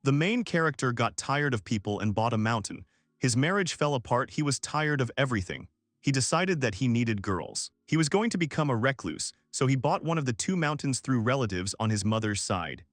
The main character got tired of people and bought a mountain. His marriage fell apart, he was tired of everything. He decided that he needed girls. He was going to become a recluse, so he bought one of the two mountains through relatives on his mother's side.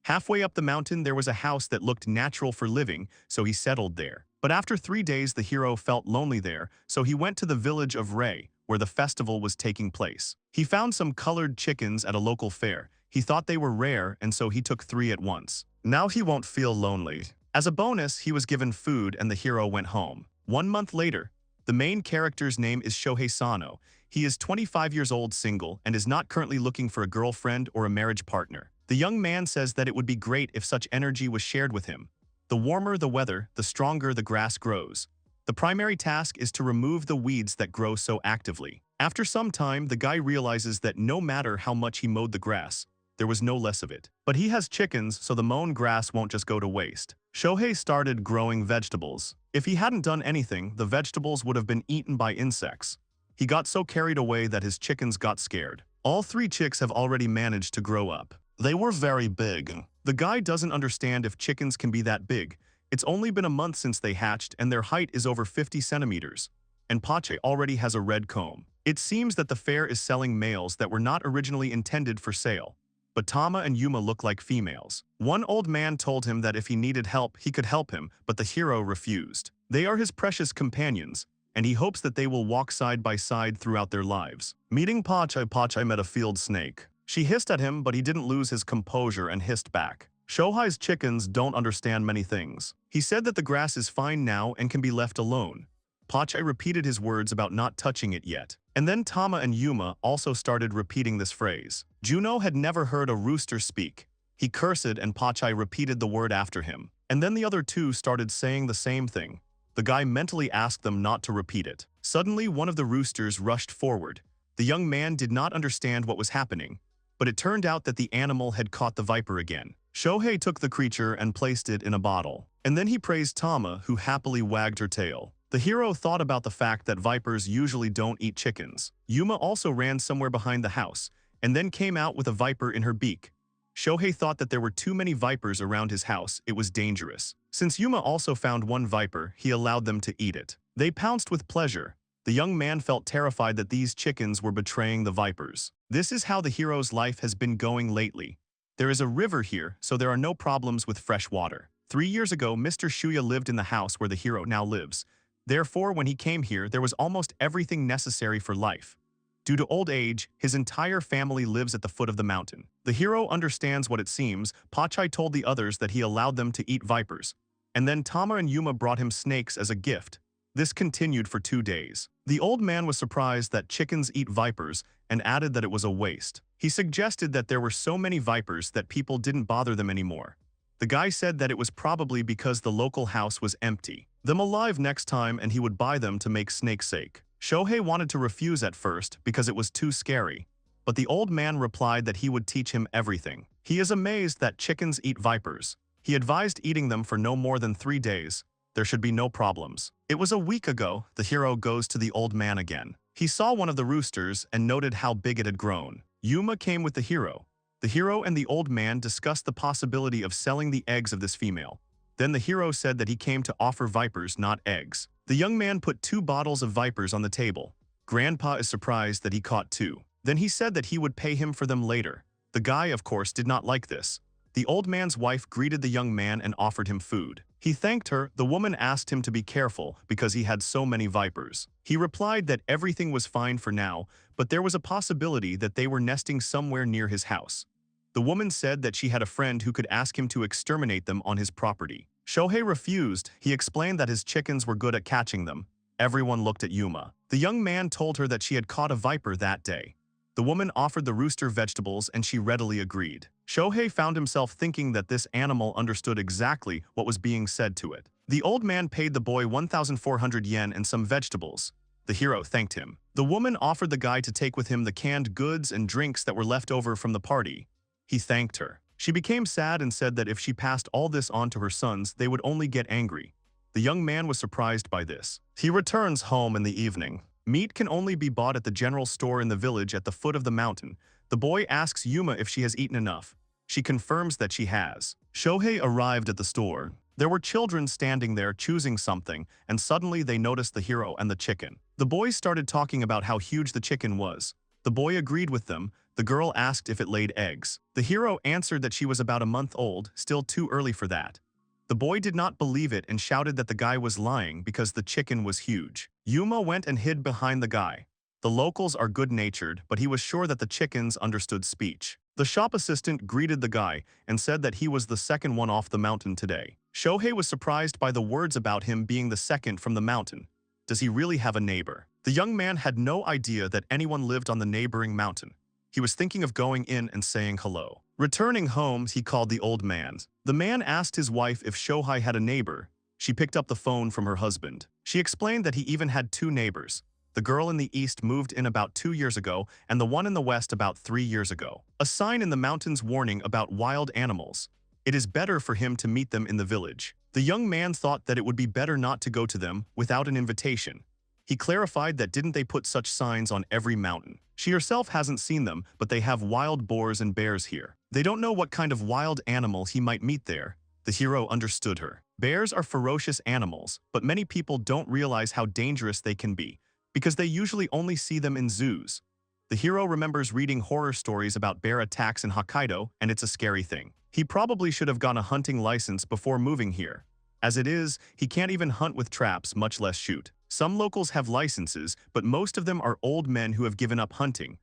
Halfway up the mountain there was a house that looked natural for living, so he settled there. But after 3 days the hero felt lonely there, so he went to the village of Ray, where the festival was taking place. He found some colored chickens at a local fair. He thought they were rare, and so he took 3 at once. Now he won't feel lonely. As a bonus, he was given food and the hero went home. 1 month later, the main character's name is Shohei Sano. He is 25 years old, single, and is not currently looking for a girlfriend or a marriage partner. The young man says that it would be great if such energy was shared with him. The warmer the weather, the stronger the grass grows. The primary task is to remove the weeds that grow so actively. After some time, the guy realizes that no matter how much he mowed the grass, there was no less of it. But he has chickens, so the mown grass won't just go to waste. Shohei started growing vegetables. If he hadn't done anything, the vegetables would have been eaten by insects. He got so carried away that his chickens got scared. All 3 chicks have already managed to grow up. They were very big. The guy doesn't understand if chickens can be that big. It's only been a month since they hatched and their height is over 50 centimeters. And Pochi already has a red comb. It seems that the fair is selling males that were not originally intended for sale. But Tama and Yuma look like females. One old man told him that if he needed help, he could help him, but the hero refused. They are his precious companions, and he hopes that they will walk side by side throughout their lives. Meeting Pochi, Pochi met a field snake. She hissed at him, but he didn't lose his composure and hissed back. Shohei's chickens don't understand many things. He said that the grass is fine now and can be left alone. Pochi repeated his words about not touching it yet. And then Tama and Yuma also started repeating this phrase. Juno had never heard a rooster speak. He cursed and Pochi repeated the word after him. And then the other 2 started saying the same thing. The guy mentally asked them not to repeat it. Suddenly one of the roosters rushed forward. The young man did not understand what was happening, but it turned out that the animal had caught the viper again. Shohei took the creature and placed it in a bottle. And then he praised Tama, who happily wagged her tail. The hero thought about the fact that vipers usually don't eat chickens. Yuma also ran somewhere behind the house, and then came out with a viper in her beak. Shohei thought that there were too many vipers around his house, it was dangerous. Since Yuma also found one viper, he allowed them to eat it. They pounced with pleasure. The young man felt terrified that these chickens were betraying the vipers. This is how the hero's life has been going lately. There is a river here, so there are no problems with fresh water. 3 years ago, Mr. Shuya lived in the house where the hero now lives. Therefore, when he came here, there was almost everything necessary for life. Due to old age, his entire family lives at the foot of the mountain. The hero understands what it seems. Pochi told the others that he allowed them to eat vipers. And then Tama and Yuma brought him snakes as a gift. This continued for 2 days. The old man was surprised that chickens eat vipers and added that it was a waste. He suggested that there were so many vipers that people didn't bother them anymore. The guy said that it was probably because the local house was empty. Them alive next time and he would buy them to make snake's sake. Shohei wanted to refuse at first because it was too scary. But the old man replied that he would teach him everything. He is amazed that chickens eat vipers. He advised eating them for no more than 3 days. There should be no problems. It was a week ago. The hero goes to the old man again. He saw one of the roosters and noted how big it had grown. Yuma came with the hero. The hero and the old man discussed the possibility of selling the eggs of this female. Then the hero said that he came to offer vipers, not eggs. The young man put 2 bottles of vipers on the table. Grandpa is surprised that he caught 2. Then he said that he would pay him for them later. The guy, of course, did not like this. The old man's wife greeted the young man and offered him food. He thanked her. The woman asked him to be careful because he had so many vipers. He replied that everything was fine for now, but there was a possibility that they were nesting somewhere near his house. The woman said that she had a friend who could ask him to exterminate them on his property. Shohei refused. He explained that his chickens were good at catching them. Everyone looked at Yuma. The young man told her that she had caught a viper that day. The woman offered the rooster vegetables and she readily agreed. Shohei found himself thinking that this animal understood exactly what was being said to it. The old man paid the boy 1,400 yen and some vegetables. The hero thanked him. The woman offered the guy to take with him the canned goods and drinks that were left over from the party. He thanked her. She became sad and said that if she passed all this on to her sons, they would only get angry. The young man was surprised by this. He returns home in the evening. Meat can only be bought at the general store in the village at the foot of the mountain. The boy asks Yuma if she has eaten enough. She confirms that she has. Shohei arrived at the store. There were children standing there choosing something, and suddenly they noticed the hero and the chicken. The boys started talking about how huge the chicken was. The boy agreed with them. The girl asked if it laid eggs. The hero answered that she was about a month old, still too early for that. The boy did not believe it and shouted that the guy was lying because the chicken was huge. Yuma went and hid behind the guy. The locals are good-natured, but he was sure that the chickens understood speech. The shop assistant greeted the guy and said that he was the second one off the mountain today. Shohei was surprised by the words about him being the second from the mountain. Does he really have a neighbor? The young man had no idea that anyone lived on the neighboring mountain. He was thinking of going in and saying hello. Returning home, he called the old man. The man asked his wife if Shohei had a neighbor. She picked up the phone from her husband. She explained that he even had 2 neighbors. The girl in the east moved in about 2 years ago, and the one in the west about 3 years ago. A sign in the mountains warning about wild animals. It is better for him to meet them in the village. The young man thought that it would be better not to go to them without an invitation. He clarified that didn't they put such signs on every mountain. She herself hasn't seen them, but they have wild boars and bears here. They don't know what kind of wild animal he might meet there. The hero understood her. Bears are ferocious animals, but many people don't realize how dangerous they can be, because they usually only see them in zoos. The hero remembers reading horror stories about bear attacks in Hokkaido, and it's a scary thing. He probably should have gotten a hunting license before moving here. As it is, he can't even hunt with traps, much less shoot. Some locals have licenses, but most of them are old men who have given up hunting.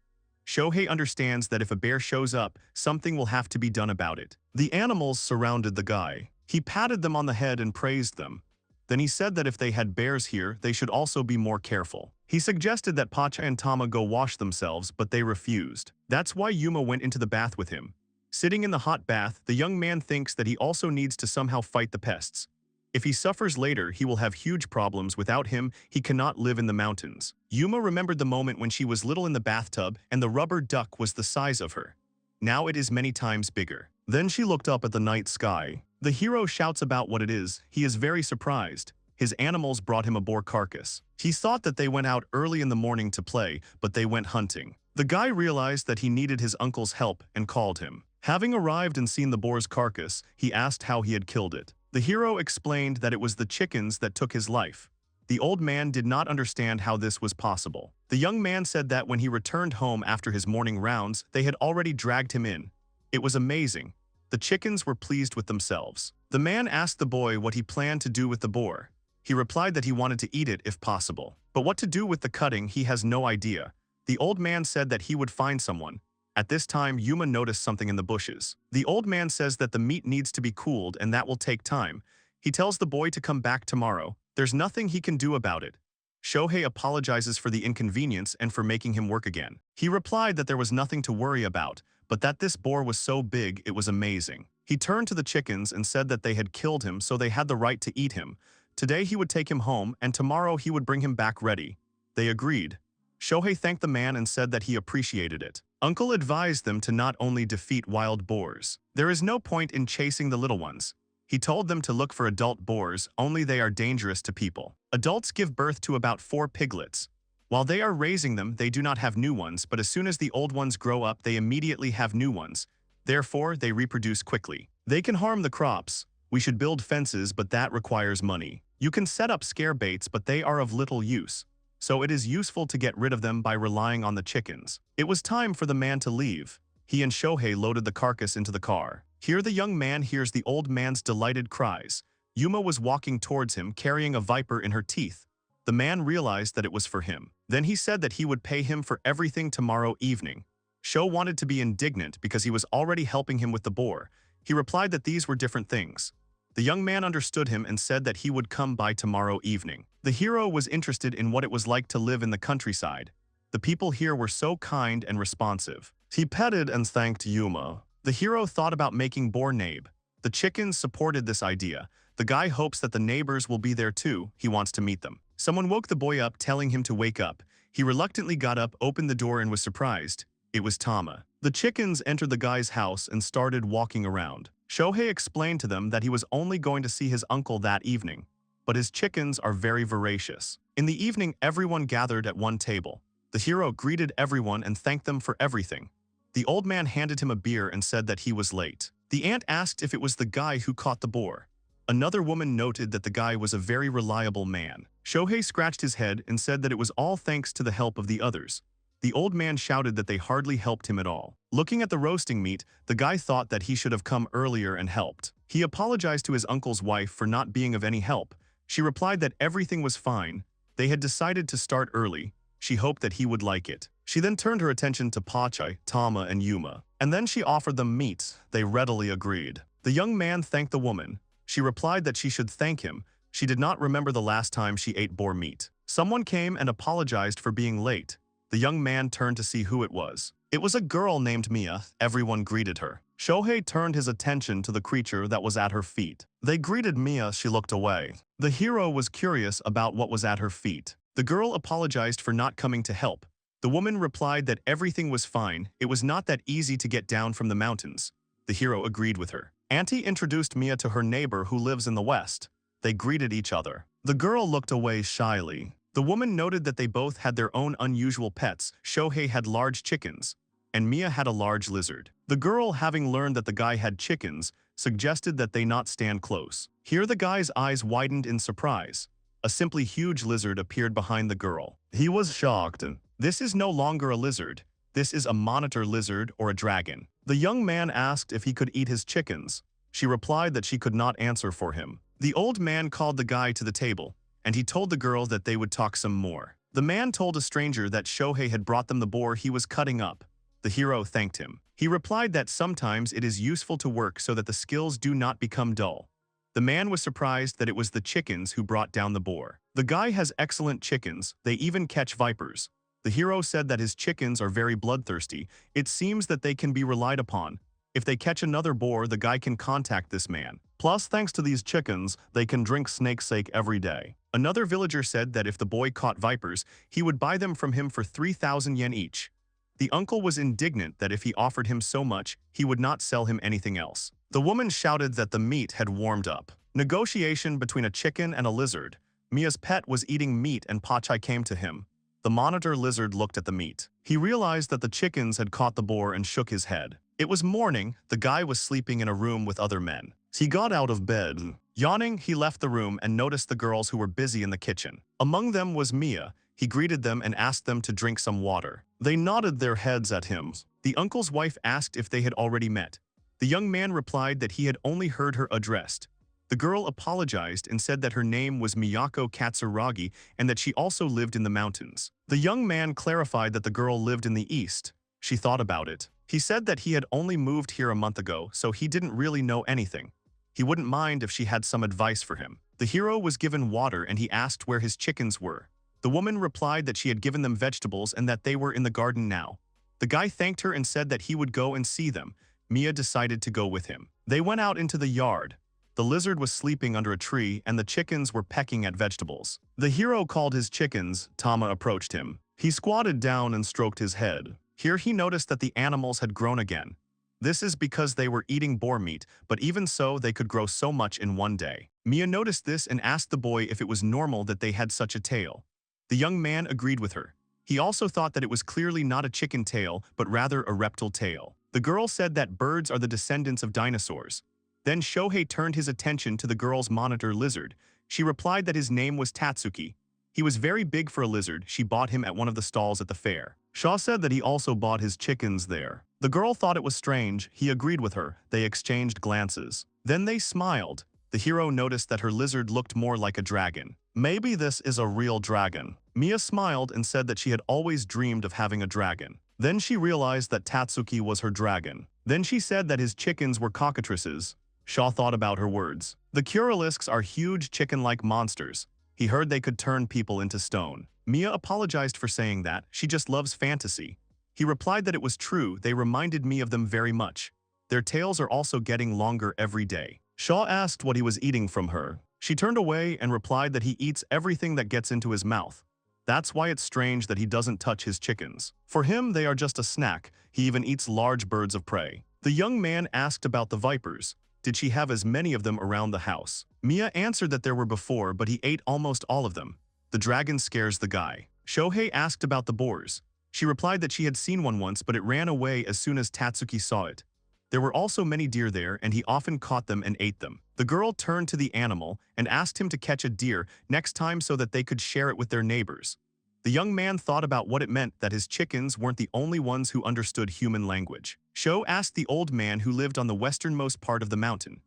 Shohei understands that if a bear shows up, something will have to be done about it. The animals surrounded the guy. He patted them on the head and praised them. Then he said that if they had bears here, they should also be more careful. He suggested that Pochi and Tama go wash themselves, but they refused. That's why Yuma went into the bath with him. Sitting in the hot bath, the young man thinks that he also needs to somehow fight the pests. If he suffers later, he will have huge problems. Without him, he cannot live in the mountains. Yuma remembered the moment when she was little in the bathtub and the rubber duck was the size of her. Now it is many times bigger. Then she looked up at the night sky. The hero shouts about what it is. He is very surprised. His animals brought him a boar carcass. He thought that they went out early in the morning to play, but they went hunting. The guy realized that he needed his uncle's help and called him. Having arrived and seen the boar's carcass, he asked how he had killed it. The hero explained that it was the chickens that took his life. The old man did not understand how this was possible. The young man said that when he returned home after his morning rounds, they had already dragged him in. It was amazing. The chickens were pleased with themselves. The man asked the boy what he planned to do with the boar. He replied that he wanted to eat it if possible. But what to do with the cutting, he has no idea. The old man said that he would find someone. At this time, Yuma noticed something in the bushes. The old man says that the meat needs to be cooled and that will take time. He tells the boy to come back tomorrow. There's nothing he can do about it. Shohei apologizes for the inconvenience and for making him work again. He replied that there was nothing to worry about, but that this boar was so big it was amazing. He turned to the chickens and said that they had killed him so they had the right to eat him. Today he would take him home and tomorrow he would bring him back ready. They agreed. Shohei thanked the man and said that he appreciated it. Uncle advised them to not only defeat wild boars. There is no point in chasing the little ones. He told them to look for adult boars, only they are dangerous to people. Adults give birth to about 4 piglets. While they are raising them, they do not have new ones, but as soon as the old ones grow up, they immediately have new ones. Therefore, they reproduce quickly. They can harm the crops. We should build fences, but that requires money. You can set up scare baits, but they are of little use. So it is useful to get rid of them by relying on the chickens. It was time for the man to leave. He and Shohei loaded the carcass into the car. Here the young man hears the old man's delighted cries. Yuma was walking towards him carrying a viper in her teeth. The man realized that it was for him. Then he said that he would pay him for everything tomorrow evening. Sho wanted to be indignant because he was already helping him with the boar. He replied that these were different things. The young man understood him and said that he would come by tomorrow evening. The hero was interested in what it was like to live in the countryside. The people here were so kind and responsive. He petted and thanked Yuma. The hero thought about making boar nabe. The chickens supported this idea. The guy hopes that the neighbors will be there too. He wants to meet them. Someone woke the boy up, telling him to wake up. He reluctantly got up, opened the door, and was surprised. It was Tama. The chickens entered the guy's house and started walking around. Shohei explained to them that he was only going to see his uncle that evening. But his chickens are very voracious. In the evening, everyone gathered at one table. The hero greeted everyone and thanked them for everything. The old man handed him a beer and said that he was late. The aunt asked if it was the guy who caught the boar. Another woman noted that the guy was a very reliable man. Shohei scratched his head and said that it was all thanks to the help of the others. The old man shouted that they hardly helped him at all. Looking at the roasting meat, the guy thought that he should have come earlier and helped. He apologized to his uncle's wife for not being of any help. She replied that everything was fine. They had decided to start early. She hoped that he would like it. She then turned her attention to Pochi, Tama, and Yuma. And then she offered them meat. They readily agreed. The young man thanked the woman. She replied that she should thank him. She did not remember the last time she ate boar meat. Someone came and apologized for being late. The young man turned to see who it was. It was a girl named Mia. Everyone greeted her. Shohei turned his attention to the creature that was at her feet. They greeted Mia. She looked away. The hero was curious about what was at her feet. The girl apologized for not coming to help. The woman replied that everything was fine. It was not that easy to get down from the mountains. The hero agreed with her. Auntie introduced Mia to her neighbor who lives in the west. They greeted each other. The girl looked away shyly. The woman noted that they both had their own unusual pets. Shohei had large chickens, and Mia had a large lizard. The girl, having learned that the guy had chickens, suggested that they not stand close. Here the guy's eyes widened in surprise. A simply huge lizard appeared behind the girl. He was shocked. This is no longer a lizard. This is a monitor lizard or a dragon. The young man asked if he could eat his chickens. She replied that she could not answer for him. The old man called the guy to the table, and he told the girl that they would talk some more. The man told a stranger that Shohei had brought them the boar he was cutting up. The hero thanked him. He replied that sometimes it is useful to work so that the skills do not become dull. The man was surprised that it was the chickens who brought down the boar. The guy has excellent chickens. They even catch vipers. The hero said that his chickens are very bloodthirsty. It seems that they can be relied upon. If they catch another boar, the guy can contact this man. Plus, thanks to these chickens, they can drink snake sake every day. Another villager said that if the boy caught vipers, he would buy them from him for 3,000 yen each. The uncle was indignant that if he offered him so much, he would not sell him anything else. The woman shouted that the meat had warmed up. Negotiation between a chicken and a lizard. Mia's pet was eating meat and Pochi came to him. The monitor lizard looked at the meat. He realized that the chickens had caught the boar and shook his head. It was morning. The guy was sleeping in a room with other men. He got out of bed. Yawning, he left the room and noticed the girls who were busy in the kitchen. Among them was Mia. He greeted them and asked them to drink some water. They nodded their heads at him. The uncle's wife asked if they had already met. The young man replied that he had only heard her addressed. The girl apologized and said that her name was Miyako Katsuragi and that she also lived in the mountains. The young man clarified that the girl lived in the east. She thought about it. He said that he had only moved here a month ago, so he didn't really know anything. He wouldn't mind if she had some advice for him. The hero was given water and he asked where his chickens were. The woman replied that she had given them vegetables and that they were in the garden now. The guy thanked her and said that he would go and see them. Mia decided to go with him. They went out into the yard. The lizard was sleeping under a tree and the chickens were pecking at vegetables. The hero called his chickens. Tama approached him. He squatted down and stroked his head. Here he noticed that the animals had grown again. This is because they were eating boar meat, but even so, they could grow so much in one day. Mia noticed this and asked the boy if it was normal that they had such a tail. The young man agreed with her. He also thought that it was clearly not a chicken tail, but rather a reptile tail. The girl said that birds are the descendants of dinosaurs. Then Shohei turned his attention to the girl's monitor lizard. She replied that his name was Tatsuki. He was very big for a lizard. She bought him at one of the stalls at the fair. Shaw said that he also bought his chickens there. The girl thought it was strange. He agreed with her. They exchanged glances. Then they smiled. The hero noticed that her lizard looked more like a dragon. Maybe this is a real dragon. Mia smiled and said that she had always dreamed of having a dragon. Then she realized that Tatsuki was her dragon. Then she said that his chickens were cockatrices. Shaw thought about her words. The Curalisks are huge chicken-like monsters. He heard they could turn people into stone. Mia apologized for saying that. She just loves fantasy. He replied that it was true. They reminded me of them very much. Their tails are also getting longer every day. Shaw asked what he was eating from her. She turned away and replied that he eats everything that gets into his mouth. That's why it's strange that he doesn't touch his chickens. For him, they are just a snack. He even eats large birds of prey. The young man asked about the vipers. Did she have as many of them around the house? Mia answered that there were before, but he ate almost all of them. The dragon scares the guy. Shohei asked about the boars. She replied that she had seen one once, but it ran away as soon as Tatsuki saw it. There were also many deer there, and he often caught them and ate them. The girl turned to the animal and asked him to catch a deer next time so that they could share it with their neighbors. The young man thought about what it meant that his chickens weren't the only ones who understood human language. Sho asked the old man who lived on the westernmost part of the mountain.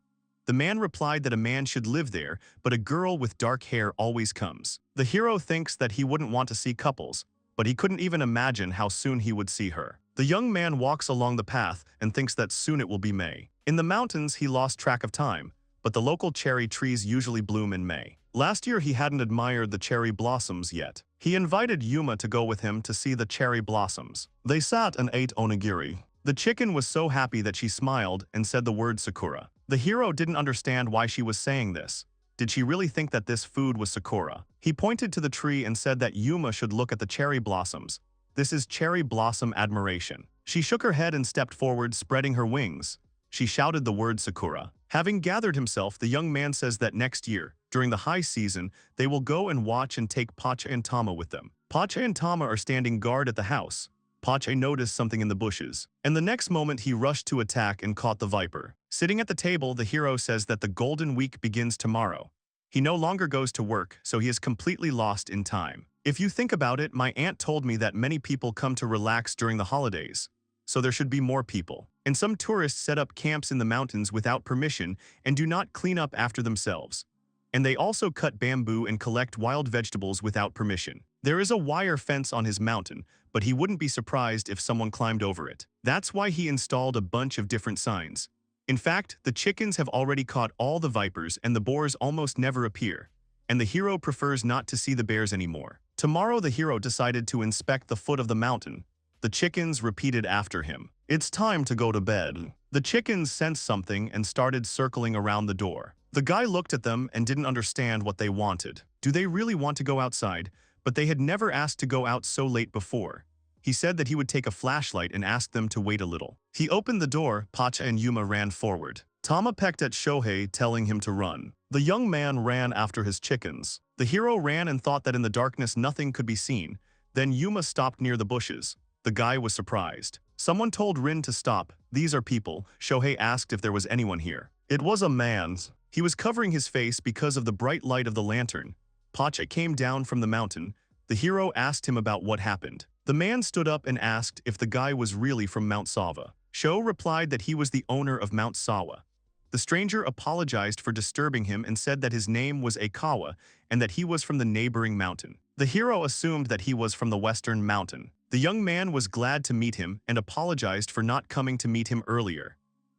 The man replied that a man should live there, but a girl with dark hair always comes. The hero thinks that he wouldn't want to see couples, but he couldn't even imagine how soon he would see her. The young man walks along the path and thinks that soon it will be May. In the mountains, he lost track of time, but the local cherry trees usually bloom in May. Last year, he hadn't admired the cherry blossoms yet. He invited Yuma to go with him to see the cherry blossoms. They sat and ate onigiri. The chicken was so happy that she smiled and said the word Sakura. The hero didn't understand why she was saying this. Did she really think that this food was Sakura? He pointed to the tree and said that Yuma should look at the cherry blossoms. This is cherry blossom admiration. She shook her head and stepped forward, spreading her wings. She shouted the word Sakura. Having gathered himself, the young man says that next year, during the high season, they will go and watch and take Pochi and Tama with them. Pochi and Tama are standing guard at the house. Pochi noticed something in the bushes, and the next moment he rushed to attack and caught the viper. Sitting at the table, the hero says that the Golden Week begins tomorrow. He no longer goes to work, so he is completely lost in time. If you think about it, my aunt told me that many people come to relax during the holidays, so there should be more people. And some tourists set up camps in the mountains without permission and do not clean up after themselves. And they also cut bamboo and collect wild vegetables without permission. There is a wire fence on his mountain, but he wouldn't be surprised if someone climbed over it. That's why he installed a bunch of different signs. In fact, the chickens have already caught all the vipers and the boars almost never appear, and the hero prefers not to see the bears anymore. Tomorrow the hero decided to inspect the foot of the mountain. The chickens repeated after him. It's time to go to bed. The chickens sensed something and started circling around the door. The guy looked at them and didn't understand what they wanted. Do they really want to go outside? But they had never asked to go out so late before. He said that he would take a flashlight and ask them to wait a little. He opened the door. Pochi and Yuma ran forward. Tama pecked at Shohei, telling him to run. The young man ran after his chickens. The hero ran and thought that in the darkness nothing could be seen. Then Yuma stopped near the bushes. The guy was surprised. Someone told Rin to stop. These are people. Shohei asked if there was anyone here. It was a man. He was covering his face because of the bright light of the lantern. Pochi came down from the mountain. The hero asked him about what happened. The man stood up and asked if the guy was really from Mount Sawa. Sho replied that he was the owner of Mount Sawa. The stranger apologized for disturbing him and said that his name was Aikawa and that he was from the neighboring mountain. The hero assumed that he was from the western mountain. The young man was glad to meet him and apologized for not coming to meet him earlier.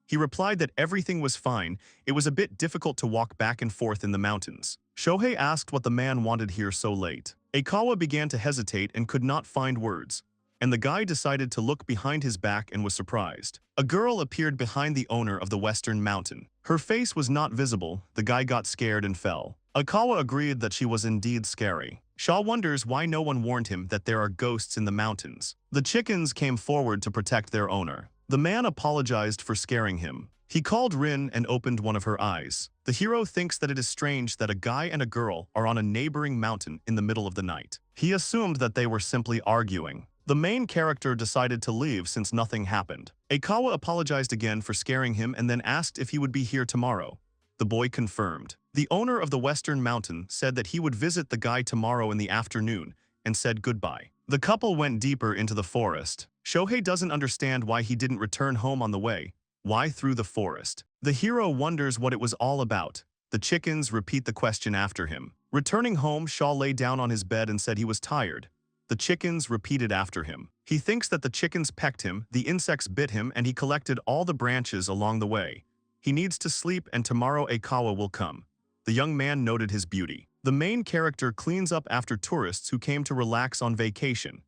He replied that everything was fine. It was a bit difficult to walk back and forth in the mountains. Shohei asked what the man wanted here so late. Aikawa began to hesitate and could not find words, and the guy decided to look behind his back and was surprised. A girl appeared behind the owner of the western mountain. Her face was not visible. The guy got scared and fell. Aikawa agreed that she was indeed scary. Shaw wonders why no one warned him that there are ghosts in the mountains. The chickens came forward to protect their owner. The man apologized for scaring him. He called Rin and opened one of her eyes. The hero thinks that it is strange that a guy and a girl are on a neighboring mountain in the middle of the night. He assumed that they were simply arguing. The main character decided to leave since nothing happened. Aikawa apologized again for scaring him and then asked if he would be here tomorrow. The boy confirmed. The owner of the western mountain said that he would visit the guy tomorrow in the afternoon and said goodbye. The couple went deeper into the forest. Shohei doesn't understand why he didn't return home on the way. Why through the forest? The hero wonders what it was all about. The chickens repeat the question after him. Returning home, Shaw lay down on his bed and said he was tired. The chickens repeated after him. He thinks that the chickens pecked him, the insects bit him, and he collected all the branches along the way. He needs to sleep and tomorrow Aikawa will come. The young man noted his beauty. The main character cleans up after tourists who came to relax on vacation.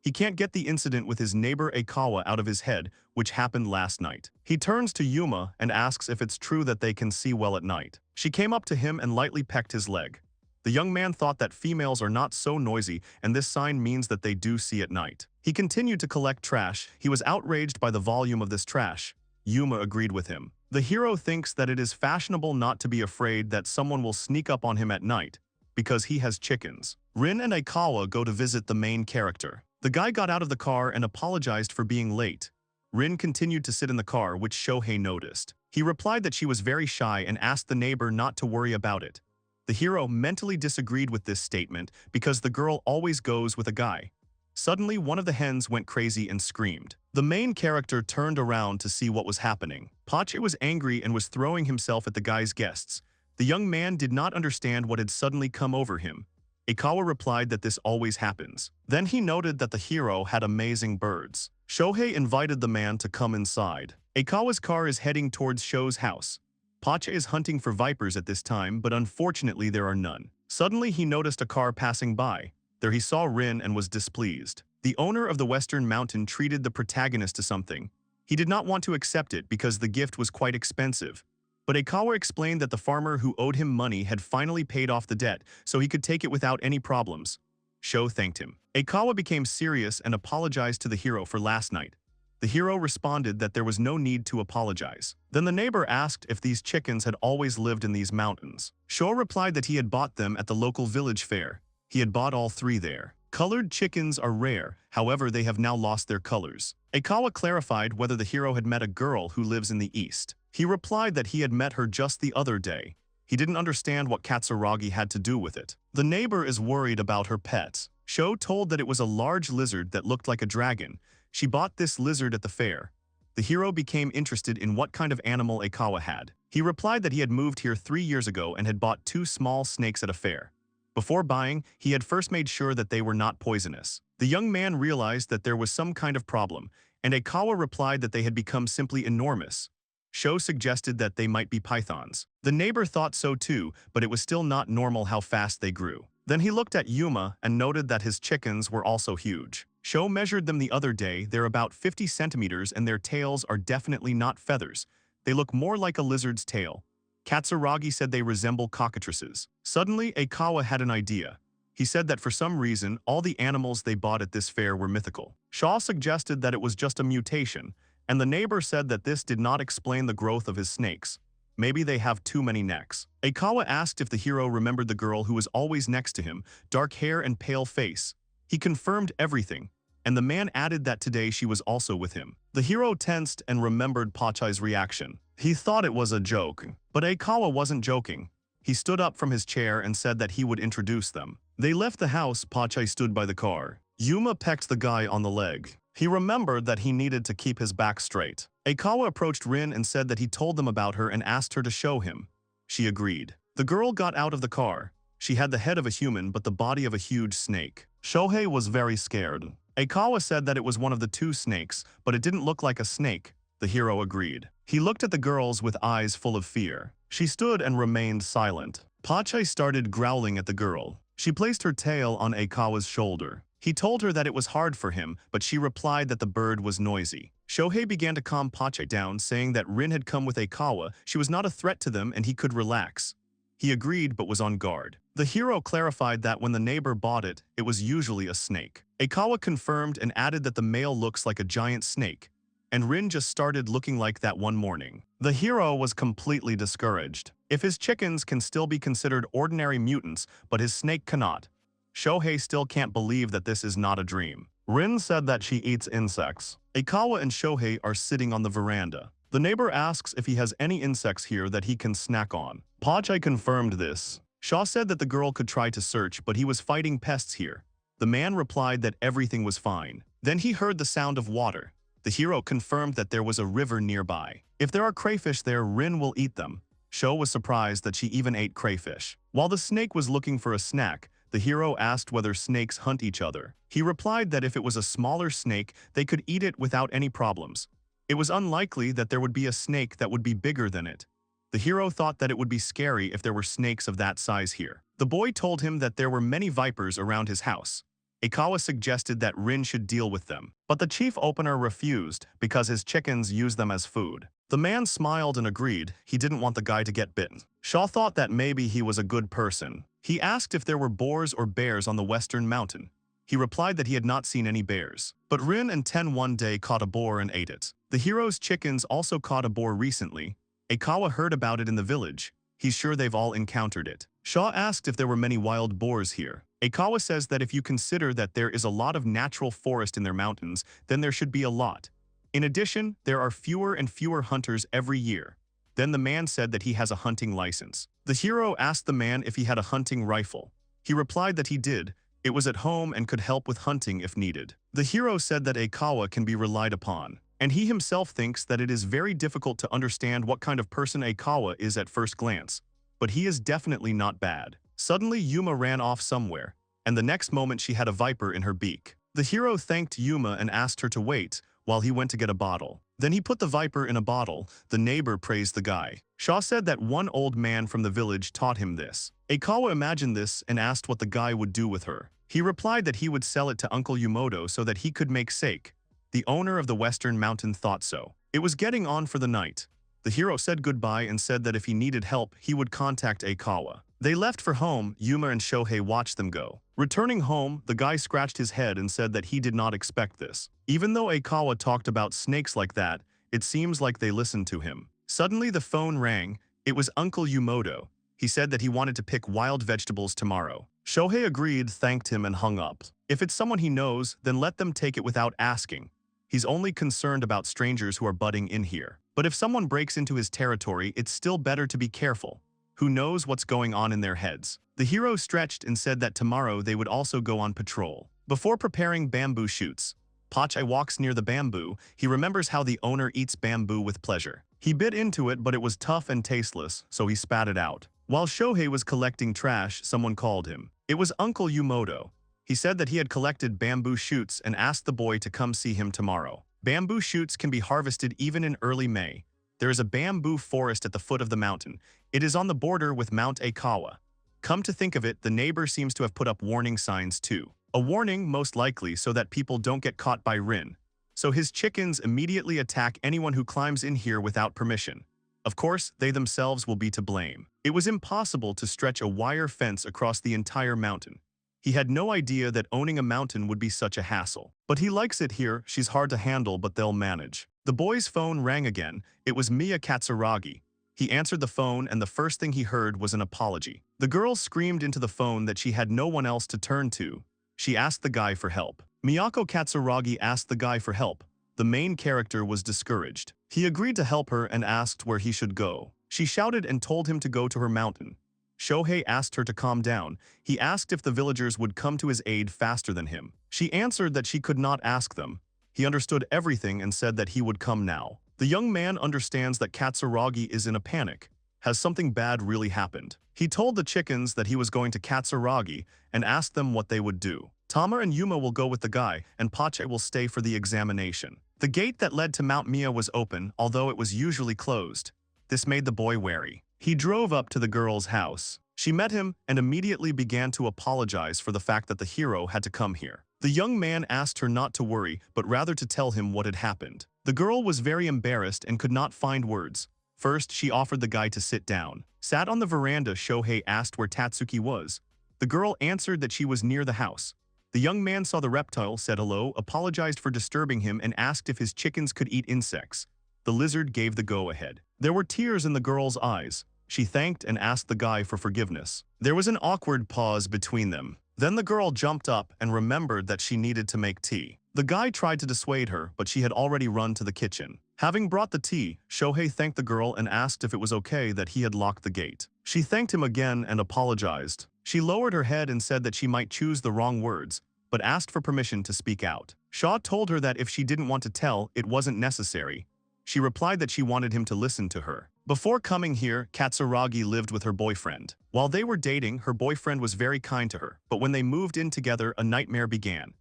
He can't get the incident with his neighbor Aikawa out of his head, which happened last night. He turns to Yuma and asks if it's true that they can see well at night. She came up to him and lightly pecked his leg. The young man thought that females are not so noisy, and this sign means that they do see at night. He continued to collect trash. He was outraged by the volume of this trash. Yuma agreed with him. The hero thinks that it is fashionable not to be afraid that someone will sneak up on him at night, because he has chickens. Rin and Aikawa go to visit the main character. The guy got out of the car and apologized for being late. Rin continued to sit in the car, which Shohei noticed. He replied that she was very shy and asked the neighbor not to worry about it. The hero mentally disagreed with this statement because the girl always goes with a guy. Suddenly, one of the hens went crazy and screamed. The main character turned around to see what was happening. Pochi was angry and was throwing himself at the guy's guests. The young man did not understand what had suddenly come over him. Ikawa replied that this always happens. Then he noted that the hero had amazing birds. Shohei invited the man to come inside. Ikawa's car is heading towards Sho's house. Pochi is hunting for vipers at this time, but unfortunately there are none. Suddenly he noticed a car passing by. There he saw Rin and was displeased. The owner of the Western Mountain treated the protagonist to something. He did not want to accept it because the gift was quite expensive. But Ikawa explained that the farmer who owed him money had finally paid off the debt, so he could take it without any problems. Sho thanked him. Ikawa became serious and apologized to the hero for last night. The hero responded that there was no need to apologize. Then the neighbor asked if these chickens had always lived in these mountains. Sho replied that he had bought them at the local village fair. He had bought all three there. Colored chickens are rare, however they have now lost their colors. Ikawa clarified whether the hero had met a girl who lives in the east. He replied that he had met her just the other day. He didn't understand what Katsuragi had to do with it. The neighbor is worried about her pets. Sho told that it was a large lizard that looked like a dragon. She bought this lizard at the fair. The hero became interested in what kind of animal Ikawa had. He replied that he had moved here 3 years ago and had bought 2 small snakes at a fair. Before buying, he had first made sure that they were not poisonous. The young man realized that there was some kind of problem, and Ikawa replied that they had become simply enormous. Sho suggested that they might be pythons. The neighbor thought so too, but it was still not normal how fast they grew. Then he looked at Yuma and noted that his chickens were also huge. Sho measured them the other day. They're about 50 centimeters and their tails are definitely not feathers. They look more like a lizard's tail. Katsuragi said they resemble cockatrices. Suddenly, Ikawa had an idea. He said that for some reason, all the animals they bought at this fair were mythical. Shaw suggested that it was just a mutation, and the neighbor said that this did not explain the growth of his snakes. Maybe they have too many necks. Ikawa asked if the hero remembered the girl who was always next to him, dark hair and pale face. He confirmed everything, and the man added that today she was also with him. The hero tensed and remembered Pochi's reaction. He thought it was a joke, but Ikawa wasn't joking. He stood up from his chair and said that he would introduce them. They left the house. Pochi stood by the car. Yuma pecked the guy on the leg. He remembered that he needed to keep his back straight. Ikawa approached Rin and said that he told them about her and asked her to show him. She agreed. The girl got out of the car. She had the head of a human but the body of a huge snake. Shohei was very scared. Ikawa said that it was one of the 2 snakes, but it didn't look like a snake. The hero agreed. He looked at the girls with eyes full of fear. She stood and remained silent. Pochi started growling at the girl. She placed her tail on Ikawa's shoulder. He told her that it was hard for him, but she replied that the bird was noisy. Shohei began to calm Pochi down, saying that Rin had come with Ikawa. She was not a threat to them and he could relax. He agreed but was on guard. The hero clarified that when the neighbor bought it, it was usually a snake. Ikawa confirmed and added that the male looks like a giant snake, and Rin just started looking like that one morning. The hero was completely discouraged. If his chickens can still be considered ordinary mutants, but his snake cannot, Shohei still can't believe that this is not a dream. Rin said that she eats insects. Ikawa and Shohei are sitting on the veranda. The neighbor asks if he has any insects here that he can snack on. Pochi confirmed this. Shaw said that the girl could try to search, but he was fighting pests here. The man replied that everything was fine. Then he heard the sound of water. The hero confirmed that there was a river nearby. If there are crayfish there, Rin will eat them. Sho was surprised that she even ate crayfish. While the snake was looking for a snack, the hero asked whether snakes hunt each other. He replied that if it was a smaller snake, they could eat it without any problems. It was unlikely that there would be a snake that would be bigger than it. The hero thought that it would be scary if there were snakes of that size here. The boy told him that there were many vipers around his house. Ikawa suggested that Rin should deal with them, but the chief opener refused because his chickens use them as food. The man smiled and agreed. He didn't want the guy to get bitten. Shaw thought that maybe he was a good person. He asked if there were boars or bears on the Western Mountain. He replied that he had not seen any bears. But Rin and Ten one day caught a boar and ate it. The hero's chickens also caught a boar recently. Ikawa heard about it in the village. He's sure they've all encountered it. Shaw asked if there were many wild boars here. Aikawa says that if you consider that there is a lot of natural forest in their mountains, then there should be a lot. In addition, there are fewer and fewer hunters every year. Then the man said that he has a hunting license. The hero asked the man if he had a hunting rifle. He replied that he did. It was at home and could help with hunting if needed. The hero said that Aikawa can be relied upon, and he himself thinks that it is very difficult to understand what kind of person Aikawa is at first glance. But he is definitely not bad. Suddenly Yuma ran off somewhere, and the next moment she had a viper in her beak. The hero thanked Yuma and asked her to wait while he went to get a bottle. Then he put the viper in a bottle. The neighbor praised the guy. Shaw said that one old man from the village taught him this. Aikawa imagined this and asked what the guy would do with her. He replied that he would sell it to Uncle Yumoto so that he could make sake. The owner of the Western Mountain thought so. It was getting on for the night. The hero said goodbye and said that if he needed help, he would contact Aikawa. They left for home. Yuma and Shohei watched them go. Returning home, the guy scratched his head and said that he did not expect this. Even though Aikawa talked about snakes like that, it seems like they listened to him. Suddenly the phone rang. It was Uncle Yumoto. He said that he wanted to pick wild vegetables tomorrow. Shohei agreed, thanked him, and hung up. If it's someone he knows, then let them take it without asking. He's only concerned about strangers who are butting in here. But if someone breaks into his territory, it's still better to be careful. Who knows what's going on in their heads? The hero stretched and said that tomorrow they would also go on patrol. Before preparing bamboo shoots, Pochi walks near the bamboo. He remembers how the owner eats bamboo with pleasure. He bit into it, but it was tough and tasteless, so he spat it out. While Shohei was collecting trash, someone called him. It was Uncle Yumoto. He said that he had collected bamboo shoots and asked the boy to come see him tomorrow. Bamboo shoots can be harvested even in early May. There is a bamboo forest at the foot of the mountain. It is on the border with Mount Aikawa. Come to think of it, the neighbor seems to have put up warning signs too. A warning, most likely, so that people don't get caught by Rin. So his chickens immediately attack anyone who climbs in here without permission. Of course, they themselves will be to blame. It was impossible to stretch a wire fence across the entire mountain. He had no idea that owning a mountain would be such a hassle. But he likes it here. She's hard to handle, but they'll manage. The boy's phone rang again. It was Miya Katsuragi. He answered the phone, and the first thing he heard was an apology. The girl screamed into the phone that she had no one else to turn to. She asked the guy for help. Miyako Katsuragi asked the guy for help. The main character was discouraged. He agreed to help her and asked where he should go. She shouted and told him to go to her mountain. Shohei asked her to calm down. He asked if the villagers would come to his aid faster than him. She answered that she could not ask them. He understood everything and said that he would come now. The young man understands that Katsuragi is in a panic. Has something bad really happened? He told the chickens that he was going to Katsuragi and asked them what they would do. Tama and Yuma will go with the guy, and Pochi will stay for the examination. The gate that led to Mount Miya was open, although it was usually closed. This made the boy wary. He drove up to the girl's house. She met him and immediately began to apologize for the fact that the hero had to come here. The young man asked her not to worry, but rather to tell him what had happened. The girl was very embarrassed and could not find words. First, she offered the guy to sit down. Sat on the veranda, Shohei asked where Tatsuki was. The girl answered that she was near the house. The young man saw the reptile, said hello, apologized for disturbing him, and asked if his chickens could eat insects. The lizard gave the go-ahead. There were tears in the girl's eyes. She thanked and asked the guy for forgiveness. There was an awkward pause between them. Then the girl jumped up and remembered that she needed to make tea. The guy tried to dissuade her, but she had already run to the kitchen. Having brought the tea, Shohei thanked the girl and asked if it was okay that he had locked the gate. She thanked him again and apologized. She lowered her head and said that she might choose the wrong words, but asked for permission to speak out. Shaw told her that if she didn't want to tell, it wasn't necessary. She replied that she wanted him to listen to her. Before coming here, Katsuragi lived with her boyfriend. While they were dating, her boyfriend was very kind to her, but when they moved in together, a nightmare began.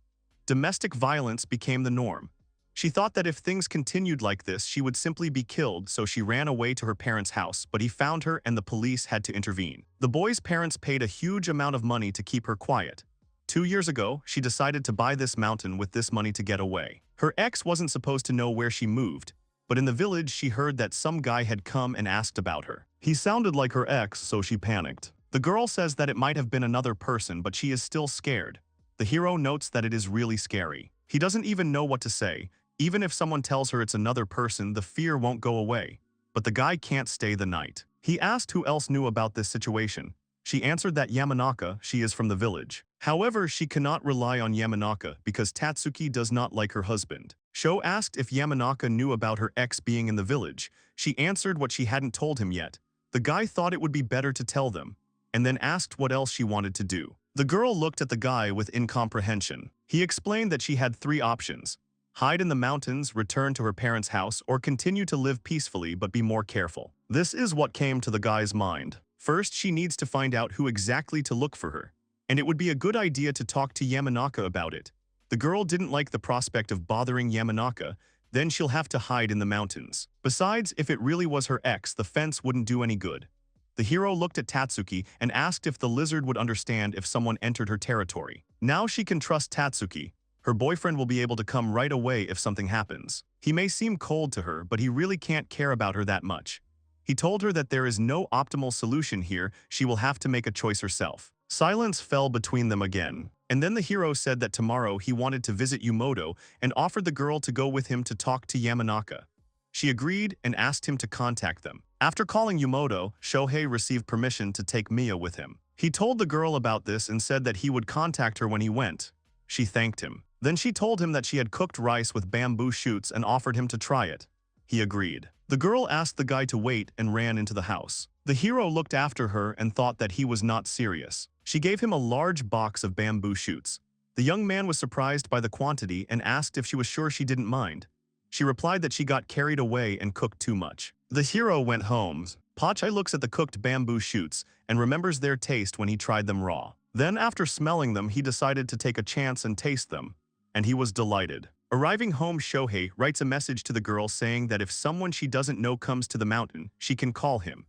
Domestic violence became the norm. She thought that if things continued like this, she would simply be killed, so she ran away to her parents' house, but he found her and the police had to intervene. The boy's parents paid a huge amount of money to keep her quiet. 2 years ago, she decided to buy this mountain with this money to get away. Her ex wasn't supposed to know where she moved, but in the village she heard that some guy had come and asked about her. He sounded like her ex, so she panicked. The girl says that it might have been another person, but she is still scared. The hero notes that it is really scary. He doesn't even know what to say. Even if someone tells her it's another person, the fear won't go away. But the guy can't stay the night. He asked who else knew about this situation. She answered that Yamanaka, she is from the village. However, she cannot rely on Yamanaka because Tatsuki does not like her husband. Sho asked if Yamanaka knew about her ex being in the village. She answered what she hadn't told him yet. The guy thought it would be better to tell them, and then asked what else she wanted to do. The girl looked at the guy with incomprehension. He explained that she had 3 options: hide in the mountains, return to her parents' house, or continue to live peacefully but be more careful. This is what came to the guy's mind. First, she needs to find out who exactly to look for her, and it would be a good idea to talk to Yamanaka about it. The girl didn't like the prospect of bothering Yamanaka, then she'll have to hide in the mountains. Besides, if it really was her ex, the fence wouldn't do any good. The hero looked at Tatsuki and asked if the lizard would understand if someone entered her territory. Now she can trust Tatsuki. Her boyfriend will be able to come right away if something happens. He may seem cold to her, but he really can't care about her that much. He told her that there is no optimal solution here, she will have to make a choice herself. Silence fell between them again, and then the hero said that tomorrow he wanted to visit Yumoto and offered the girl to go with him to talk to Yamanaka. She agreed and asked him to contact them. After calling Yumoto, Shohei received permission to take Mia with him. He told the girl about this and said that he would contact her when he went. She thanked him. Then she told him that she had cooked rice with bamboo shoots and offered him to try it. He agreed. The girl asked the guy to wait and ran into the house. The hero looked after her and thought that he was not serious. She gave him a large box of bamboo shoots. The young man was surprised by the quantity and asked if she was sure she didn't mind. She replied that she got carried away and cooked too much. The hero went home. Pochi looks at the cooked bamboo shoots and remembers their taste when he tried them raw. Then after smelling them, he decided to take a chance and taste them, and he was delighted. Arriving home, Shohei writes a message to the girl saying that if someone she doesn't know comes to the mountain, she can call him.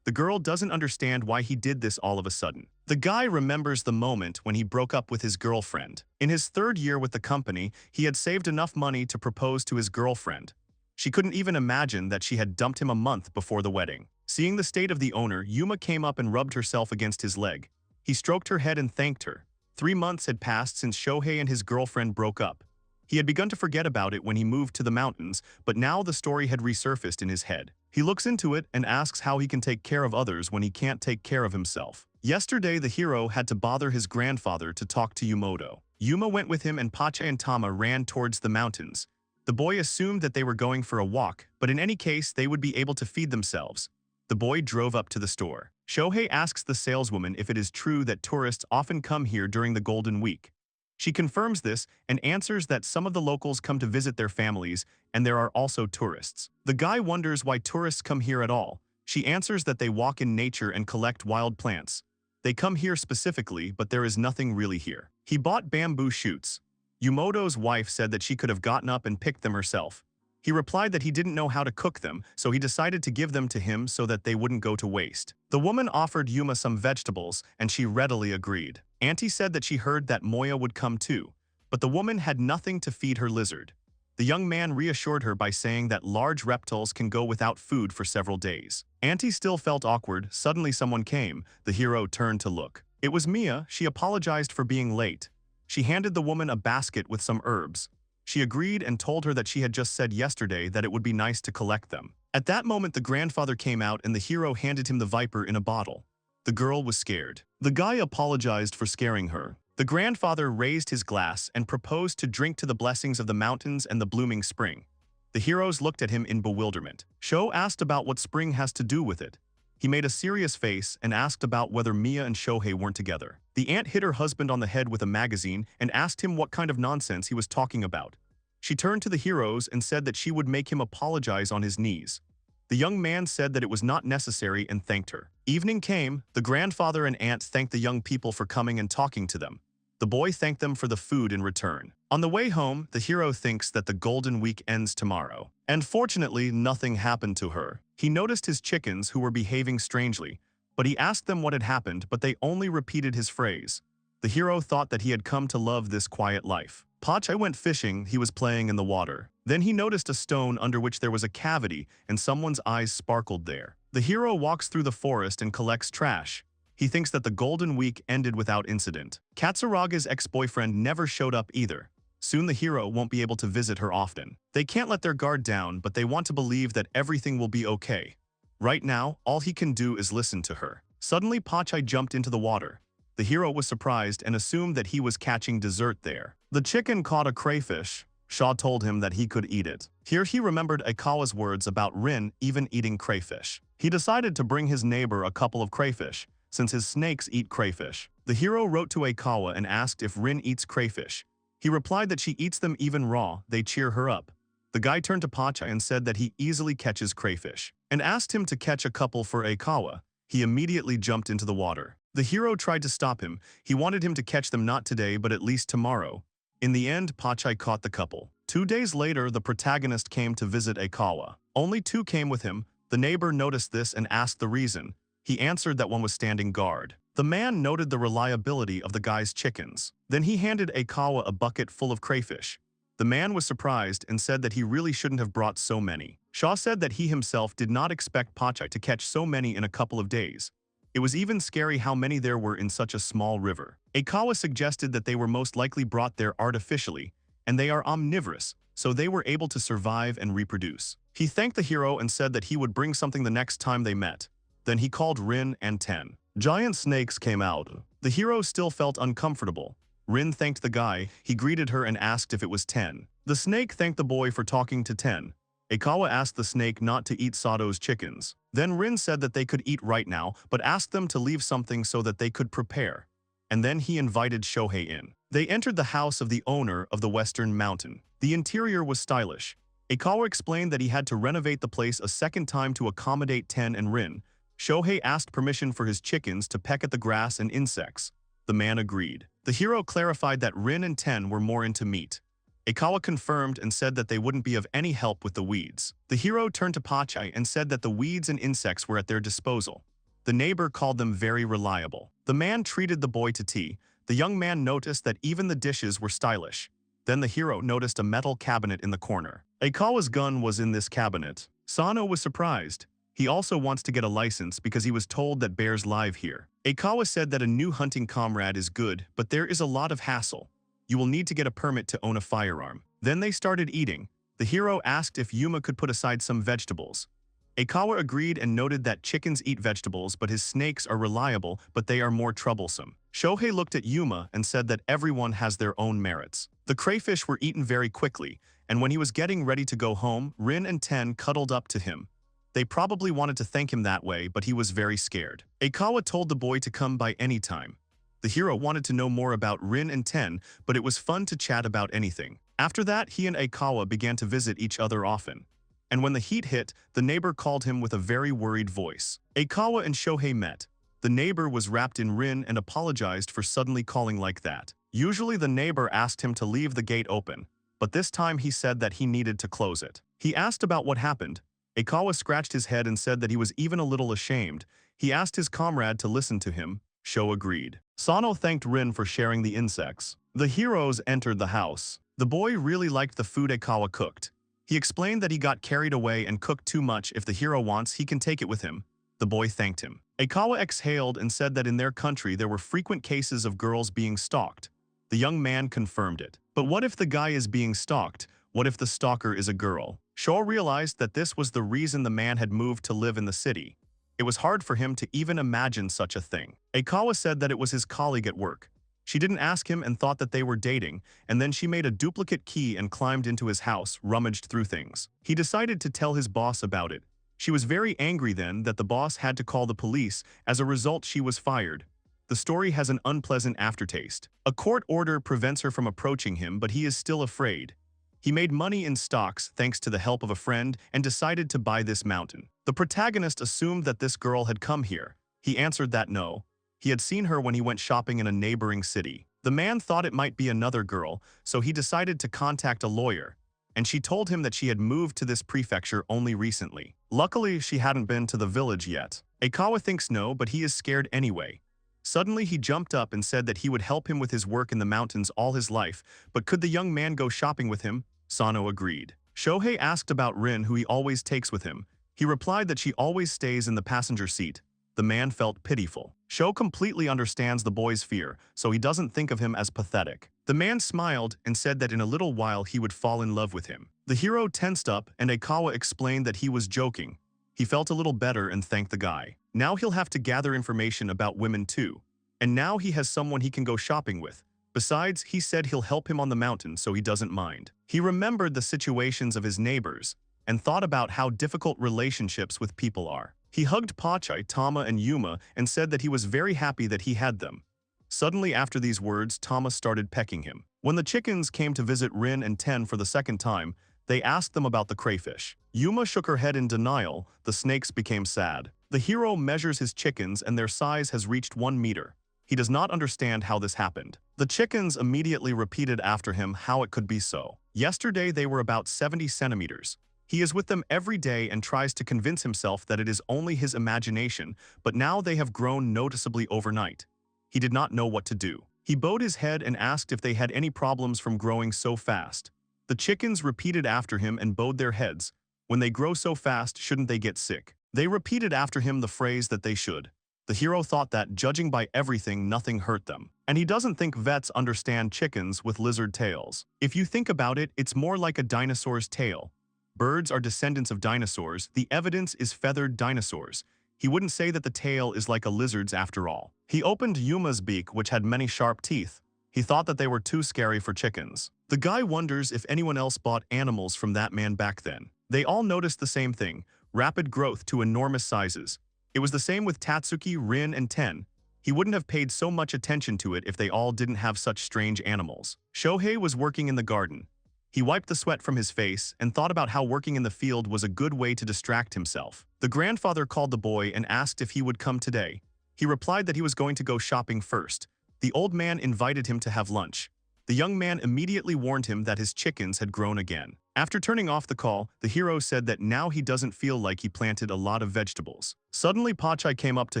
The girl doesn't understand why he did this all of a sudden. The guy remembers the moment when he broke up with his girlfriend. In his 3rd year with the company, he had saved enough money to propose to his girlfriend. She couldn't even imagine that she had dumped him a month before the wedding. Seeing the state of the owner, Yuma came up and rubbed herself against his leg. He stroked her head and thanked her. 3 months had passed since Shohei and his girlfriend broke up. He had begun to forget about it when he moved to the mountains, but now the story had resurfaced in his head. He looks into it and asks how he can take care of others when he can't take care of himself. Yesterday, the hero had to bother his grandfather to talk to Yumoto. Yuma went with him and Pochi and Tama ran towards the mountains. The boy assumed that they were going for a walk, but in any case, they would be able to feed themselves. The boy drove up to the store. Shohei asks the saleswoman if it is true that tourists often come here during the Golden Week. She confirms this and answers that some of the locals come to visit their families, and there are also tourists. The guy wonders why tourists come here at all. She answers that they walk in nature and collect wild plants. They come here specifically, but there is nothing really here. He bought bamboo shoots. Yumoto's wife said that she could have gotten up and picked them herself. He replied that he didn't know how to cook them, so he decided to give them to him so that they wouldn't go to waste. The woman offered Yuma some vegetables, and she readily agreed. Auntie said that she heard that Moya would come too, but the woman had nothing to feed her lizard. The young man reassured her by saying that large reptiles can go without food for several days. Auntie still felt awkward. Suddenly someone came. The hero turned to look. It was Mia. She apologized for being late. She handed the woman a basket with some herbs. She agreed and told her that she had just said yesterday that it would be nice to collect them. At that moment, the grandfather came out and the hero handed him the viper in a bottle. The girl was scared. The guy apologized for scaring her. The grandfather raised his glass and proposed to drink to the blessings of the mountains and the blooming spring. The heroes looked at him in bewilderment. Sho asked about what spring has to do with it. He made a serious face and asked about whether Mia and Shohei weren't together. The aunt hit her husband on the head with a magazine and asked him what kind of nonsense he was talking about. She turned to the heroes and said that she would make him apologize on his knees. The young man said that it was not necessary and thanked her. Evening came. The grandfather and aunt thanked the young people for coming and talking to them. The boy thanked them for the food in return. On the way home, the hero thinks that the Golden Week ends tomorrow. And fortunately, nothing happened to her. He noticed his chickens who were behaving strangely, but he asked them what had happened, but they only repeated his phrase. The hero thought that he had come to love this quiet life. Pochi went fishing. He was playing in the water. Then he noticed a stone under which there was a cavity and someone's eyes sparkled there. The hero walks through the forest and collects trash. He thinks that the Golden Week ended without incident. Katsuraga's ex-boyfriend never showed up either. Soon the hero won't be able to visit her often. They can't let their guard down, but they want to believe that everything will be okay. Right now, all he can do is listen to her. Suddenly, Pochi jumped into the water. The hero was surprised and assumed that he was catching dessert there. The chicken caught a crayfish. Shaw told him that he could eat it. Here he remembered Aikawa's words about Rin even eating crayfish. He decided to bring his neighbor a couple of crayfish, since his snakes eat crayfish. The hero wrote to Aikawa and asked if Rin eats crayfish. He replied that she eats them even raw, they cheer her up. The guy turned to Pochi and said that he easily catches crayfish, and asked him to catch a couple for Aikawa. He immediately jumped into the water. The hero tried to stop him. He wanted him to catch them not today but at least tomorrow. In the end, Pochi caught the couple. 2 days later, the protagonist came to visit Aikawa. Only 2 came with him. The neighbor noticed this and asked the reason. He answered that one was standing guard. The man noted the reliability of the guy's chickens. Then he handed Aikawa a bucket full of crayfish. The man was surprised and said that he really shouldn't have brought so many. Shaw said that he himself did not expect Pochi to catch so many in a couple of days. It was even scary how many there were in such a small river. Aikawa suggested that they were most likely brought there artificially, and they are omnivorous, so they were able to survive and reproduce. He thanked the hero and said that he would bring something the next time they met. Then he called Rin and Ten. Giant snakes came out. The hero still felt uncomfortable. Rin thanked the guy, he greeted her and asked if it was Ten. The snake thanked the boy for talking to Ten. Aikawa asked the snake not to eat Sato's chickens. Then Rin said that they could eat right now, but asked them to leave something so that they could prepare. And then he invited Shohei in. They entered the house of the owner of the Western Mountain. The interior was stylish. Aikawa explained that he had to renovate the place a second time to accommodate Ten and Rin. Shohei asked permission for his chickens to peck at the grass and insects. The man agreed. The hero clarified that Rin and Ten were more into meat. Aikawa confirmed and said that they wouldn't be of any help with the weeds. The hero turned to Pochi and said that the weeds and insects were at their disposal. The neighbor called them very reliable. The man treated the boy to tea. The young man noticed that even the dishes were stylish. Then the hero noticed a metal cabinet in the corner. Aikawa's gun was in this cabinet. Sano was surprised. He also wants to get a license because he was told that bears live here. Aikawa said that a new hunting comrade is good, but there is a lot of hassle. You will need to get a permit to own a firearm. Then they started eating. The hero asked if Yuma could put aside some vegetables. Aikawa agreed and noted that chickens eat vegetables, but his snakes are reliable, but they are more troublesome. Shohei looked at Yuma and said that everyone has their own merits. The crayfish were eaten very quickly, and when he was getting ready to go home, Rin and Ten cuddled up to him. They probably wanted to thank him that way, but he was very scared. Aikawa told the boy to come by any time. The hero wanted to know more about Rin and Ten, but it was fun to chat about anything. After that, he and Aikawa began to visit each other often. And when the heat hit, the neighbor called him with a very worried voice. Aikawa and Shohei met. The neighbor was wrapped in Rin and apologized for suddenly calling like that. Usually the neighbor asked him to leave the gate open, but this time he said that he needed to close it. He asked about what happened. Aikawa scratched his head and said that he was even a little ashamed. He asked his comrade to listen to him. Sho agreed. Sano thanked Rin for sharing the insects. The heroes entered the house. The boy really liked the food Aikawa cooked. He explained that he got carried away and cooked too much. If the hero wants, he can take it with him. The boy thanked him. Aikawa exhaled and said that in their country there were frequent cases of girls being stalked. The young man confirmed it. But what if the guy is being stalked? What if the stalker is a girl? Sho realized that this was the reason the man had moved to live in the city. It was hard for him to even imagine such a thing. Aikawa said that it was his colleague at work. She didn't ask him and thought that they were dating, and then she made a duplicate key and climbed into his house, rummaged through things. He decided to tell his boss about it. She was very angry then that the boss had to call the police. As a result, she was fired. The story has an unpleasant aftertaste. A court order prevents her from approaching him, but he is still afraid. He made money in stocks thanks to the help of a friend and decided to buy this mountain. The protagonist assumed that this girl had come here. He answered that no. He had seen her when he went shopping in a neighboring city. The man thought it might be another girl, so he decided to contact a lawyer. And she told him that she had moved to this prefecture only recently. Luckily, she hadn't been to the village yet. Aikawa thinks no, but he is scared anyway. Suddenly, he jumped up and said that he would help him with his work in the mountains all his life, but could the young man go shopping with him? Sano agreed. Shohei asked about Rin, who he always takes with him. He replied that she always stays in the passenger seat. The man felt pitiful. Sho completely understands the boy's fear, so he doesn't think of him as pathetic. The man smiled and said that in a little while he would fall in love with him. The hero tensed up and Aikawa explained that he was joking. He felt a little better and thanked the guy. Now he'll have to gather information about women too. And now he has someone he can go shopping with. Besides, he said he'll help him on the mountain so he doesn't mind. He remembered the situations of his neighbors and thought about how difficult relationships with people are. He hugged Pochi, Tama, and Yuma and said that he was very happy that he had them. Suddenly after these words, Tama started pecking him. When the chickens came to visit Rin and Ten for the second time, they asked them about the crayfish. Yuma shook her head in denial. The snakes became sad. The hero measures his chickens and their size has reached 1 meter. He does not understand how this happened. The chickens immediately repeated after him how it could be so. Yesterday they were about 70 centimeters. He is with them every day and tries to convince himself that it is only his imagination, but now they have grown noticeably overnight. He did not know what to do. He bowed his head and asked if they had any problems from growing so fast. The chickens repeated after him and bowed their heads. When they grow so fast, shouldn't they get sick? They repeated after him the phrase that they should. The hero thought that, judging by everything, nothing hurt them. And he doesn't think vets understand chickens with lizard tails. If you think about it, it's more like a dinosaur's tail. Birds are descendants of dinosaurs. The evidence is feathered dinosaurs. He wouldn't say that the tail is like a lizard's after all. He opened Yuma's beak, which had many sharp teeth. He thought that they were too scary for chickens. The guy wonders if anyone else bought animals from that man back then. They all noticed the same thing, rapid growth to enormous sizes. It was the same with Tatsuki, Rin, and Ten. He wouldn't have paid so much attention to it if they all didn't have such strange animals. Shohei was working in the garden. He wiped the sweat from his face and thought about how working in the field was a good way to distract himself. The grandfather called the boy and asked if he would come today. He replied that he was going to go shopping first. The old man invited him to have lunch. The young man immediately warned him that his chickens had grown again. After turning off the call, the hero said that now he doesn't feel like he planted a lot of vegetables. Suddenly Pochi came up to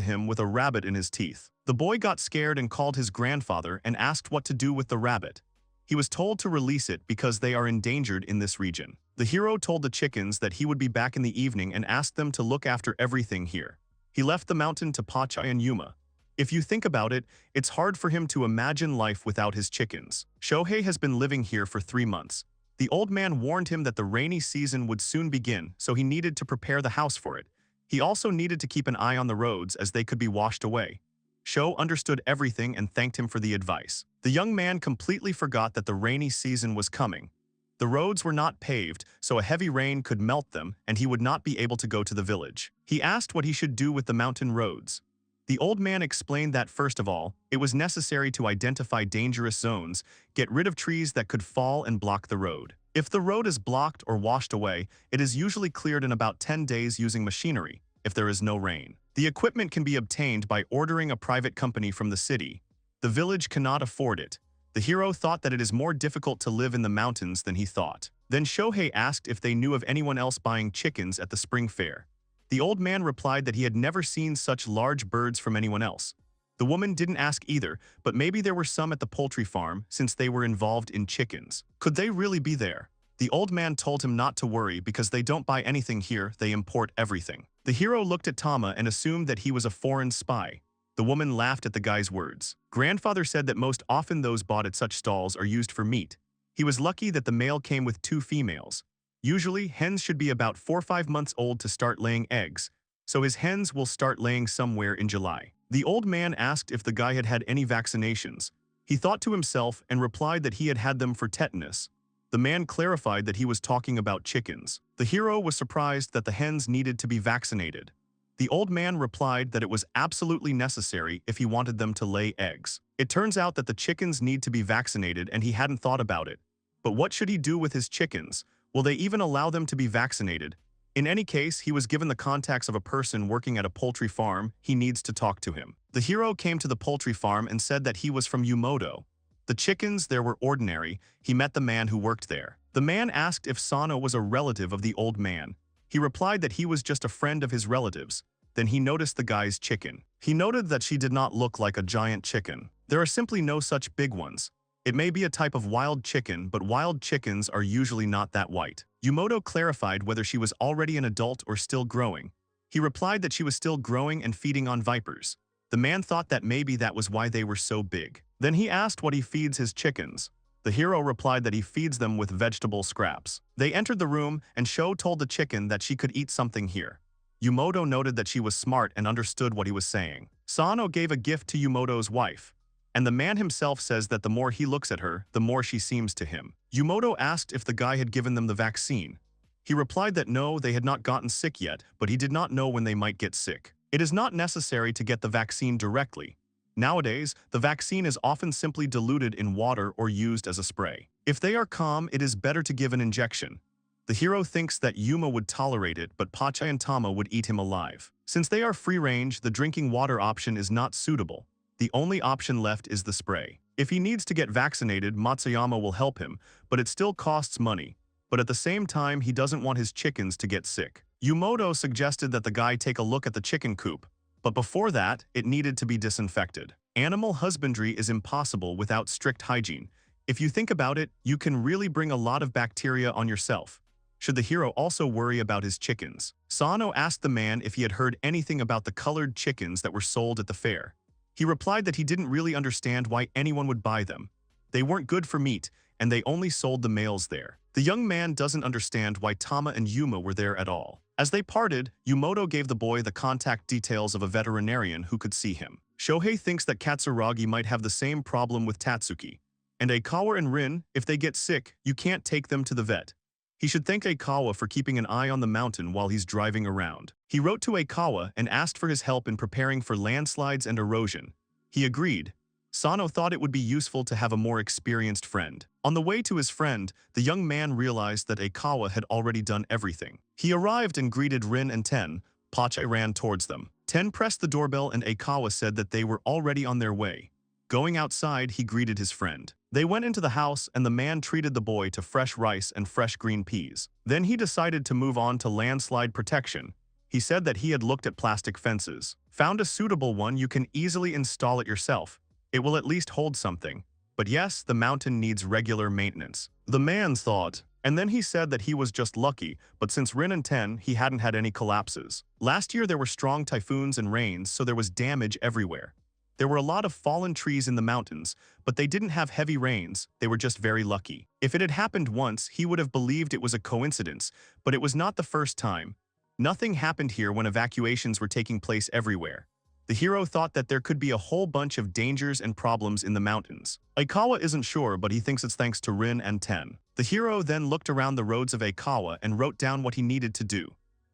him with a rabbit in his teeth. The boy got scared and called his grandfather and asked what to do with the rabbit. He was told to release it because they are endangered in this region. The hero told the chickens that he would be back in the evening and asked them to look after everything here. He left the mountain to Pochi and Yuma. If you think about it, it's hard for him to imagine life without his chickens. Shohei has been living here for 3 months. The old man warned him that the rainy season would soon begin, so he needed to prepare the house for it. He also needed to keep an eye on the roads as they could be washed away. Sho understood everything and thanked him for the advice. The young man completely forgot that the rainy season was coming. The roads were not paved, so a heavy rain could melt them and he would not be able to go to the village. He asked what he should do with the mountain roads. The old man explained that first of all, it was necessary to identify dangerous zones, get rid of trees that could fall and block the road. If the road is blocked or washed away, it is usually cleared in about 10 days using machinery, if there is no rain. The equipment can be obtained by ordering a private company from the city. The village cannot afford it. The hero thought that it is more difficult to live in the mountains than he thought. Then Shohei asked if they knew of anyone else buying chickens at the spring fair. The old man replied that he had never seen such large birds from anyone else. The woman didn't ask either, but maybe there were some at the poultry farm since they were involved in chickens. Could they really be there? The old man told him not to worry because they don't buy anything here, they import everything. The hero looked at Tama and assumed that he was a foreign spy. The woman laughed at the guy's words. Grandfather said that most often those bought at such stalls are used for meat. He was lucky that the male came with 2 females. Usually, hens should be about 4 or 5 months old to start laying eggs, so his hens will start laying somewhere in July. The old man asked if the guy had had any vaccinations. He thought to himself and replied that he had had them for tetanus. The man clarified that he was talking about chickens. The hero was surprised that the hens needed to be vaccinated. The old man replied that it was absolutely necessary if he wanted them to lay eggs. It turns out that the chickens need to be vaccinated and he hadn't thought about it. But what should he do with his chickens? Will they even allow them to be vaccinated? In any case, he was given the contacts of a person working at a poultry farm. He needs to talk to him. The hero came to the poultry farm and said that he was from Yumoto. The chickens there were ordinary. He met the man who worked there. The man asked if Sano was a relative of the old man. He replied that he was just a friend of his relatives. Then he noticed the guy's chicken. He noted that she did not look like a giant chicken. There are simply no such big ones. It may be a type of wild chicken, but wild chickens are usually not that white. Yumoto clarified whether she was already an adult or still growing. He replied that she was still growing and feeding on vipers. The man thought that maybe that was why they were so big. Then he asked what he feeds his chickens. The hero replied that he feeds them with vegetable scraps. They entered the room and Sho told the chicken that she could eat something here. Yumoto noted that she was smart and understood what he was saying. Sano gave a gift to Yumoto's wife, and the man himself says that the more he looks at her, the more she seems to him. Yumoto asked if the guy had given them the vaccine. He replied that no, they had not gotten sick yet, but he did not know when they might get sick. It is not necessary to get the vaccine directly. Nowadays, the vaccine is often simply diluted in water or used as a spray. If they are calm, it is better to give an injection. The hero thinks that Yuma would tolerate it, but Pochi and Tama would eat him alive. Since they are free-range, the drinking water option is not suitable. The only option left is the spray. If he needs to get vaccinated, Matsuyama will help him, but it still costs money. But at the same time, he doesn't want his chickens to get sick. Yumoto suggested that the guy take a look at the chicken coop, but before that, it needed to be disinfected. Animal husbandry is impossible without strict hygiene. If you think about it, you can really bring a lot of bacteria on yourself. Should the hero also worry about his chickens? Sano asked the man if he had heard anything about the colored chickens that were sold at the fair. He replied that he didn't really understand why anyone would buy them. They weren't good for meat, and they only sold the males there. The young man doesn't understand why Tama and Yuma were there at all. As they parted, Yumoto gave the boy the contact details of a veterinarian who could see him. Shohei thinks that Katsuragi might have the same problem with Tatsuki. And Aikawa and Rin, if they get sick, you can't take them to the vet. He should thank Aikawa for keeping an eye on the mountain while he's driving around. He wrote to Aikawa and asked for his help in preparing for landslides and erosion. He agreed. Sano thought it would be useful to have a more experienced friend. On the way to his friend, the young man realized that Aikawa had already done everything. He arrived and greeted Rin and Ten. Pochi ran towards them. Ten pressed the doorbell and Aikawa said that they were already on their way. Going outside, he greeted his friend. They went into the house and the man treated the boy to fresh rice and fresh green peas. Then he decided to move on to landslide protection. He said that he had looked at plastic fences. Found a suitable one, you can easily install it yourself. It will at least hold something. But yes, the mountain needs regular maintenance. The man thought, and then he said that he was just lucky, but since Rin and Ten, he hadn't had any collapses. Last year there were strong typhoons and rains, so there was damage everywhere. There were a lot of fallen trees in the mountains, but they didn't have heavy rains, they were just very lucky. If it had happened once, he would have believed it was a coincidence, but it was not the first time. Nothing happened here when evacuations were taking place everywhere. The hero thought that there could be a whole bunch of dangers and problems in the mountains. Aikawa isn't sure, but he thinks it's thanks to Rin and Ten. The hero then looked around the roads of Aikawa and wrote down what he needed to do.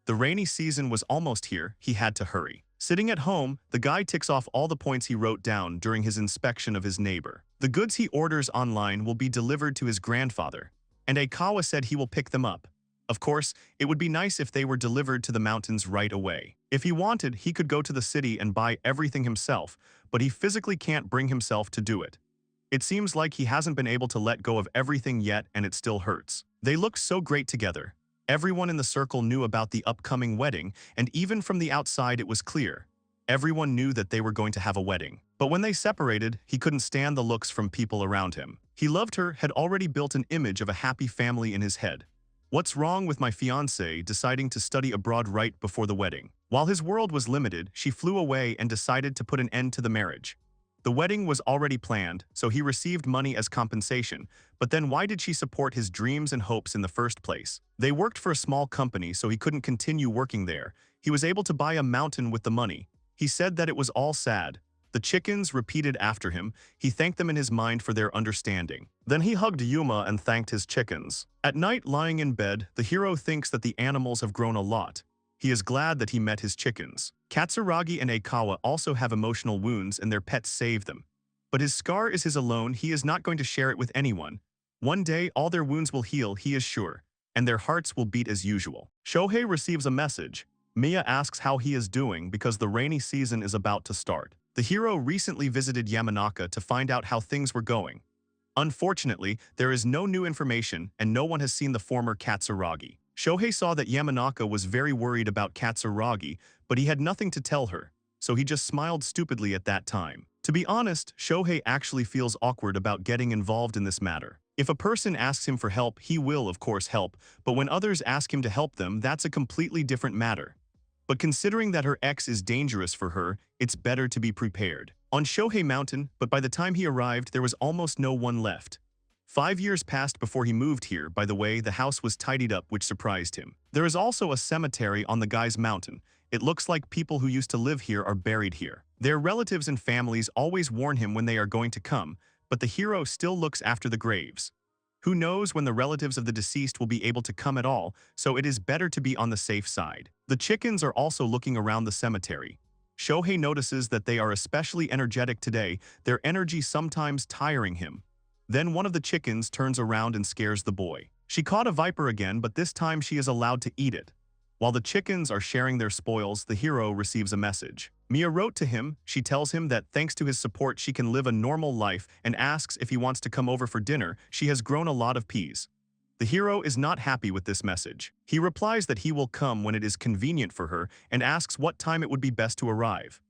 The rainy season was almost here, he had to hurry. Sitting at home, the guy ticks off all the points he wrote down during his inspection of his neighbor. The goods he orders online will be delivered to his grandfather, and Aikawa said he will pick them up. Of course, it would be nice if they were delivered to the mountains right away. If he wanted, he could go to the city and buy everything himself, but he physically can't bring himself to do it. It seems like he hasn't been able to let go of everything yet, and it still hurts. They looked so great together. Everyone in the circle knew about the upcoming wedding, and even from the outside it was clear. Everyone knew that they were going to have a wedding. But when they separated, he couldn't stand the looks from people around him. He loved her, had already built an image of a happy family in his head. What's wrong with my fiancée deciding to study abroad right before the wedding? While his world was limited, she flew away and decided to put an end to the marriage. The wedding was already planned, so he received money as compensation, but then why did she support his dreams and hopes in the first place? They worked for a small company, so he couldn't continue working there. He was able to buy a mountain with the money. He said that it was all sad. The chickens repeated after him. He thanked them in his mind for their understanding. Then he hugged Yuma and thanked his chickens. At night, lying in bed, the hero thinks that the animals have grown a lot. He is glad that he met his chickens. Katsuragi and Aikawa also have emotional wounds and their pets save them. But his scar is his alone, he is not going to share it with anyone. One day, all their wounds will heal, he is sure, and their hearts will beat as usual. Shohei receives a message. Mia asks how he is doing because the rainy season is about to start. The hero recently visited Yamanaka to find out how things were going. Unfortunately, there is no new information and no one has seen the former Katsuragi. Shohei saw that Yamanaka was very worried about Katsuragi, but he had nothing to tell her, so he just smiled stupidly at that time. To be honest, Shohei actually feels awkward about getting involved in this matter. If a person asks him for help, he will of course help, but when others ask him to help them, that's a completely different matter. But considering that her ex is dangerous for her, it's better to be prepared. On Shohei Mountain, but by the time he arrived, there was almost no one left. 5 years passed before he moved here. By the way, the house was tidied up, which surprised him. There is also a cemetery on the guy's mountain, It looks like people who used to live here are buried here. Their relatives and families always warn him when they are going to come, but the hero still looks after the graves. Who knows when the relatives of the deceased will be able to come at all, so it is better to be on the safe side. The chickens are also looking around the cemetery. Shohei notices that they are especially energetic today, their energy sometimes tiring him. Then one of the chickens turns around and scares the boy. She caught a viper again, but this time she is allowed to eat it. While the chickens are sharing their spoils, the hero receives a message. Mia wrote to him. She tells him that thanks to his support she can live a normal life and asks if he wants to come over for dinner. She has grown a lot of peas. The hero is not happy with this message. He replies that he will come when it is convenient for her and asks what time it would be best to arrive.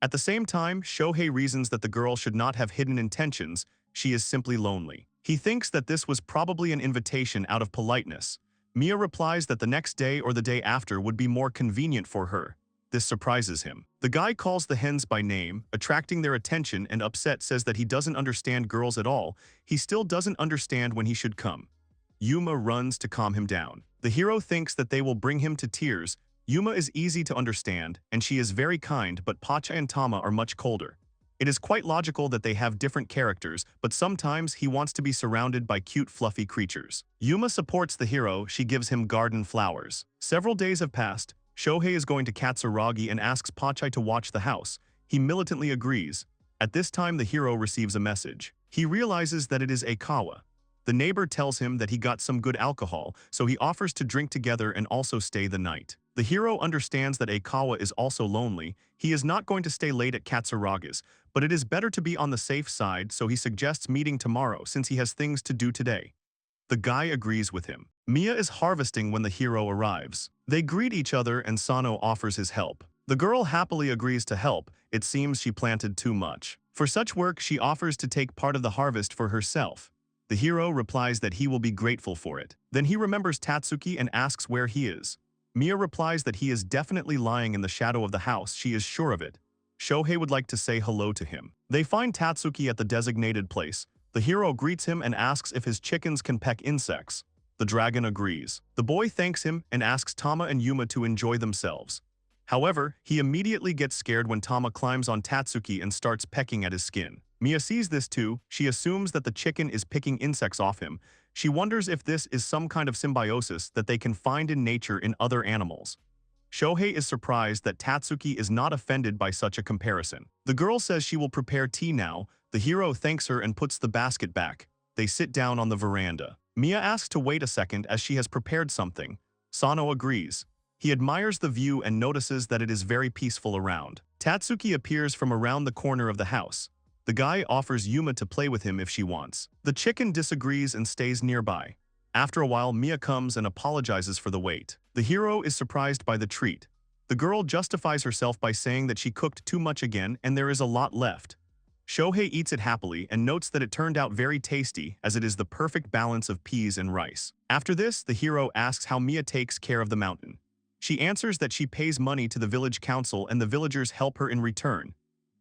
At the same time, Shohei reasons that the girl should not have hidden intentions. She is simply lonely. He thinks that this was probably an invitation out of politeness. Mia replies that the next day or the day after would be more convenient for her. This surprises him. The guy calls the hens by name, attracting their attention, and upset says that he doesn't understand girls at all. He still doesn't understand when he should come. Yuma runs to calm him down. The hero thinks that they will bring him to tears. Yuma is easy to understand, and she is very kind, but Pochi and Tama are much colder. It is quite logical that they have different characters, but sometimes he wants to be surrounded by cute fluffy creatures. Yuma supports the hero. She gives him garden flowers. Several days have passed. Shohei is going to Katsuragi and asks Pochi to watch the house. He militantly agrees. At this time the hero receives a message. He realizes that it is Aikawa. The neighbor tells him that he got some good alcohol, so he offers to drink together and also stay the night. The hero understands that Aikawa is also lonely. He is not going to stay late at Katsuraga's, but it is better to be on the safe side, so he suggests meeting tomorrow since he has things to do today. The guy agrees with him. Mia is harvesting when the hero arrives. They greet each other and Sano offers his help. The girl happily agrees to help. It seems she planted too much. For such work, she offers to take part of the harvest for herself. The hero replies that he will be grateful for it. Then he remembers Tatsuki and asks where he is. Mia replies that he is definitely lying in the shadow of the house. She is sure of it. Shohei would like to say hello to him. They find Tatsuki at the designated place. The hero greets him and asks if his chickens can peck insects. The dragon agrees. The boy thanks him and asks Tama and Yuma to enjoy themselves. However, he immediately gets scared when Tama climbs on Tatsuki and starts pecking at his skin. Mia sees this too. She assumes that the chicken is picking insects off him. She wonders if this is some kind of symbiosis that they can find in nature in other animals. Shohei is surprised that Tatsuki is not offended by such a comparison. The girl says she will prepare tea now. The hero thanks her and puts the basket back. They sit down on the veranda. Mia asks to wait a second as she has prepared something. Sano agrees. He admires the view and notices that it is very peaceful around. Tatsuki appears from around the corner of the house. The guy offers Yuma to play with him if she wants. The chicken disagrees and stays nearby. After a while, Mia comes and apologizes for the wait. The hero is surprised by the treat. The girl justifies herself by saying that she cooked too much again and there is a lot left. Shohei eats it happily and notes that it turned out very tasty as it is the perfect balance of peas and rice. After this, the hero asks how Mia takes care of the mountain. She answers that she pays money to the village council and the villagers help her in return.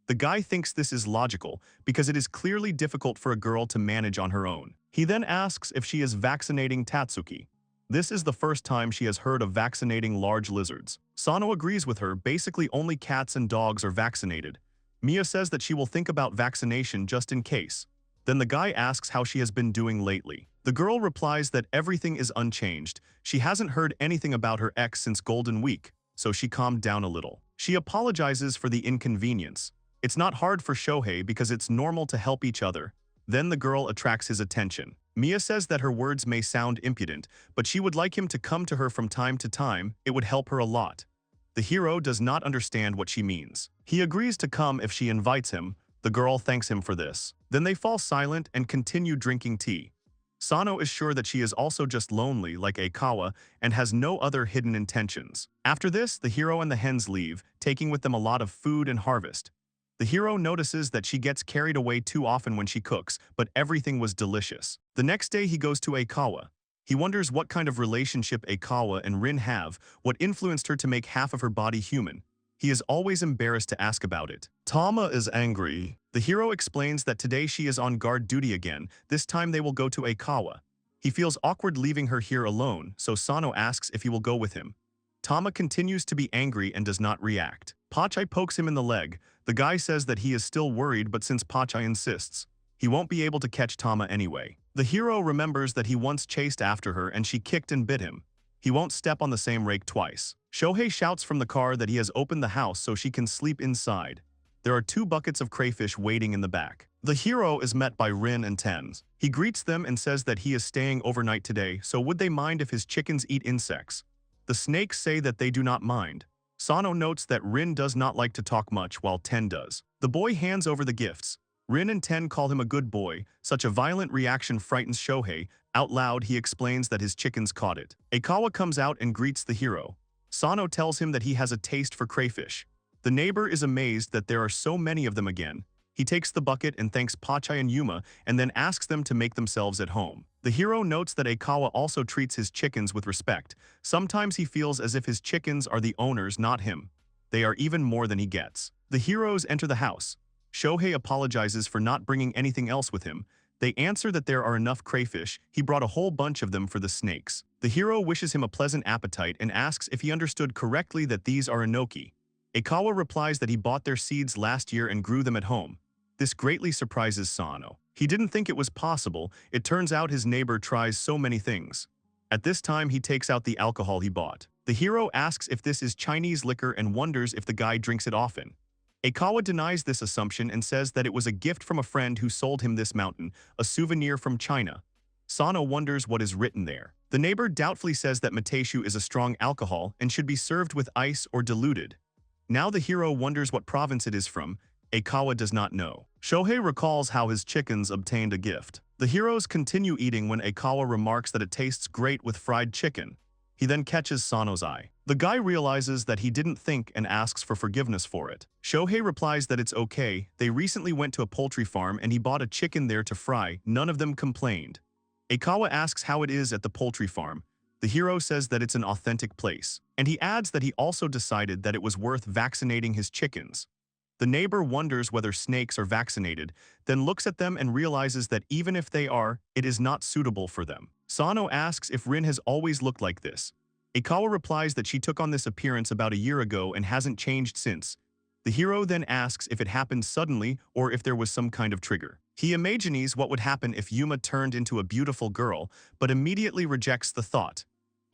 The guy thinks this is logical because it is clearly difficult for a girl to manage on her own. He then asks if she is vaccinating Tatsuki. This is the first time she has heard of vaccinating large lizards. Sano agrees with her. Basically only cats and dogs are vaccinated. Mia says that she will think about vaccination just in case. Then the guy asks how she has been doing lately. The girl replies that everything is unchanged. She hasn't heard anything about her ex since Golden Week, so she calmed down a little. She apologizes for the inconvenience. It's not hard for Shohei because it's normal to help each other. Then the girl attracts his attention. Mia says that her words may sound impudent, but she would like him to come to her from time to time. It would help her a lot. The hero does not understand what she means. He agrees to come if she invites him. The girl thanks him for this. Then they fall silent and continue drinking tea. Sano is sure that she is also just lonely like Aikawa and has no other hidden intentions. After this, the hero and the hens leave, taking with them a lot of food and harvest. The hero notices that she gets carried away too often when she cooks, but everything was delicious. The next day he goes to Aikawa. He wonders what kind of relationship Aikawa and Rin have, what influenced her to make half of her body human. He is always embarrassed to ask about it. Tama is angry. The hero explains that today she is on guard duty again. This time they will go to Aikawa. He feels awkward leaving her here alone, so Sano asks if he will go with him. Tama continues to be angry and does not react. Pochi pokes him in the leg. The guy says that he is still worried, but since Pochi insists, he won't be able to catch Tama anyway. The hero remembers that he once chased after her and she kicked and bit him. He won't step on the same rake twice. Shohei shouts from the car that he has opened the house so she can sleep inside. There are 2 buckets of crayfish waiting in the back. The hero is met by Rin and Tens. He greets them and says that he is staying overnight today, so would they mind if his chickens eat insects? The snakes say that they do not mind. Sano notes that Rin does not like to talk much while Ten does. The boy hands over the gifts. Rin and Ten call him a good boy. Such a violent reaction frightens Shohei. Out loud, he explains that his chickens caught it. Aikawa comes out and greets the hero. Sano tells him that he has a taste for crayfish. The neighbor is amazed that there are so many of them again. He takes the bucket and thanks Pochi and Yuma and then asks them to make themselves at home. The hero notes that Aikawa also treats his chickens with respect. Sometimes he feels as if his chickens are the owners, not him. They are even more than he gets. The heroes enter the house. Shohei apologizes for not bringing anything else with him. They answer that there are enough crayfish. He brought a whole bunch of them for the snakes. The hero wishes him a pleasant appetite and asks if he understood correctly that these are enoki. Aikawa replies that he bought their seeds last year and grew them at home. This greatly surprises Sano. He didn't think it was possible. It turns out his neighbor tries so many things. At this time, he takes out the alcohol he bought. The hero asks if this is Chinese liquor and wonders if the guy drinks it often. Aikawa denies this assumption and says that it was a gift from a friend who sold him this mountain, a souvenir from China. Sano wonders what is written there. The neighbor doubtfully says that Mateshu is a strong alcohol and should be served with ice or diluted. Now the hero wonders what province it is from. Aikawa does not know. Shohei recalls how his chickens obtained a gift. The heroes continue eating when Aikawa remarks that it tastes great with fried chicken. He then catches Sano's eye. The guy realizes that he didn't think and asks for forgiveness for it. Shohei replies that it's okay. They recently went to a poultry farm and he bought a chicken there to fry. None of them complained. Aikawa asks how it is at the poultry farm. The hero says that it's an authentic place, and he adds that he also decided that it was worth vaccinating his chickens. The neighbor wonders whether snakes are vaccinated, then looks at them and realizes that even if they are, it is not suitable for them. Sano asks if Rin has always looked like this. Aikawa replies that she took on this appearance about a year ago and hasn't changed since. The hero then asks if it happened suddenly or if there was some kind of trigger. He imagines what would happen if Yuma turned into a beautiful girl, but immediately rejects the thought.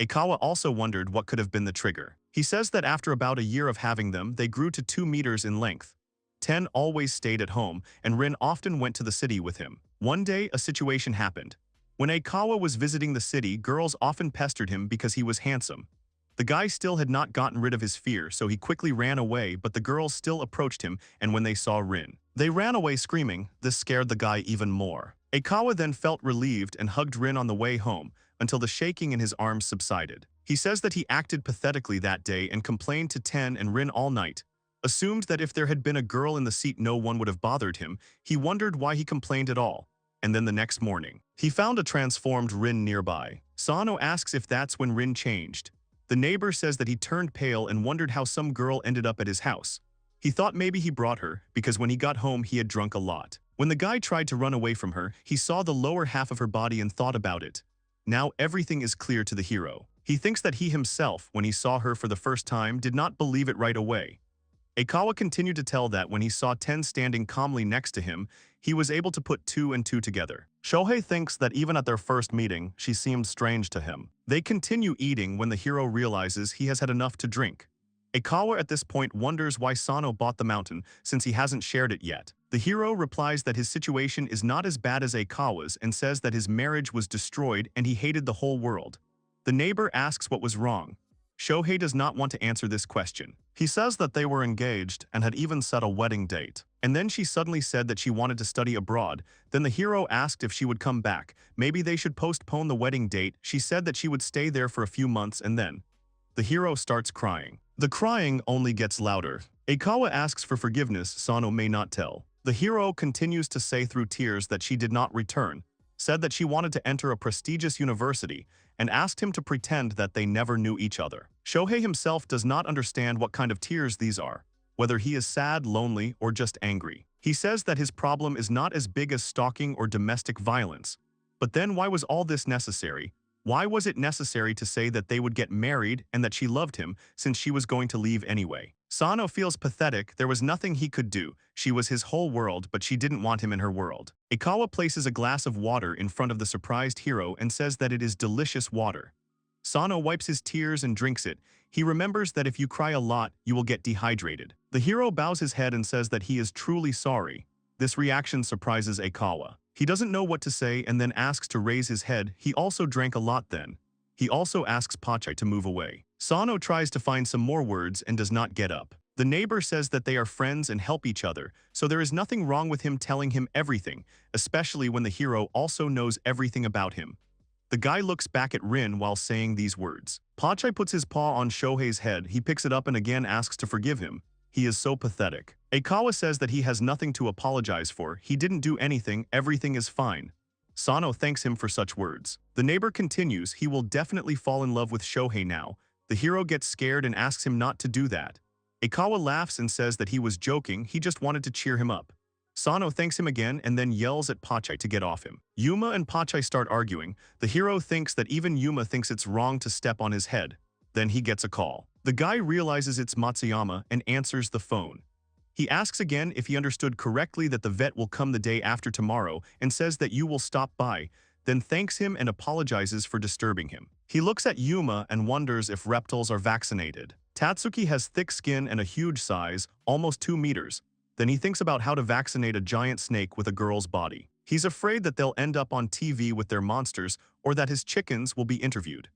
Aikawa also wondered what could have been the trigger. He says that after about a year of having them, they grew to 2 meters in length. Ten always stayed at home, and Rin often went to the city with him. One day, a situation happened. When Aikawa was visiting the city, girls often pestered him because he was handsome. The guy still had not gotten rid of his fear, so he quickly ran away, but the girls still approached him, and when they saw Rin, they ran away screaming. This scared the guy even more. Aikawa then felt relieved and hugged Rin on the way home, until the shaking in his arms subsided. He says that he acted pathetically that day and complained to Ten and Rin all night. Assumed that if there had been a girl in the seat no one would have bothered him, he wondered why he complained at all. And then the next morning, he found a transformed Rin nearby. Sano asks if that's when Rin changed. The neighbor says that he turned pale and wondered how some girl ended up at his house. He thought maybe he brought her, because when he got home he had drunk a lot. When the guy tried to run away from her, he saw the lower half of her body and thought about it. Now everything is clear to the hero. He thinks that he himself, when he saw her for the first time, did not believe it right away. Aikawa continued to tell that when he saw Ten standing calmly next to him, he was able to put 2 and 2 together. Shohei thinks that even at their first meeting, she seemed strange to him. They continue eating when the hero realizes he has had enough to drink. Aikawa at this point wonders why Sano bought the mountain since he hasn't shared it yet. The hero replies that his situation is not as bad as Aikawa's and says that his marriage was destroyed and he hated the whole world. The neighbor asks what was wrong. Shohei does not want to answer this question. He says that they were engaged and had even set a wedding date. And then she suddenly said that she wanted to study abroad. Then the hero asked if she would come back. Maybe they should postpone the wedding date. She said that she would stay there for a few months and then. The hero starts crying. The crying only gets louder. Aikawa asks for forgiveness. Sano may not tell. The hero continues to say through tears that she did not return, said that she wanted to enter a prestigious university, and asked him to pretend that they never knew each other. Shohei himself does not understand what kind of tears these are, whether he is sad, lonely, or just angry. He says that his problem is not as big as stalking or domestic violence. But then why was all this necessary? Why was it necessary to say that they would get married and that she loved him since she was going to leave anyway? Sano feels pathetic. There was nothing he could do. She was his whole world, but she didn't want him in her world. Ikawa places a glass of water in front of the surprised hero and says that it is delicious water. Sano wipes his tears and drinks it. He remembers that if you cry a lot, you will get dehydrated. The hero bows his head and says that he is truly sorry. This reaction surprises Ikawa. He doesn't know what to say and then asks to raise his head. He also drank a lot then. He also asks Pochi to move away. Sano tries to find some more words and does not get up. The neighbor says that they are friends and help each other, so there is nothing wrong with him telling him everything, especially when the hero also knows everything about him. The guy looks back at Rin while saying these words. Pochi puts his paw on Shohei's head. He picks it up and again asks to forgive him. He is so pathetic. Ikawa says that he has nothing to apologize for. He didn't do anything. Everything is fine. Sano thanks him for such words. The neighbor continues. He will definitely fall in love with Shohei now. The hero gets scared and asks him not to do that. Ikawa laughs and says that he was joking. He just wanted to cheer him up. Sano thanks him again and then yells at Pochi to get off him. Yuma and Pochi start arguing. The hero thinks that even Yuma thinks it's wrong to step on his head. Then he gets a call. The guy realizes it's Matsuyama and answers the phone. He asks again if he understood correctly that the vet will come the day after tomorrow and says that you will stop by, then thanks him and apologizes for disturbing him. He looks at Yuma and wonders if reptiles are vaccinated. Tatsuki has thick skin and a huge size, almost 2 meters. Then he thinks about how to vaccinate a giant snake with a girl's body. He's afraid that they'll end up on TV with their monsters or that his chickens will be interviewed.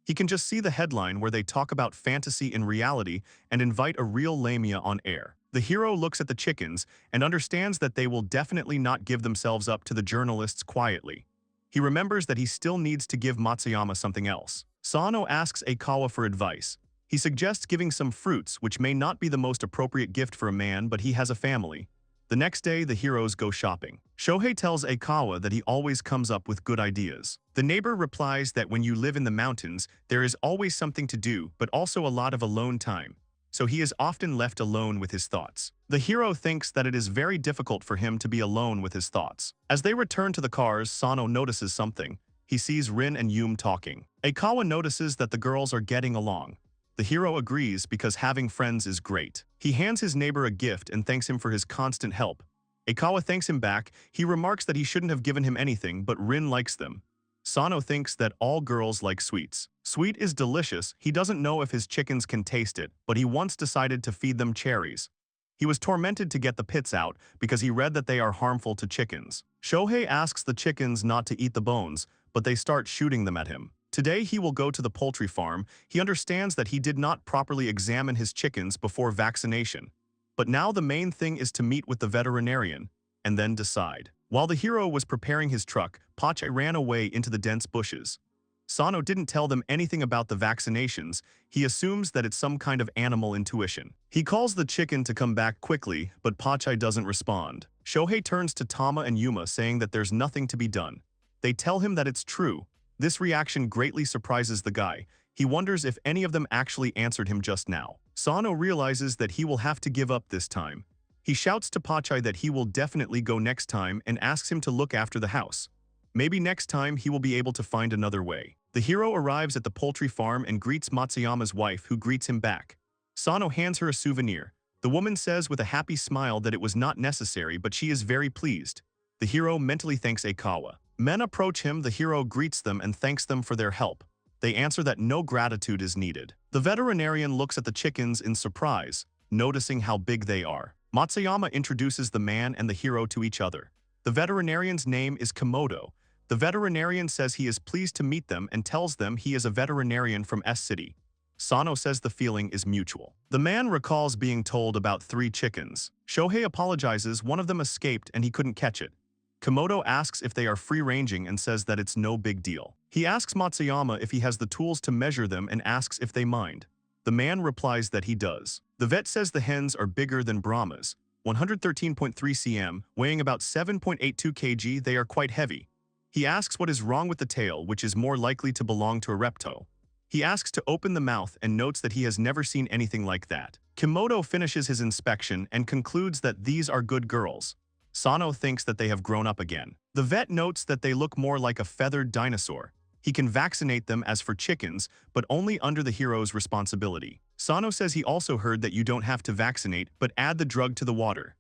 He can just see the headline where they talk about fantasy in reality and invite a real lamia on air. The hero looks at the chickens and understands that they will definitely not give themselves up to the journalists quietly. He remembers that he still needs to give Matsuyama something else. Sano asks Ikawa for advice. He suggests giving some fruits, which may not be the most appropriate gift for a man, but he has a family. The next day, the heroes go shopping. Shohei tells Ikawa that he always comes up with good ideas. The neighbor replies that when you live in the mountains, there is always something to do, but also a lot of alone time. So he is often left alone with his thoughts. The hero thinks that it is very difficult for him to be alone with his thoughts. As they return to the cars, Sano notices something. He sees Rin and Yuma talking. Ikawa notices that the girls are getting along. The hero agrees because having friends is great. He hands his neighbor a gift and thanks him for his constant help. Ikawa thanks him back. He remarks that he shouldn't have given him anything, but Rin likes them. Sano thinks that all girls like sweets. Sweet is delicious. He doesn't know if his chickens can taste it, but he once decided to feed them cherries. He was tormented to get the pits out because he read that they are harmful to chickens. Shohei asks the chickens not to eat the bones, but they start shooting them at him. Today he will go to the poultry farm. He understands that he did not properly examine his chickens before vaccination. But now the main thing is to meet with the veterinarian and then decide. While the hero was preparing his truck, Pochi ran away into the dense bushes. Sano didn't tell them anything about the vaccinations. He assumes that it's some kind of animal intuition. He calls the chicken to come back quickly, but Pochi doesn't respond. Shohei turns to Tama and Yuma saying that there's nothing to be done. They tell him that it's true. This reaction greatly surprises the guy. He wonders if any of them actually answered him just now. Sano realizes that he will have to give up this time. He shouts to Pochi that he will definitely go next time and asks him to look after the house. Maybe next time he will be able to find another way. The hero arrives at the poultry farm and greets Matsuyama's wife, who greets him back. Sano hands her a souvenir. The woman says with a happy smile that it was not necessary, but she is very pleased. The hero mentally thanks Ikawa. Men approach him. The hero greets them and thanks them for their help. They answer that no gratitude is needed. The veterinarian looks at the chickens in surprise, noticing how big they are. Matsuyama introduces the man and the hero to each other. The veterinarian's name is Komodo. The veterinarian says he is pleased to meet them and tells them he is a veterinarian from S City. Sano says the feeling is mutual. The man recalls being told about 3 chickens. Shohei apologizes. One of them escaped and he couldn't catch it. Komodo asks if they are free-ranging and says that it's no big deal. He asks Matsuyama if he has the tools to measure them and asks if they mind. The man replies that he does. The vet says the hens are bigger than Brahmas, 113.3 cm, weighing about 7.82 kg. They are quite heavy. He asks what is wrong with the tail, which is more likely to belong to a reptile. He asks to open the mouth and notes that he has never seen anything like that. Komodo finishes his inspection and concludes that these are good girls. Sano thinks that they have grown up again. The vet notes that they look more like a feathered dinosaur. He can vaccinate them as for chickens, but only under the hero's responsibility. Sano says he also heard that you don't have to vaccinate, but add the drug to the water.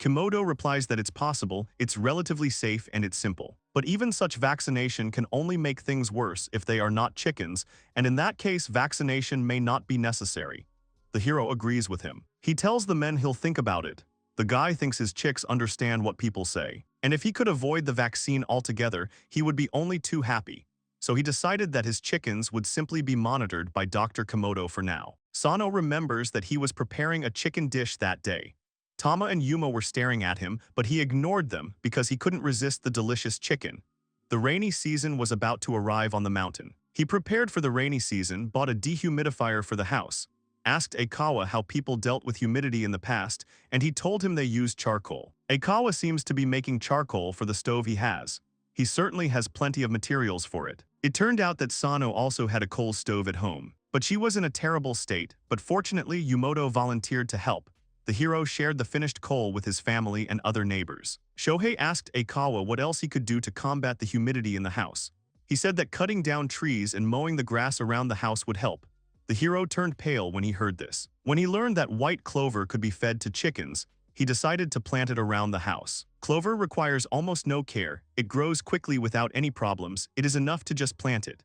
Komodo replies that it's possible, it's relatively safe, and it's simple. But even such vaccination can only make things worse if they are not chickens, and in that case vaccination may not be necessary. The hero agrees with him. He tells the men he'll think about it. The guy thinks his chicks understand what people say, and if he could avoid the vaccine altogether, he would be only too happy. So he decided that his chickens would simply be monitored by Dr. Komodo for now. Sano remembers that he was preparing a chicken dish that day. Tama and Yuma were staring at him, but he ignored them because he couldn't resist the delicious chicken. The rainy season was about to arrive on the mountain. He prepared for the rainy season, bought a dehumidifier for the house, asked Aikawa how people dealt with humidity in the past, and he told him they used charcoal. Aikawa seems to be making charcoal for the stove he has. He certainly has plenty of materials for it. It turned out that Sano also had a coal stove at home, but she was in a terrible state, but fortunately Yumoto volunteered to help. The hero shared the finished coal with his family and other neighbors. Shohei asked Aikawa what else he could do to combat the humidity in the house. He said that cutting down trees and mowing the grass around the house would help. The hero turned pale when he heard this. When he learned that white clover could be fed to chickens, he decided to plant it around the house. Clover requires almost no care, it grows quickly without any problems, it is enough to just plant it.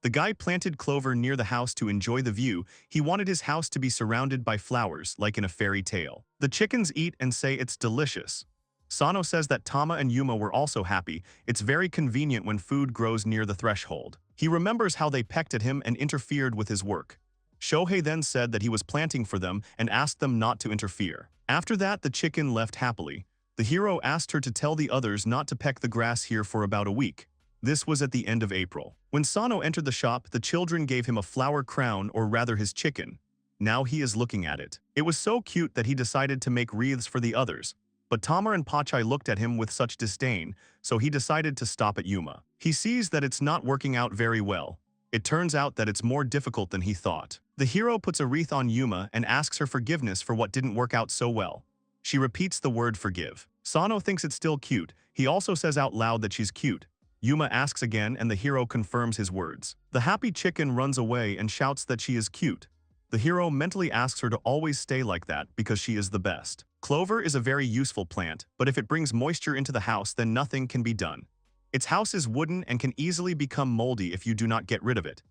The guy planted clover near the house to enjoy the view. He wanted his house to be surrounded by flowers, like in a fairy tale. The chickens eat and say it's delicious. Sano says that Tama and Yuma were also happy. It's very convenient when food grows near the threshold. He remembers how they pecked at him and interfered with his work. Shohei then said that he was planting for them and asked them not to interfere. After that, the chicken left happily. The hero asked her to tell the others not to peck the grass here for about a week. This was at the end of April. When Sano entered the shop, the children gave him a flower crown, or rather his chicken. Now he is looking at it. It was so cute that he decided to make wreaths for the others. But Tama and Pochi looked at him with such disdain, so he decided to stop at Yuma. He sees that it's not working out very well. It turns out that it's more difficult than he thought. The hero puts a wreath on Yuma and asks her forgiveness for what didn't work out so well. She repeats the word forgive. Sano thinks it's still cute. He also says out loud that she's cute. Yuma asks again and the hero confirms his words. The happy chicken runs away and shouts that she is cute. The hero mentally asks her to always stay like that because she is the best. Clover is a very useful plant, but if it brings moisture into the house, then nothing can be done. Its house is wooden and can easily become moldy if you do not get rid of it.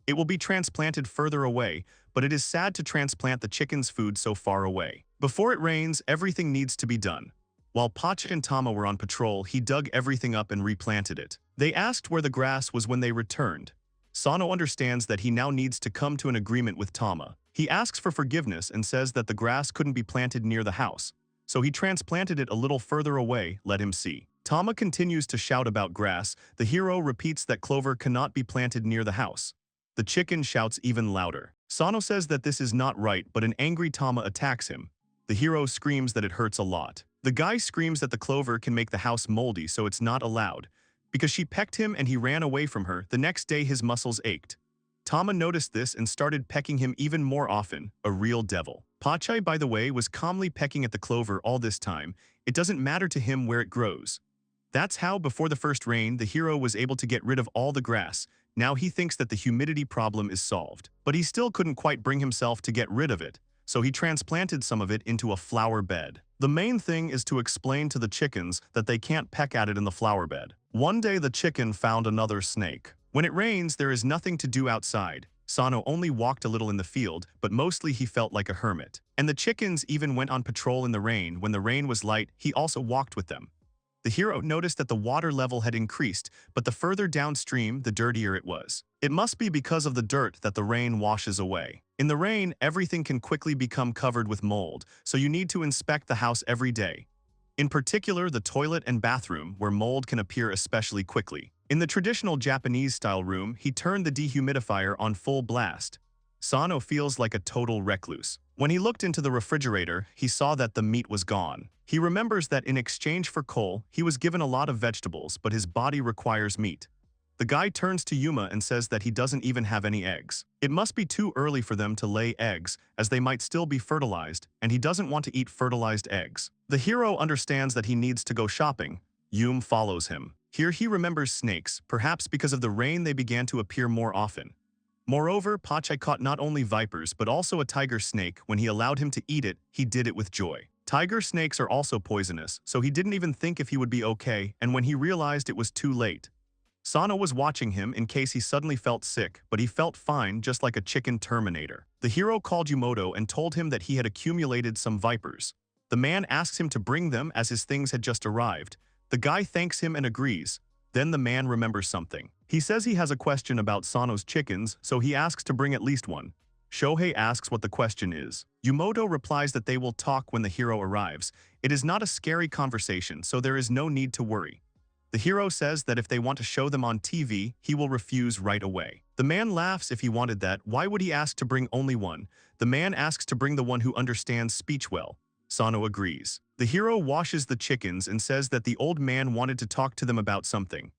It will be transplanted further away, but it is sad to transplant the chicken's food so far away. Before it rains, everything needs to be done. While Pochi and Tama were on patrol, he dug everything up and replanted it. They asked where the grass was when they returned. Sano understands that he now needs to come to an agreement with Tama. He asks for forgiveness and says that the grass couldn't be planted near the house, so he transplanted it a little further away, let him see. Tama continues to shout about grass. The hero repeats that clover cannot be planted near the house. The chicken shouts even louder. Sano says that this is not right, but an angry Tama attacks him. The hero screams that it hurts a lot. The guy screams that the clover can make the house moldy, so it's not allowed. Because she pecked him and he ran away from her, the next day his muscles ached. Tama noticed this and started pecking him even more often, a real devil. Pochi, by the way, was calmly pecking at the clover all this time. It doesn't matter to him where it grows. That's how, before the first rain, the hero was able to get rid of all the grass. Now he thinks that the humidity problem is solved. But he still couldn't quite bring himself to get rid of it, so he transplanted some of it into a flower bed. The main thing is to explain to the chickens that they can't peck at it in the flower bed. One day the chicken found another snake. When it rains, there is nothing to do outside. Sano only walked a little in the field, but mostly he felt like a hermit. And the chickens even went on patrol in the rain. When the rain was light, he also walked with them. The hero noticed that the water level had increased, but the further downstream, the dirtier it was. It must be because of the dirt that the rain washes away. In the rain, everything can quickly become covered with mold, so you need to inspect the house every day. In particular, the toilet and bathroom, where mold can appear especially quickly. In the traditional Japanese-style room, he turned the dehumidifier on full blast. Sano feels like a total recluse. When he looked into the refrigerator, he saw that the meat was gone. He remembers that in exchange for coal, he was given a lot of vegetables, but his body requires meat. The guy turns to Yuma and says that he doesn't even have any eggs. It must be too early for them to lay eggs, as they might still be fertilized, and he doesn't want to eat fertilized eggs. The hero understands that he needs to go shopping. Yuma follows him. Here he remembers snakes, perhaps because of the rain they began to appear more often. Moreover, Pochi caught not only vipers but also a tiger snake. When he allowed him to eat it, he did it with joy. Tiger snakes are also poisonous, so he didn't even think if he would be okay, and when he realized it was too late. Sano was watching him in case he suddenly felt sick, but he felt fine just like a chicken Terminator. The hero called Yumoto and told him that he had accumulated some vipers. The man asks him to bring them as his things had just arrived. The guy thanks him and agrees. Then the man remembers something. He says he has a question about Sano's chickens, so he asks to bring at least one. Shohei asks what the question is. Yumoto replies that they will talk when the hero arrives. It is not a scary conversation, so there is no need to worry. The hero says that if they want to show them on TV, he will refuse right away. The man laughs. If he wanted that, why would he ask to bring only one? The man asks to bring the one who understands speech well. Sano agrees. The hero washes the chickens and says that the old man wanted to talk to them about something.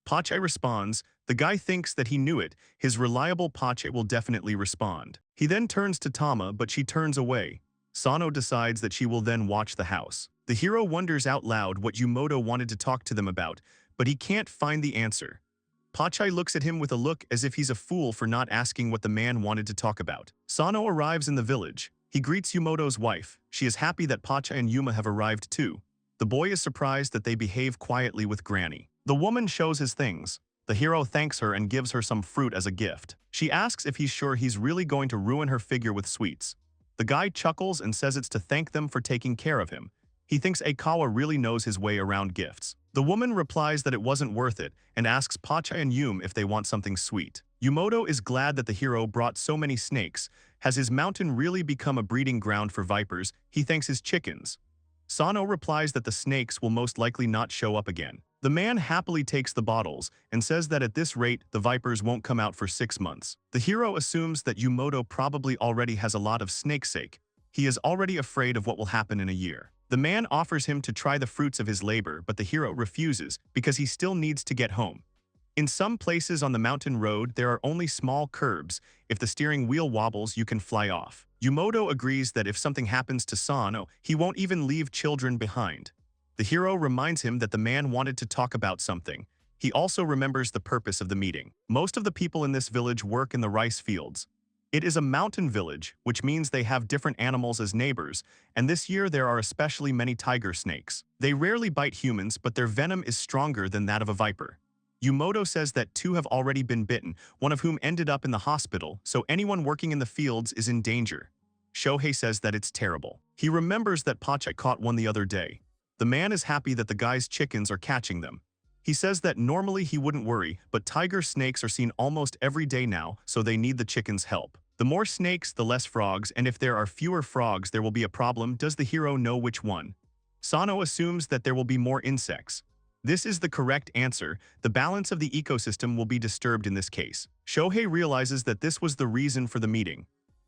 Pochi responds. The guy thinks that he knew it. His reliable Pochi will definitely respond. He then turns to Tama, but she turns away. Sano decides that she will then watch the house. The hero wonders out loud what Yumoto wanted to talk to them about, but he can't find the answer. Pochi looks at him with a look as if he's a fool for not asking what the man wanted to talk about. Sano arrives in the village. He greets Yumoto's wife. She is happy that Pochi and Yuma have arrived too. The boy is surprised that they behave quietly with Granny. The woman shows his things. The hero thanks her and gives her some fruit as a gift. She asks if he's sure he's really going to ruin her figure with sweets. The guy chuckles and says it's to thank them for taking care of him. He thinks Aikawa really knows his way around gifts. The woman replies that it wasn't worth it and asks Pochi and Yuma if they want something sweet. Yumoto is glad that the hero brought so many snakes. Has his mountain really become a breeding ground for vipers? He thanks his chickens. Sano replies that the snakes will most likely not show up again. The man happily takes the bottles and says that at this rate, the vipers won't come out for 6 months. The hero assumes that Yumoto probably already has a lot of snakesake. He is already afraid of what will happen in a year. The man offers him to try the fruits of his labor, but the hero refuses because he still needs to get home. In some places on the mountain road, there are only small curbs. If the steering wheel wobbles, you can fly off. Yumoto agrees that if something happens to Sano, he won't even leave children behind. The hero reminds him that the man wanted to talk about something. He also remembers the purpose of the meeting. Most of the people in this village work in the rice fields. It is a mountain village, which means they have different animals as neighbors, and this year there are especially many tiger snakes. They rarely bite humans, but their venom is stronger than that of a viper. Yumoto says that 2 have already been bitten, one of whom ended up in the hospital, so anyone working in the fields is in danger. Shohei says that it's terrible. He remembers that Pochi caught one the other day. The man is happy that the guy's chickens are catching them. He says that normally he wouldn't worry, but tiger snakes are seen almost every day now, so they need the chickens' help. The more snakes, the less frogs, and if there are fewer frogs, there will be a problem. Does the hero know which one? Sano assumes that there will be more insects. This is the correct answer. The balance of the ecosystem will be disturbed in this case. Shohei realizes that this was the reason for the meeting.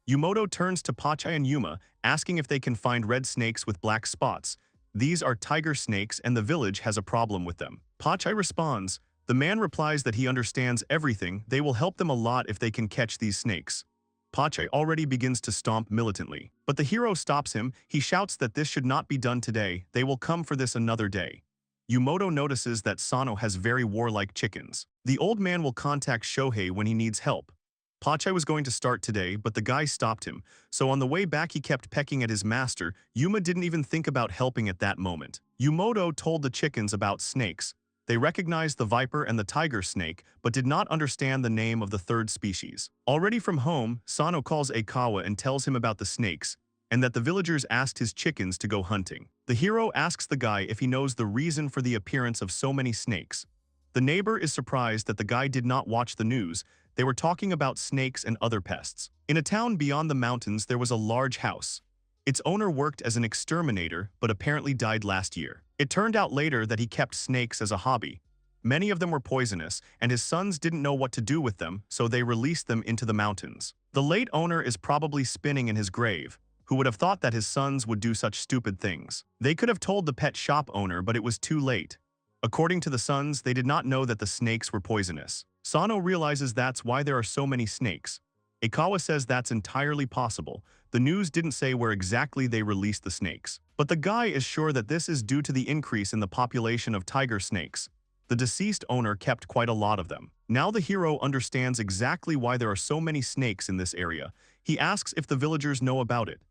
Yumoto turns to Pochi and Yuma, asking if they can find red snakes with black spots. These are tiger snakes and the village has a problem with them. Pochi responds. The man replies that he understands everything. They will help them a lot if they can catch these snakes. Pochi already begins to stomp militantly, but the hero stops him. He shouts that this should not be done today. They will come for this another day. Yumoto notices that Sano has very warlike chickens. The old man will contact Shohei when he needs help. Pochi was going to start today, but the guy stopped him, so on the way back he kept pecking at his master. Yuma didn't even think about helping at that moment. Yumoto told the chickens about snakes. They recognized the viper and the tiger snake, but did not understand the name of the third species. Already from home, Sano calls Aikawa and tells him about the snakes, and that the villagers asked his chickens to go hunting. The hero asks the guy if he knows the reason for the appearance of so many snakes. The neighbor is surprised that the guy did not watch the news. They were talking about snakes and other pests. In a town beyond the mountains, there was a large house. Its owner worked as an exterminator, but apparently died last year. It turned out later that he kept snakes as a hobby. Many of them were poisonous, and his sons didn't know what to do with them, so they released them into the mountains. The late owner is probably spinning in his grave. Who would have thought that his sons would do such stupid things? They could have told the pet shop owner, but it was too late. According to the sons, they did not know that the snakes were poisonous. Sano realizes that's why there are so many snakes. Aikawa says that's entirely possible. The news didn't say where exactly they released the snakes. But the guy is sure that this is due to the increase in the population of tiger snakes. The deceased owner kept quite a lot of them. Now the hero understands exactly why there are so many snakes in this area. He asks if the villagers know about it.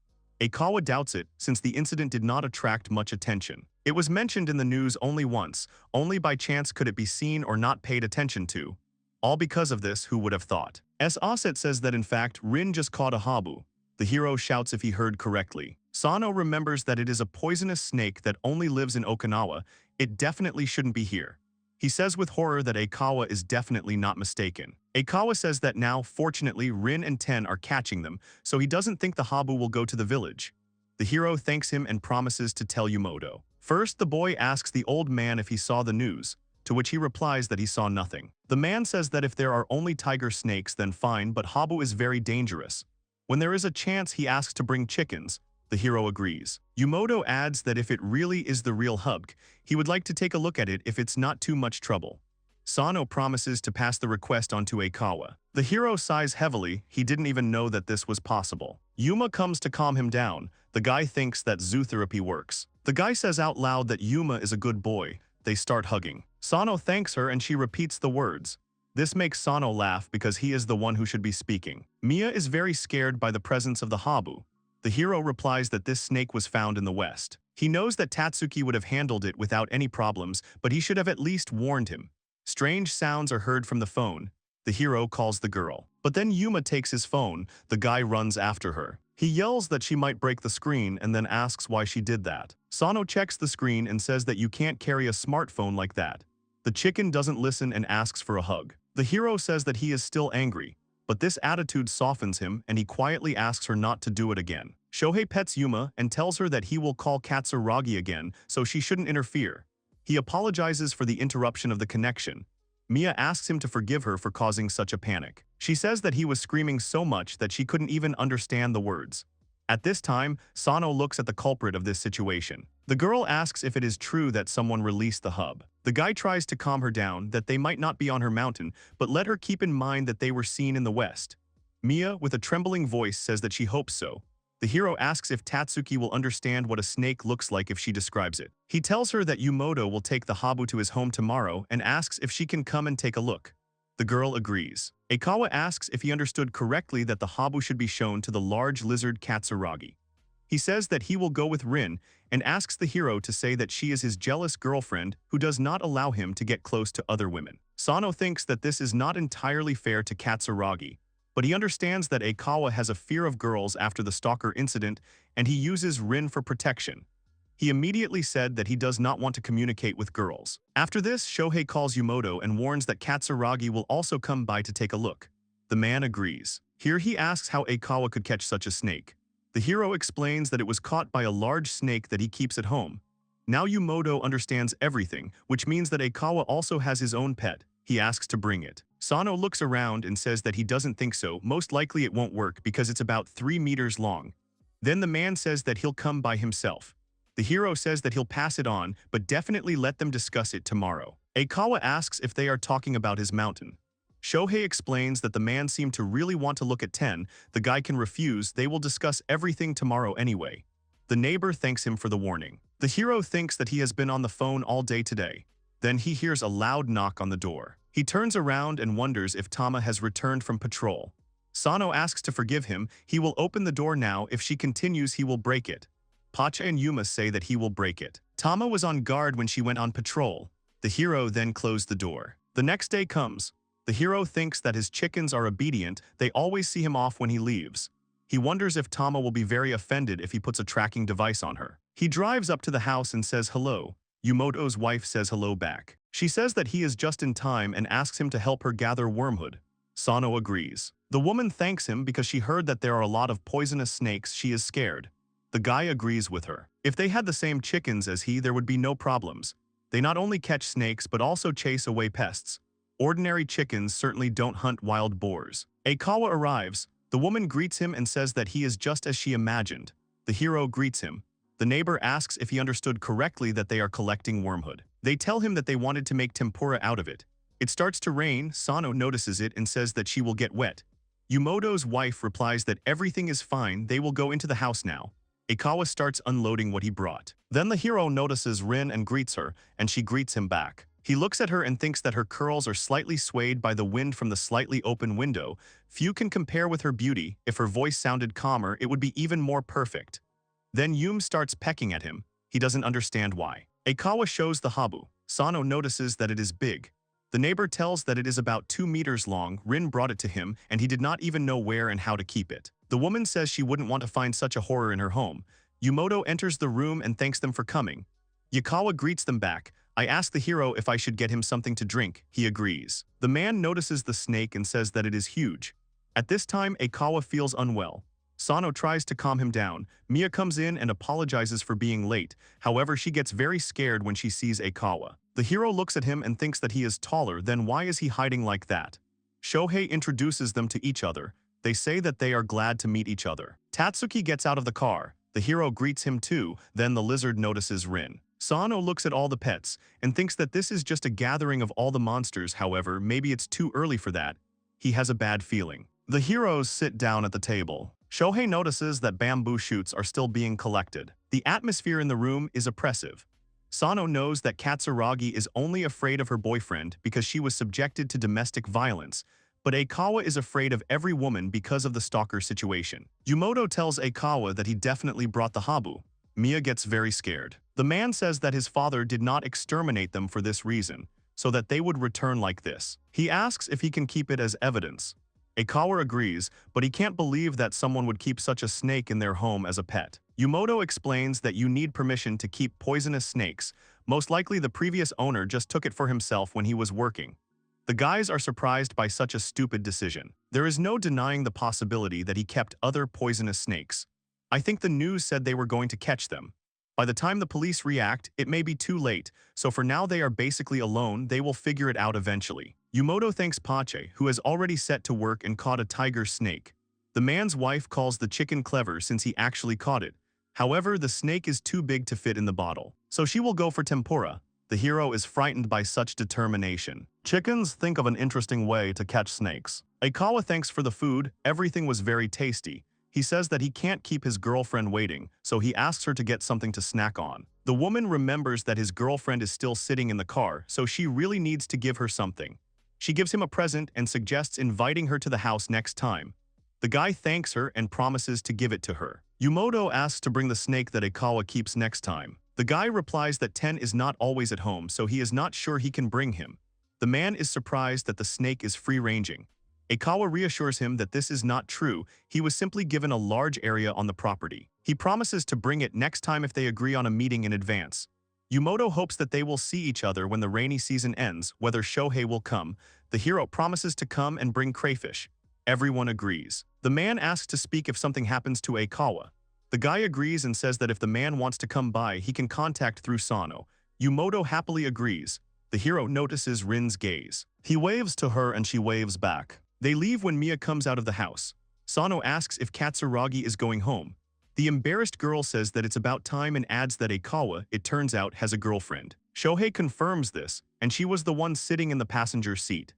Aikawa doubts it, since the incident did not attract much attention. It was mentioned in the news only once, only by chance could it be seen or not paid attention to. All because of this, who would have thought? Osset says that in fact, Rin just caught a habu. The hero shouts if he heard correctly. Sano remembers that it is a poisonous snake that only lives in Okinawa. It definitely shouldn't be here. He says with horror that Aikawa is definitely not mistaken. Aikawa says that now, fortunately, Rin and Ten are catching them, so he doesn't think the habu will go to the village. The hero thanks him and promises to tell Yumoto. First, the boy asks the old man if he saw the news, to which he replies that he saw nothing. The man says that if there are only tiger snakes, then fine, but habu is very dangerous. When there is a chance, he asks to bring chickens. The hero agrees. Yumoto adds that if it really is the real hubk, he would like to take a look at it if it's not too much trouble. Sano promises to pass the request on to Aikawa. The hero sighs heavily. He didn't even know that this was possible. Yuma comes to calm him down. The guy thinks that zoo therapy works. The guy says out loud that Yuma is a good boy. They start hugging. Sano thanks her and she repeats the words. This makes Sano laugh because he is the one who should be speaking. Mia is very scared by the presence of the habu. The hero replies that this snake was found in the West. He knows that Tatsuki would have handled it without any problems, but he should have at least warned him. Strange sounds are heard from the phone. The hero calls the girl. But then Yuma takes his phone. The guy runs after her. He yells that she might break the screen and then asks why she did that. Sano checks the screen and says that you can't carry a smartphone like that. The chicken doesn't listen and asks for a hug. The hero says that he is still angry, but this attitude softens him and he quietly asks her not to do it again. Shohei pets Yuma and tells her that he will call Katsuragi again, so she shouldn't interfere. He apologizes for the interruption of the connection. Mia asks him to forgive her for causing such a panic. She says that he was screaming so much that she couldn't even understand the words. At this time, Sano looks at the culprit of this situation. The girl asks if it is true that someone released the hub. The guy tries to calm her down that they might not be on her mountain, but let her keep in mind that they were seen in the West. Mia, with a trembling voice, says that she hopes so. The hero asks if Tatsuki will understand what a snake looks like if she describes it. He tells her that Yumoto will take the habu to his home tomorrow and asks if she can come and take a look. The girl agrees. Aikawa asks if he understood correctly that the habu should be shown to the large lizard Katsuragi. He says that he will go with Rin and asks the hero to say that she is his jealous girlfriend who does not allow him to get close to other women. Sano thinks that this is not entirely fair to Katsuragi, but he understands that Aikawa has a fear of girls after the stalker incident and he uses Rin for protection. He immediately said that he does not want to communicate with girls. After this, Shohei calls Yumoto and warns that Katsuragi will also come by to take a look. The man agrees. Here he asks how Aikawa could catch such a snake. The hero explains that it was caught by a large snake that he keeps at home. Now Yumoto understands everything, which means that Aikawa also has his own pet. He asks to bring it. Sano looks around and says that he doesn't think so. Most likely it won't work because it's about 3 meters long. Then the man says that he'll come by himself. The hero says that he'll pass it on, but definitely let them discuss it tomorrow. Aikawa asks if they are talking about his mountain. Shohei explains that the man seemed to really want to look at Ten. The guy can refuse. They will discuss everything tomorrow anyway. The neighbor thanks him for the warning. The hero thinks that he has been on the phone all day today. Then he hears a loud knock on the door. He turns around and wonders if Tama has returned from patrol. Sano asks to forgive him. He will open the door now. If she continues, he will break it. Pochi and Yuma say that he will break it. Tama was on guard when she went on patrol. The hero then closed the door. The next day comes. The hero thinks that his chickens are obedient. They always see him off when he leaves. He wonders if Tama will be very offended if he puts a tracking device on her. He drives up to the house and says hello. Yumoto's wife says hello back. She says that he is just in time and asks him to help her gather wormwood. Sano agrees. The woman thanks him because she heard that there are a lot of poisonous snakes. She is scared. The guy agrees with her. If they had the same chickens as he, there would be no problems. They not only catch snakes but also chase away pests. Ordinary chickens certainly don't hunt wild boars. Aikawa arrives. The woman greets him and says that he is just as she imagined. The hero greets him. The neighbor asks if he understood correctly that they are collecting wormwood. They tell him that they wanted to make tempura out of it. It starts to rain. Sano notices it and says that she will get wet. Yumoto's wife replies that everything is fine. They will go into the house now. Aikawa starts unloading what he brought. Then the hero notices Rin and greets her, and she greets him back. He looks at her and thinks that her curls are slightly swayed by the wind from the slightly open window. Few can compare with her beauty. If her voice sounded calmer, it would be even more perfect. Then Yum starts pecking at him. He doesn't understand why. Aikawa shows the habu. Sano notices that it is big. The neighbor tells that it is about 2 meters long. Rin brought it to him, and he did not even know where and how to keep it. The woman says she wouldn't want to find such a horror in her home. Yumoto enters the room and thanks them for coming. Yukawa greets them back. I ask the hero if I should get him something to drink. He agrees. The man notices the snake and says that it is huge. At this time, Aikawa feels unwell. Sano tries to calm him down. Mia comes in and apologizes for being late. However, she gets very scared when she sees Aikawa. The hero looks at him and thinks that he is taller. Then why is he hiding like that? Shohei introduces them to each other. They say that they are glad to meet each other. Tatsuki gets out of the car. The hero greets him too. Then the lizard notices Rin. Sano looks at all the pets and thinks that this is just a gathering of all the monsters. However, maybe it's too early for that. He has a bad feeling. The heroes sit down at the table. Shohei notices that bamboo shoots are still being collected. The atmosphere in the room is oppressive. Sano knows that Katsuragi is only afraid of her boyfriend because she was subjected to domestic violence, but Aikawa is afraid of every woman because of the stalker situation. Yumoto tells Aikawa that he definitely brought the habu. Mia gets very scared. The man says that his father did not exterminate them for this reason, so that they would return like this. He asks if he can keep it as evidence. Aikawa agrees, but he can't believe that someone would keep such a snake in their home as a pet. Yumoto explains that you need permission to keep poisonous snakes. Most likely the previous owner just took it for himself when he was working. The guys are surprised by such a stupid decision. There is no denying the possibility that he kept other poisonous snakes. I think the news said they were going to catch them. By the time the police react, it may be too late, so for now they are basically alone. They will figure it out eventually. Yumoto thanks Pochi, who has already set to work and caught a tiger snake. The man's wife calls the chicken clever since he actually caught it. However, the snake is too big to fit in the bottle, so she will go for tempura. The hero is frightened by such determination. Chickens think of an interesting way to catch snakes. Aikawa thanks for the food. Everything was very tasty. He says that he can't keep his girlfriend waiting, so he asks her to get something to snack on. The woman remembers that his girlfriend is still sitting in the car, so she really needs to give her something. She gives him a present and suggests inviting her to the house next time. The guy thanks her and promises to give it to her. Yumoto asks to bring the snake that Aikawa keeps next time. The guy replies that Ten is not always at home, so he is not sure he can bring him. The man is surprised that the snake is free-ranging. Aikawa reassures him that this is not true. He was simply given a large area on the property. He promises to bring it next time if they agree on a meeting in advance. Yumoto hopes that they will see each other when the rainy season ends, whether Shohei will come. The hero promises to come and bring crayfish. Everyone agrees. The man asks to speak if something happens to Aikawa. The guy agrees and says that if the man wants to come by, he can contact through Sano. Yumoto happily agrees. The hero notices Rin's gaze. He waves to her and she waves back. They leave when Mia comes out of the house. Sano asks if Katsuragi is going home. The embarrassed girl says that it's about time and adds that Aikawa, it turns out, has a girlfriend. Shohei confirms this, and she was the one sitting in the passenger seat.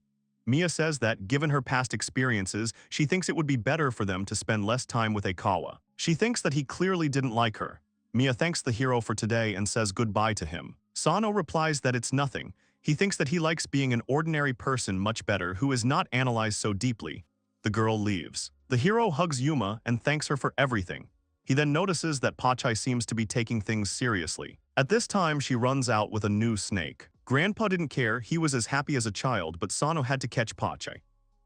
Mia says that, given her past experiences, she thinks it would be better for them to spend less time with Aikawa. She thinks that he clearly didn't like her. Mia thanks the hero for today and says goodbye to him. Sano replies that it's nothing. He thinks that he likes being an ordinary person much better who is not analyzed so deeply. The girl leaves. The hero hugs Yuma and thanks her for everything. He then notices that Pochi seems to be taking things seriously. At this time, she runs out with a new snake. Grandpa didn't care, he was as happy as a child, but Sano had to catch Pochi.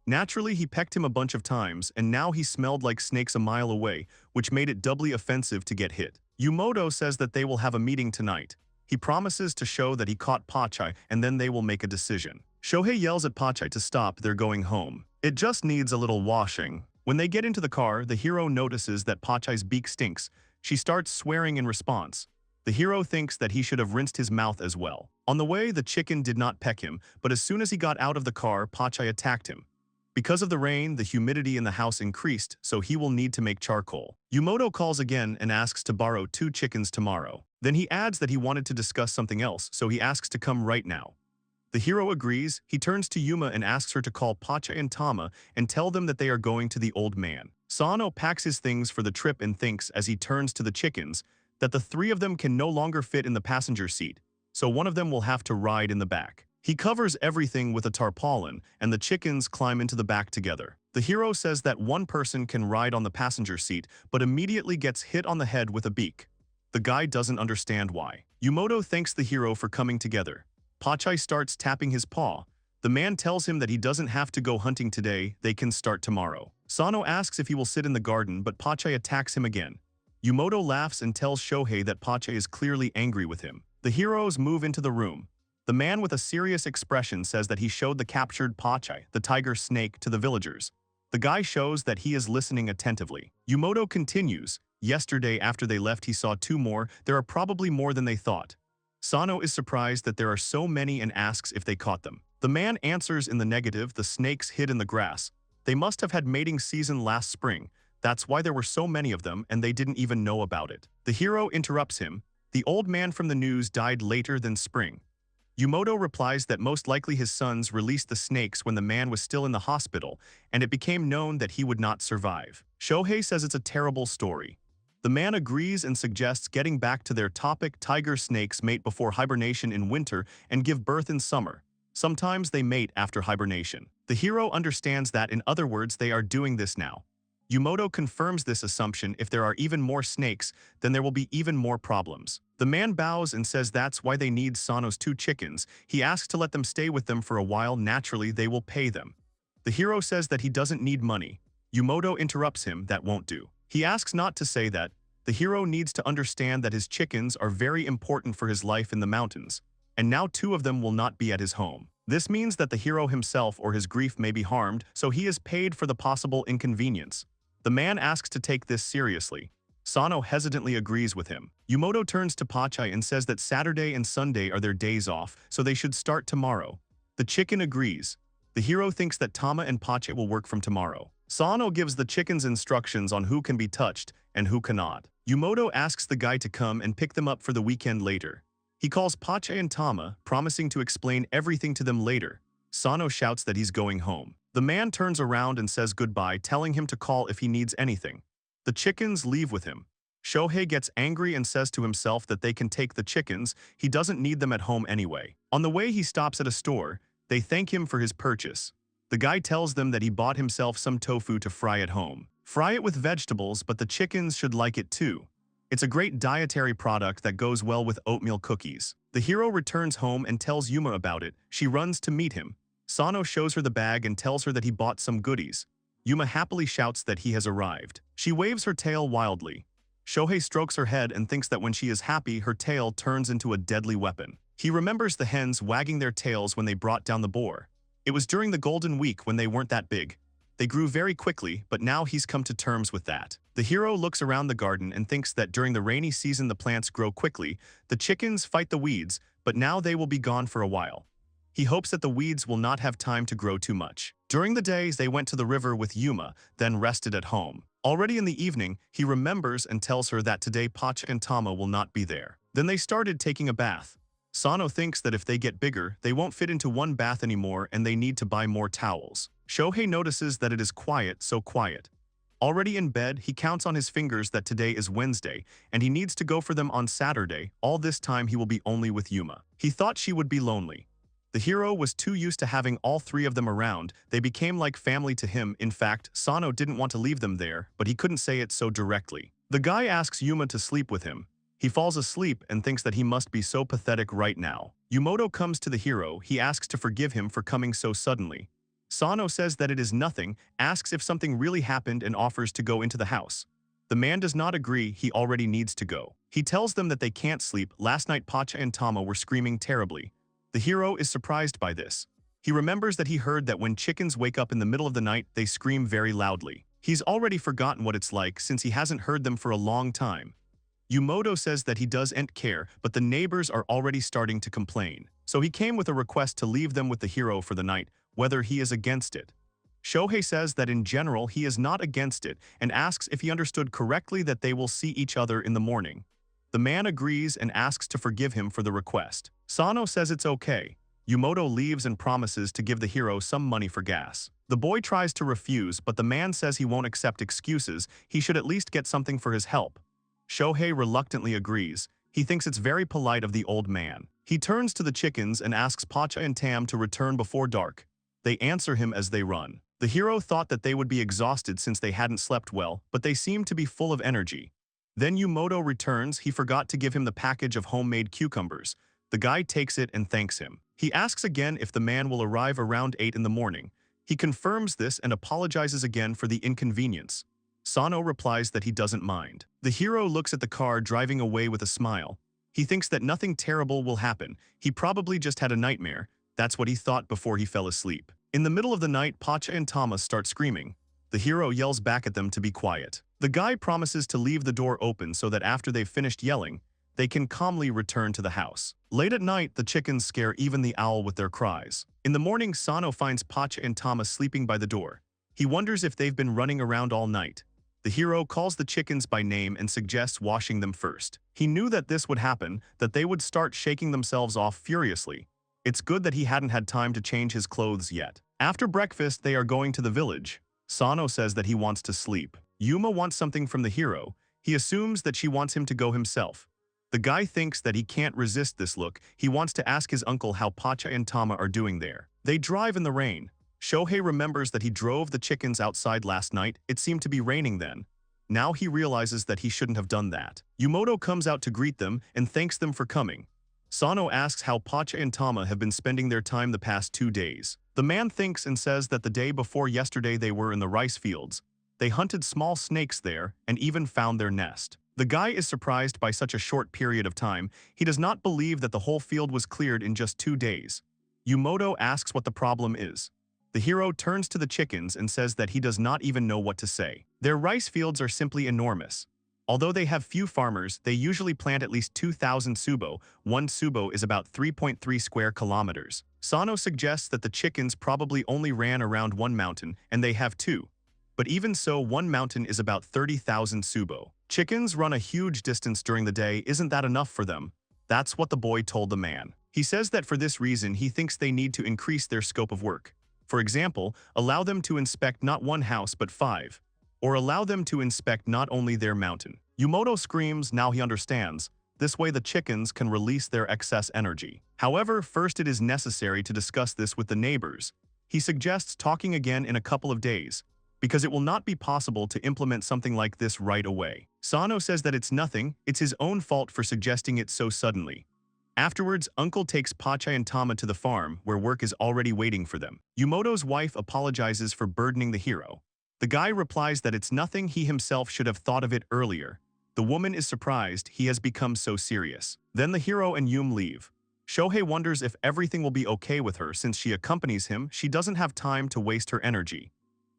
Naturally, he pecked him a bunch of times, and now he smelled like snakes a mile away, which made it doubly offensive to get hit. Yumoto says that they will have a meeting tonight. He promises to show that he caught Pochi, and then they will make a decision. Shohei yells at Pochi to stop, they're going home. It just needs a little washing. When they get into the car, the hero notices that Pochi's beak stinks. She starts swearing in response. The hero thinks that he should have rinsed his mouth as well. On the way, the chicken did not peck him, but as soon as he got out of the car, Pochi attacked him. Because of the rain, the humidity in the house increased, so he will need to make charcoal. Yumoto calls again and asks to borrow 2 chickens tomorrow. Then he adds that he wanted to discuss something else, so he asks to come right now. The hero agrees. He turns to Yuma and asks her to call Pochi and Tama and tell them that they are going to the old man. Sano packs his things for the trip and thinks, as he turns to the chickens, that the 3 of them can no longer fit in the passenger seat, so one of them will have to ride in the back. He covers everything with a tarpaulin, and the chickens climb into the back together. The hero says that one person can ride on the passenger seat, but immediately gets hit on the head with a beak. The guy doesn't understand why. Yumoto thanks the hero for coming together. Pochi starts tapping his paw. The man tells him that he doesn't have to go hunting today, they can start tomorrow. Sano asks if he will sit in the garden, but Pochi attacks him again. Yumoto laughs and tells Shohei that Pochi is clearly angry with him. The heroes move into the room. The man with a serious expression says that he showed the captured Pochi, the tiger snake, to the villagers. The guy shows that he is listening attentively. Yumoto continues, yesterday after they left he saw 2 more, there are probably more than they thought. Sano is surprised that there are so many and asks if they caught them. The man answers in the negative, the snakes hid in the grass. They must have had mating season last spring. That's why there were so many of them and they didn't even know about it. The hero interrupts him. The old man from the news died later than spring. Yumoto replies that most likely his sons released the snakes when the man was still in the hospital, and it became known that he would not survive. Shohei says it's a terrible story. The man agrees and suggests getting back to their topic. Tiger snakes mate before hibernation in winter and give birth in summer. Sometimes they mate after hibernation. The hero understands that, in other words, they are doing this now. Yumoto confirms this assumption. If there are even more snakes, then there will be even more problems. The man bows and says that's why they need Sano's 2 chickens. He asks to let them stay with them for a while. Naturally, they will pay them. The hero says that he doesn't need money. Yumoto interrupts him, that won't do. He asks not to say that. The hero needs to understand that his chickens are very important for his life in the mountains, and now 2 of them will not be at his home. This means that the hero himself or his grief may be harmed, so he is paid for the possible inconvenience. The man asks to take this seriously. Sano hesitantly agrees with him. Yumoto turns to Pochi and says that Saturday and Sunday are their days off, so they should start tomorrow. The chicken agrees. The hero thinks that Tama and Pochi will work from tomorrow. Sano gives the chickens instructions on who can be touched and who cannot. Yumoto asks the guy to come and pick them up for the weekend later. He calls Pochi and Tama, promising to explain everything to them later. Sano shouts that he's going home. The man turns around and says goodbye, telling him to call if he needs anything. The chickens leave with him. Shohei gets angry and says to himself that they can take the chickens, he doesn't need them at home anyway. On the way he stops at a store. They thank him for his purchase. The guy tells them that he bought himself some tofu to fry at home. Fry it with vegetables, but the chickens should like it too. It's a great dietary product that goes well with oatmeal cookies. The hero returns home and tells Yuma about it. She runs to meet him. Sano shows her the bag and tells her that he bought some goodies. Yuma happily shouts that he has arrived. She waves her tail wildly. Shohei strokes her head and thinks that when she is happy, her tail turns into a deadly weapon. He remembers the hens wagging their tails when they brought down the boar. It was during the Golden Week when they weren't that big. They grew very quickly, but now he's come to terms with that. The hero looks around the garden and thinks that during the rainy season the plants grow quickly. The chickens fight the weeds, but now they will be gone for a while. He hopes that the weeds will not have time to grow too much. During the days they went to the river with Yuma, then rested at home. Already in the evening, he remembers and tells her that today Pochi and Tama will not be there. Then they started taking a bath. Sano thinks that if they get bigger, they won't fit into one bath anymore and they need to buy more towels. Shohei notices that it is quiet, so quiet. Already in bed, he counts on his fingers that today is Wednesday, and he needs to go for them on Saturday. All this time he will be only with Yuma. He thought she would be lonely. The hero was too used to having all 3 of them around. They became like family to him. In fact, Sano didn't want to leave them there, but he couldn't say it so directly. The guy asks Yuma to sleep with him. He falls asleep and thinks that he must be so pathetic right now. Yumoto comes to the hero. He asks to forgive him for coming so suddenly. Sano says that it is nothing, asks if something really happened and offers to go into the house. The man does not agree, he already needs to go. He tells them that they can't sleep. Last night Pochi and Tama were screaming terribly. The hero is surprised by this. He remembers that he heard that when chickens wake up in the middle of the night, they scream very loudly. He's already forgotten what it's like since he hasn't heard them for a long time. Yumoto says that he doesn't care, but the neighbors are already starting to complain. So he came with a request to leave them with the hero for the night, whether he is against it. Shohei says that in general he is not against it and asks if he understood correctly that they will see each other in the morning. The man agrees and asks to forgive him for the request. Sano says it's okay. Yumoto leaves and promises to give the hero some money for gas. The boy tries to refuse, but the man says he won't accept excuses. He should at least get something for his help. Shohei reluctantly agrees. He thinks it's very polite of the old man. He turns to the chickens and asks Pochi and Tam to return before dark. They answer him as they run. The hero thought that they would be exhausted since they hadn't slept well, but they seemed to be full of energy. Then Yumoto returns. He forgot to give him the package of homemade cucumbers. The guy takes it and thanks him. He asks again if the man will arrive around 8 in the morning. He confirms this and apologizes again for the inconvenience. Sano replies that he doesn't mind. The hero looks at the car driving away with a smile. He thinks that nothing terrible will happen. He probably just had a nightmare. That's what he thought before he fell asleep. In the middle of the night, Pochi and Tama start screaming. The hero yells back at them to be quiet. The guy promises to leave the door open so that after they've finished yelling, they can calmly return to the house. Late at night, the chickens scare even the owl with their cries. In the morning, Sano finds Pochi and Tama sleeping by the door. He wonders if they've been running around all night. The hero calls the chickens by name and suggests washing them first. He knew that this would happen, that they would start shaking themselves off furiously. It's good that he hadn't had time to change his clothes yet. After breakfast, they are going to the village. Sano says that he wants to sleep. Yuma wants something from the hero. He assumes that she wants him to go himself. The guy thinks that he can't resist this look. He wants to ask his uncle how Pochi and Tama are doing there. They drive in the rain. Shohei remembers that he drove the chickens outside last night. It seemed to be raining then. Now he realizes that he shouldn't have done that. Yumoto comes out to greet them and thanks them for coming. Sano asks how Pochi and Tama have been spending their time the past 2 days. The man thinks and says that the day before yesterday they were in the rice fields. They hunted small snakes there and even found their nest. The guy is surprised by such a short period of time. He does not believe that the whole field was cleared in just 2 days. Yumoto asks what the problem is. The hero turns to the chickens and says that he does not even know what to say. Their rice fields are simply enormous. Although they have few farmers, they usually plant at least 2,000 tsubo. 1 tsubo is about 3.3 square kilometers. Sano suggests that the chickens probably only ran around 1 mountain, and they have 2. But even so, 1 mountain is about 30,000 tsubo. Chickens run a huge distance during the day. Isn't that enough for them? That's what the boy told the man. He says that for this reason he thinks they need to increase their scope of work. For example, allow them to inspect not 1 house but 5. Or allow them to inspect not only their mountain. Yumoto screams, now he understands. This way the chickens can release their excess energy. However, first it is necessary to discuss this with the neighbors. He suggests talking again in a couple of days, because it will not be possible to implement something like this right away. Sano says that it's nothing, it's his own fault for suggesting it so suddenly. Afterwards, Uncle takes Pochi and Tama to the farm, where work is already waiting for them. Yumoto's wife apologizes for burdening the hero. The guy replies that it's nothing, he himself should have thought of it earlier. The woman is surprised he has become so serious. Then the hero and Yuma leave. Shohei wonders if everything will be okay with her since she accompanies him. She doesn't have time to waste her energy.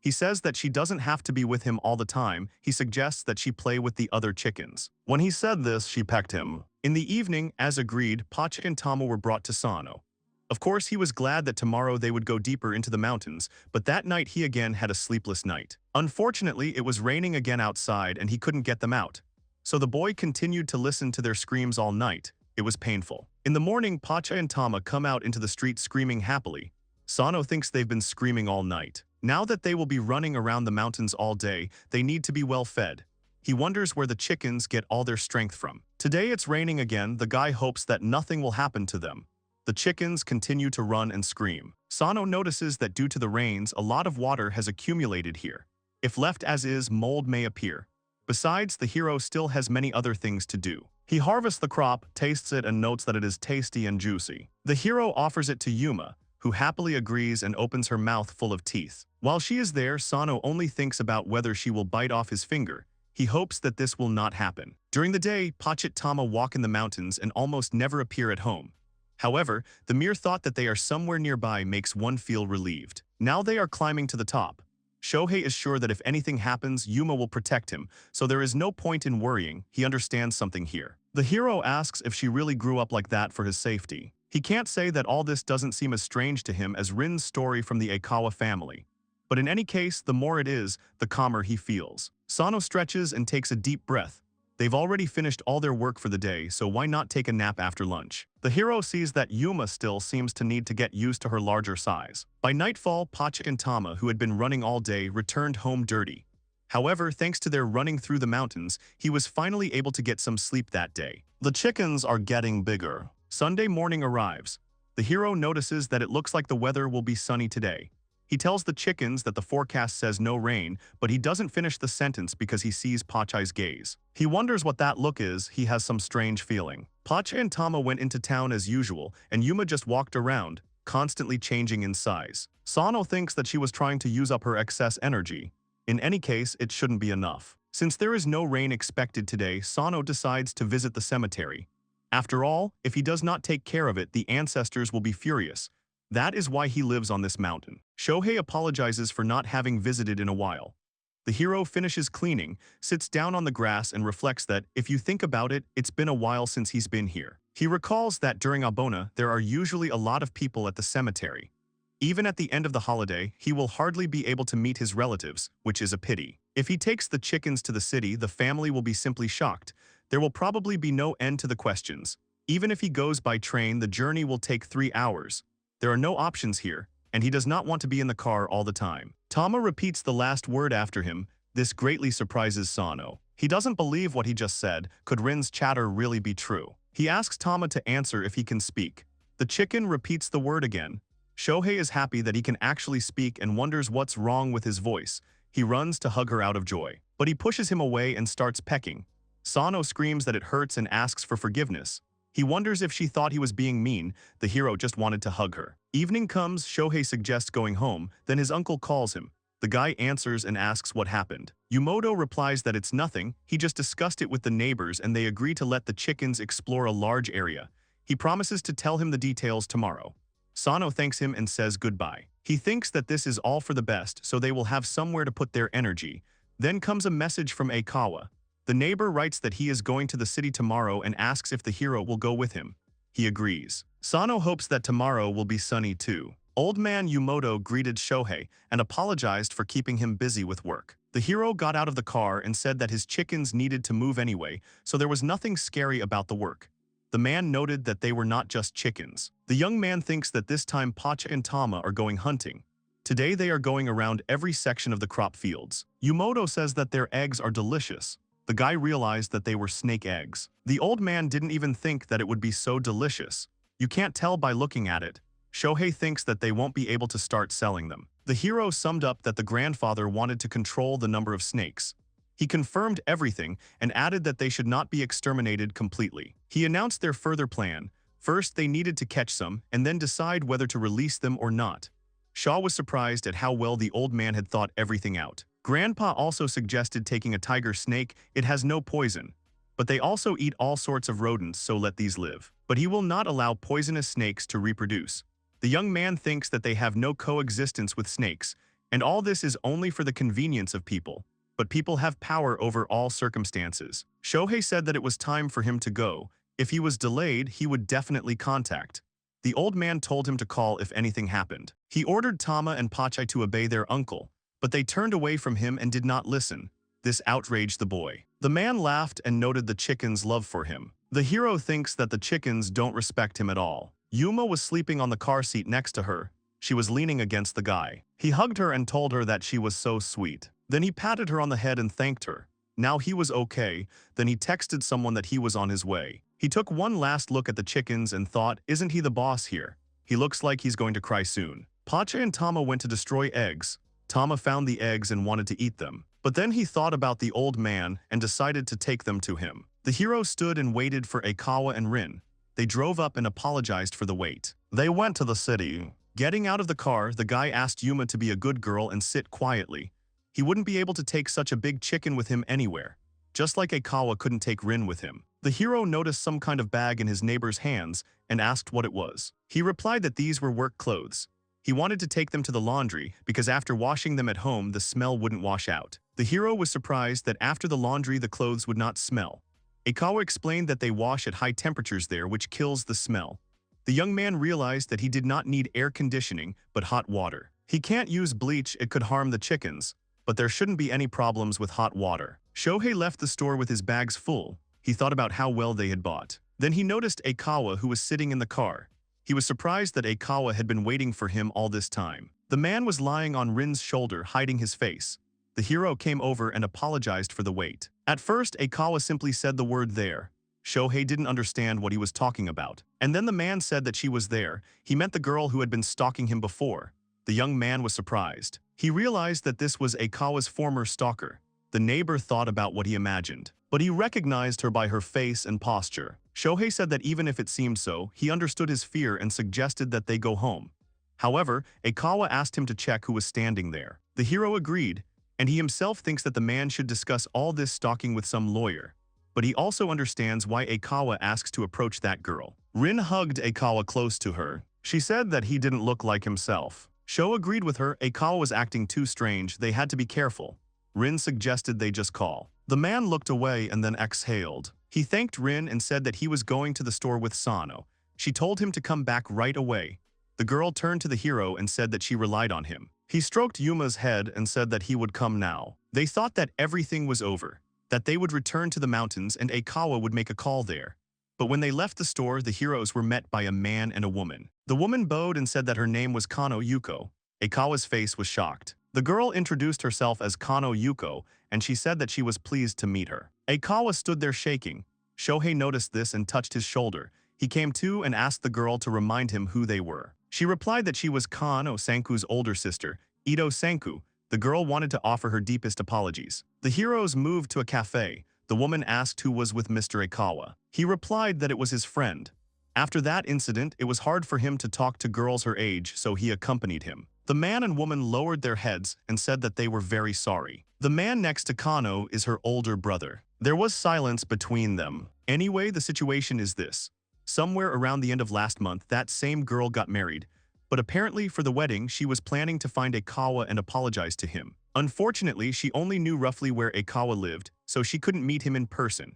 He says that she doesn't have to be with him all the time. He suggests that she play with the other chickens. When he said this, she pecked him. In the evening, as agreed, Pochi and Tama were brought to Sano. Of course, he was glad that tomorrow they would go deeper into the mountains, but that night he again had a sleepless night. Unfortunately, it was raining again outside and he couldn't get them out. So the boy continued to listen to their screams all night. It was painful. In the morning, Pochi and Tama come out into the street screaming happily. Sano thinks they've been screaming all night. Now that they will be running around the mountains all day, they need to be well fed. He wonders where the chickens get all their strength from. Today it's raining again. The guy hopes that nothing will happen to them. The chickens continue to run and scream. Sano notices that due to the rains, a lot of water has accumulated here. If left as is, mold may appear. Besides, the hero still has many other things to do. He harvests the crop, tastes it, and notes that it is tasty and juicy. The hero offers it to Yuma, who happily agrees and opens her mouth full of teeth. While she is there, Sano only thinks about whether she will bite off his finger. He hopes that this will not happen. During the day, Pochi and Tama walk in the mountains and almost never appear at home. However, the mere thought that they are somewhere nearby makes one feel relieved. Now they are climbing to the top. Shohei is sure that if anything happens, Yuma will protect him, so there is no point in worrying. He understands something here. The hero asks if she really grew up like that for his safety. He can't say that all this doesn't seem as strange to him as Rin's story from the Aikawa family. But in any case, the more it is, the calmer he feels. Sano stretches and takes a deep breath. They've already finished all their work for the day, so why not take a nap after lunch? The hero sees that Yuma still seems to need to get used to her larger size. By nightfall, Pochi and Tama, who had been running all day, returned home dirty. However, thanks to their running through the mountains, he was finally able to get some sleep that day. The chickens are getting bigger. Sunday morning arrives. The hero notices that it looks like the weather will be sunny today. He tells the chickens that the forecast says no rain, but he doesn't finish the sentence because he sees Pochi's gaze. He wonders what that look is. He has some strange feeling. Pochi and Tama went into town as usual, and Yuma just walked around, constantly changing in size. Sano thinks that she was trying to use up her excess energy. In any case, it shouldn't be enough. Since there is no rain expected today, Sano decides to visit the cemetery. After all, if he does not take care of it, the ancestors will be furious. That is why he lives on this mountain. Shohei apologizes for not having visited in a while. The hero finishes cleaning, sits down on the grass and reflects that, if you think about it, it's been a while since he's been here. He recalls that during Abona, there are usually a lot of people at the cemetery. Even at the end of the holiday, he will hardly be able to meet his relatives, which is a pity. If he takes the chickens to the city, the family will be simply shocked. There will probably be no end to the questions. Even if he goes by train, the journey will take 3 hours. There are no options here, and he does not want to be in the car all the time. Tama repeats the last word after him. This greatly surprises Sano. He doesn't believe what he just said. Could Rin's chatter really be true? He asks Tama to answer if he can speak. The chicken repeats the word again. Shohei is happy that he can actually speak and wonders what's wrong with his voice. He runs to hug her out of joy, but he pushes him away and starts pecking. Sano screams that it hurts and asks for forgiveness. He wonders if she thought he was being mean. The hero just wanted to hug her. Evening comes, Shohei suggests going home, then his uncle calls him. The guy answers and asks what happened. Yumoto replies that it's nothing, he just discussed it with the neighbors and they agree to let the chickens explore a large area. He promises to tell him the details tomorrow. Sano thanks him and says goodbye. He thinks that this is all for the best, so they will have somewhere to put their energy. Then comes a message from Aikawa. The neighbor writes that he is going to the city tomorrow and asks if the hero will go with him. He agrees. Sano hopes that tomorrow will be sunny too. Old man Yumoto greeted Shohei and apologized for keeping him busy with work. The hero got out of the car and said that his chickens needed to move anyway, so there was nothing scary about the work. The man noted that they were not just chickens. The young man thinks that this time Pochi and Tama are going hunting. Today they are going around every section of the crop fields. Yumoto says that their eggs are delicious. The guy realized that they were snake eggs. The old man didn't even think that it would be so delicious. You can't tell by looking at it. Shohei thinks that they won't be able to start selling them. The hero summed up that the grandfather wanted to control the number of snakes. He confirmed everything and added that they should not be exterminated completely. He announced their further plan. First, they needed to catch some and then decide whether to release them or not. Shaw was surprised at how well the old man had thought everything out. Grandpa also suggested taking a tiger snake. It has no poison. But they also eat all sorts of rodents, so let these live. But he will not allow poisonous snakes to reproduce. The young man thinks that they have no coexistence with snakes, and all this is only for the convenience of people. But people have power over all circumstances. Shohei said that it was time for him to go. If he was delayed, he would definitely contact. The old man told him to call if anything happened. He ordered Tama and Pochi to obey their uncle, but they turned away from him and did not listen. This outraged the boy. The man laughed and noted the chicken's love for him. The hero thinks that the chickens don't respect him at all. Yuma was sleeping on the car seat next to her. She was leaning against the guy. He hugged her and told her that she was so sweet. Then he patted her on the head and thanked her. Now he was okay. Then he texted someone that he was on his way. He took one last look at the chickens and thought, isn't he the boss here? He looks like he's going to cry soon. Pochi and Tama went to destroy eggs. Tama found the eggs and wanted to eat them. But then he thought about the old man and decided to take them to him. The hero stood and waited for Aikawa and Rin. They drove up and apologized for the wait. They went to the city. Getting out of the car, the guy asked Yuma to be a good girl and sit quietly. He wouldn't be able to take such a big chicken with him anywhere. Just like Aikawa couldn't take Rin with him. The hero noticed some kind of bag in his neighbor's hands and asked what it was. He replied that these were work clothes. He wanted to take them to the laundry because after washing them at home, the smell wouldn't wash out. The hero was surprised that after the laundry, the clothes would not smell. Aikawa explained that they wash at high temperatures there, which kills the smell. The young man realized that he did not need air conditioning, but hot water. He can't use bleach, it could harm the chickens, but there shouldn't be any problems with hot water. Shohei left the store with his bags full. He thought about how well they had bought. Then he noticed Aikawa, who was sitting in the car. He was surprised that Aikawa had been waiting for him all this time. The man was lying on Rin's shoulder, hiding his face. The hero came over and apologized for the wait. At first, Aikawa simply said the word there. Shohei didn't understand what he was talking about. And then the man said that she was there. He meant the girl who had been stalking him before. The young man was surprised. He realized that this was Aikawa's former stalker. The neighbor thought about what he imagined, but he recognized her by her face and posture. Shohei said that even if it seemed so, he understood his fear and suggested that they go home. However, Aikawa asked him to check who was standing there. The hero agreed, and he himself thinks that the man should discuss all this stalking with some lawyer. But he also understands why Aikawa asks to approach that girl. Rin hugged Aikawa close to her. She said that he didn't look like himself. Sho agreed with her. Aikawa was acting too strange. They had to be careful. Rin suggested they just call. The man looked away and then exhaled. He thanked Rin and said that he was going to the store with Sano. She told him to come back right away. The girl turned to the hero and said that she relied on him. He stroked Yuma's head and said that he would come now. They thought that everything was over, that they would return to the mountains and Aikawa would make a call there. But when they left the store, the heroes were met by a man and a woman. The woman bowed and said that her name was Kano Yuko. Aikawa's face was shocked. The girl introduced herself as Kano Yuko, and she said that she was pleased to meet her. Aikawa stood there shaking. Shohei noticed this and touched his shoulder. He came to and asked the girl to remind him who they were. She replied that she was Kano Sanku's older sister, Ito Sanku. The girl wanted to offer her deepest apologies. The heroes moved to a cafe. The woman asked who was with Mr. Aikawa. He replied that it was his friend. After that incident, it was hard for him to talk to girls her age, so he accompanied him. The man and woman lowered their heads and said that they were very sorry. The man next to Kano is her older brother. There was silence between them. Anyway, the situation is this. Somewhere around the end of last month, that same girl got married, but apparently for the wedding, she was planning to find Aikawa and apologize to him. Unfortunately, she only knew roughly where Aikawa lived, so she couldn't meet him in person.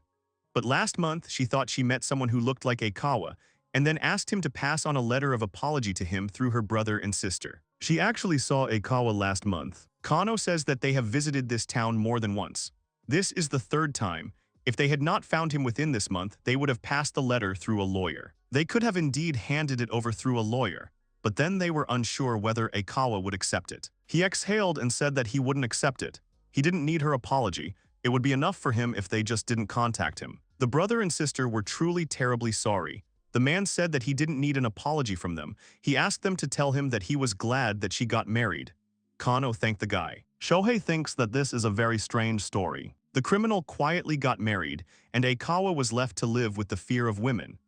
But last month, she thought she met someone who looked like Aikawa, and then asked him to pass on a letter of apology to him through her brother and sister. She actually saw Aikawa last month. Kano says that they have visited this town more than once. This is the third time. If they had not found him within this month, they would have passed the letter through a lawyer. They could have indeed handed it over through a lawyer, but then they were unsure whether Aikawa would accept it. He exhaled and said that he wouldn't accept it. He didn't need her apology. It would be enough for him if they just didn't contact him. The brother and sister were truly terribly sorry. The man said that he didn't need an apology from them. He asked them to tell him that he was glad that she got married. Kano thanked the guy. Shohei thinks that this is a very strange story. The criminal quietly got married, and Aikawa was left to live with the fear of women.